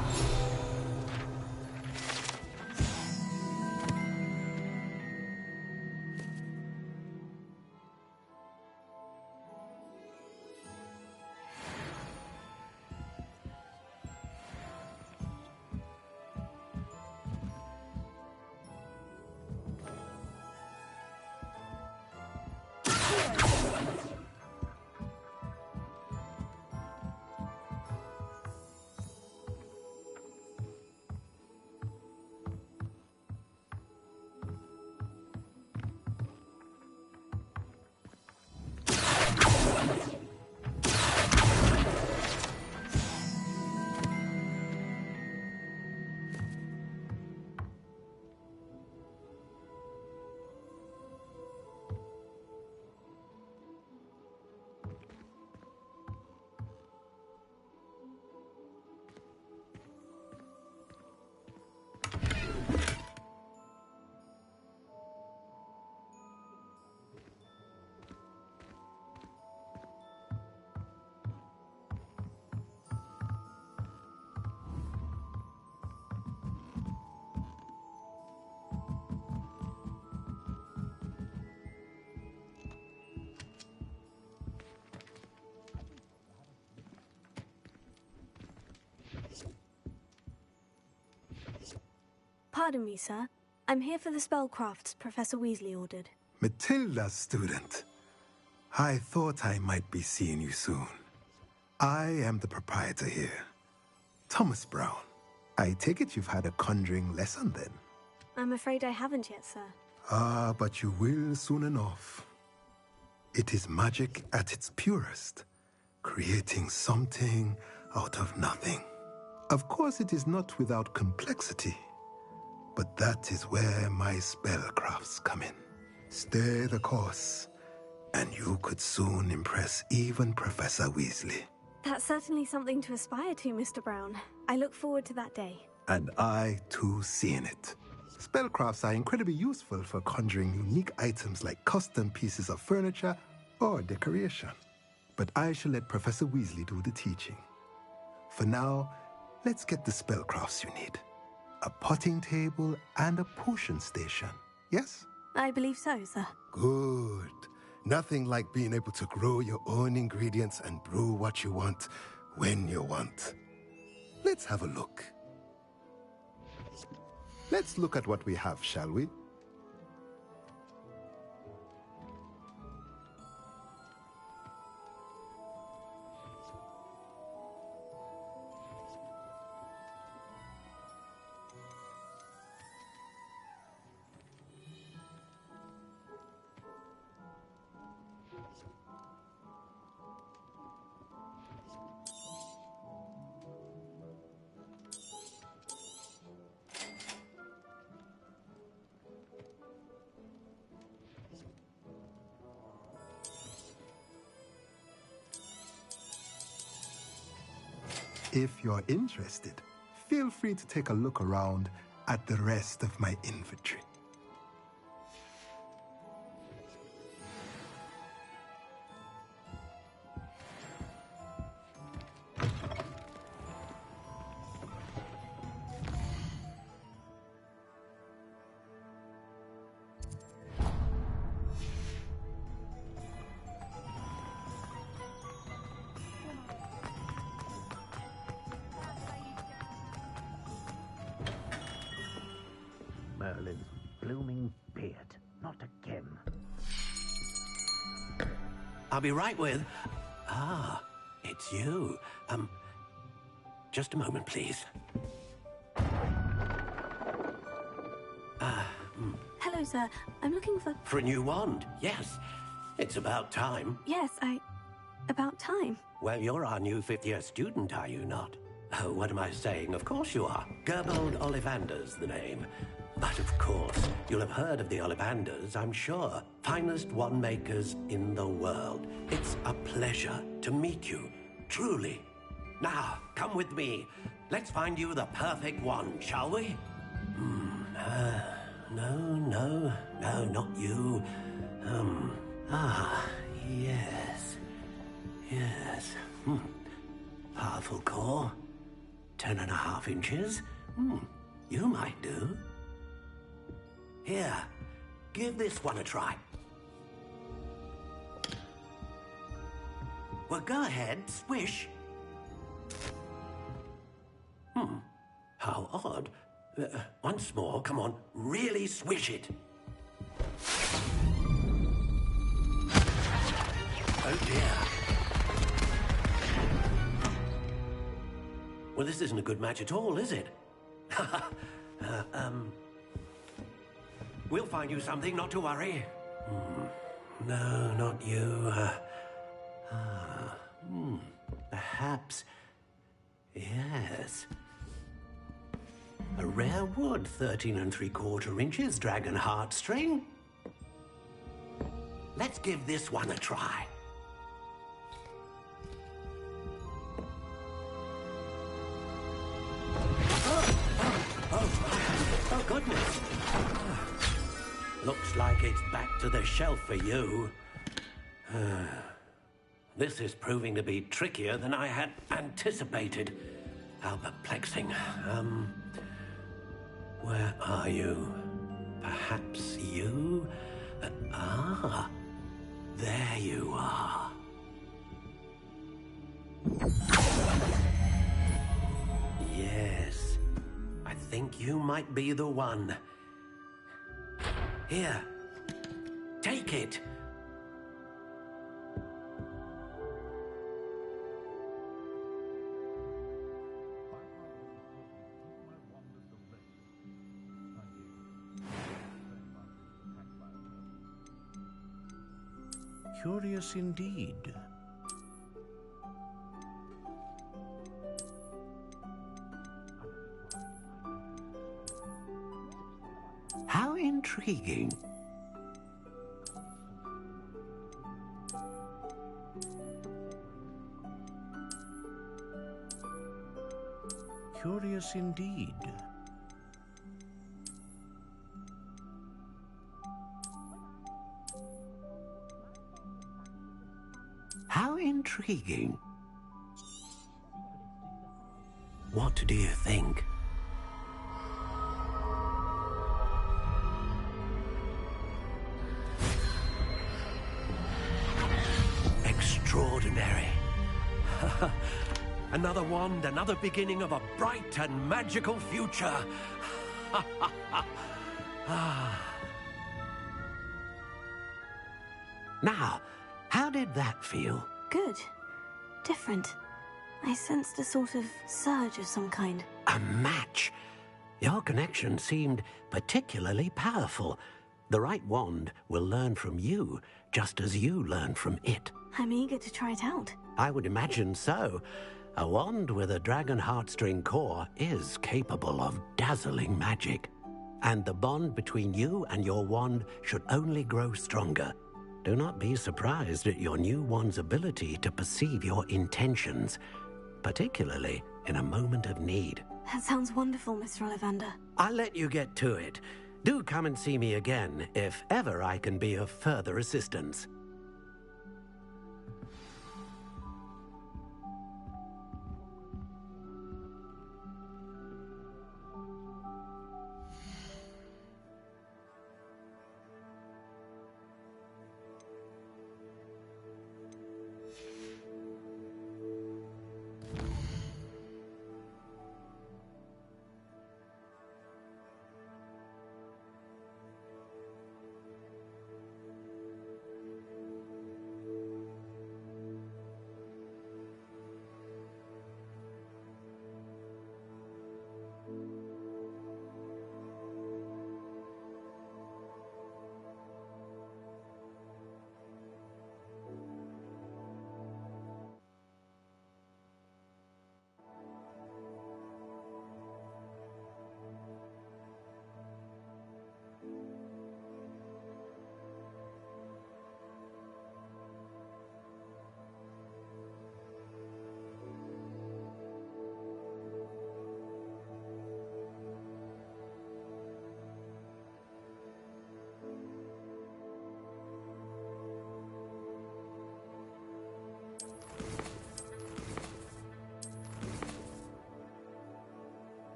L: Pardon me, sir. I'm here for the spellcrafts Professor Weasley ordered.
R: Matilda's student. I thought I might be seeing you soon. I am the proprietor here, Thomas Brown. I take it you've had a conjuring lesson then?
L: I'm afraid I haven't yet, sir.
R: Ah, but you will soon enough. It is magic at its purest, creating something out of nothing. Of course, it is not without complexity, but that is where my spellcrafts come in. Stay the course, and you could soon impress even Professor Weasley.
L: That's certainly something to aspire to, Mr. Brown. I look forward to that day.
R: And I, too, seeing it. Spellcrafts are incredibly useful for conjuring unique items like custom pieces of furniture or decoration. But I shall let Professor Weasley do the teaching. For now, let's get the spellcrafts you need. A potting table and a potion station, yes?
L: I believe so, sir.
R: Good. Nothing like being able to grow your own ingredients and brew what you want when you want. Let's have a look. Let's look at what we have, shall we? If you're interested, feel free to take a look around at the rest of my inventory.
C: Merlin's blooming beard. Not again.
G: I'll be right with... Ah, it's you. Just a moment, please.
L: Hello, sir. I'm looking for...
G: For a new wand, yes. It's about time.
L: Yes, about time.
G: Well, you're our new fifth-year student, are you not? Oh, what am I saying? Of course you are. Gerbold Ollivander's the name. But of course, you'll have heard of the Ollivanders, I'm sure. Finest wand makers in the world. It's a pleasure to meet you, truly. Now, come with me. Let's find you the perfect wand, shall we? No, not you. Yes. Powerful core. 10.5 inches. You might do. Here, give this one a try. Well, go ahead, swish. How odd. Once more, come on, really swish it. Oh dear. Well, this isn't a good match at all, is it? We'll find you something, not to worry. No, not you. Perhaps. Yes. A rare wood, 13 3/4 inches, dragon heartstring. Let's give this one a try. Oh, goodness. Looks like it's back to the shelf for you. This is proving to be trickier than I had anticipated. How perplexing. Where are you? Perhaps you? There you are. Yes. I think you might be the one. Here, take it.
C: Curious indeed.
G: How intriguing.
C: Curious indeed.
G: How intriguing. What do you think? Extraordinary. Another wand, another beginning of a bright and magical future. Now, how did that feel?
A: Good. Different. I sensed a sort of surge of some kind.
G: A match. Your connection seemed particularly powerful. The right wand will learn from you, just as you learn from it.
A: I'm eager to try it out.
G: I would imagine so. A wand with a dragon heartstring core is capable of dazzling magic. And the bond between you and your wand should only grow stronger. Do not be surprised at your new wand's ability to perceive your intentions, particularly in a moment of need.
A: That sounds wonderful, Mr. Ollivander.
G: I'll let you get to it. Do come and see me again if ever I can be of further assistance.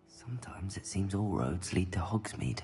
F: Sometimes it seems all roads lead to Hogsmeade.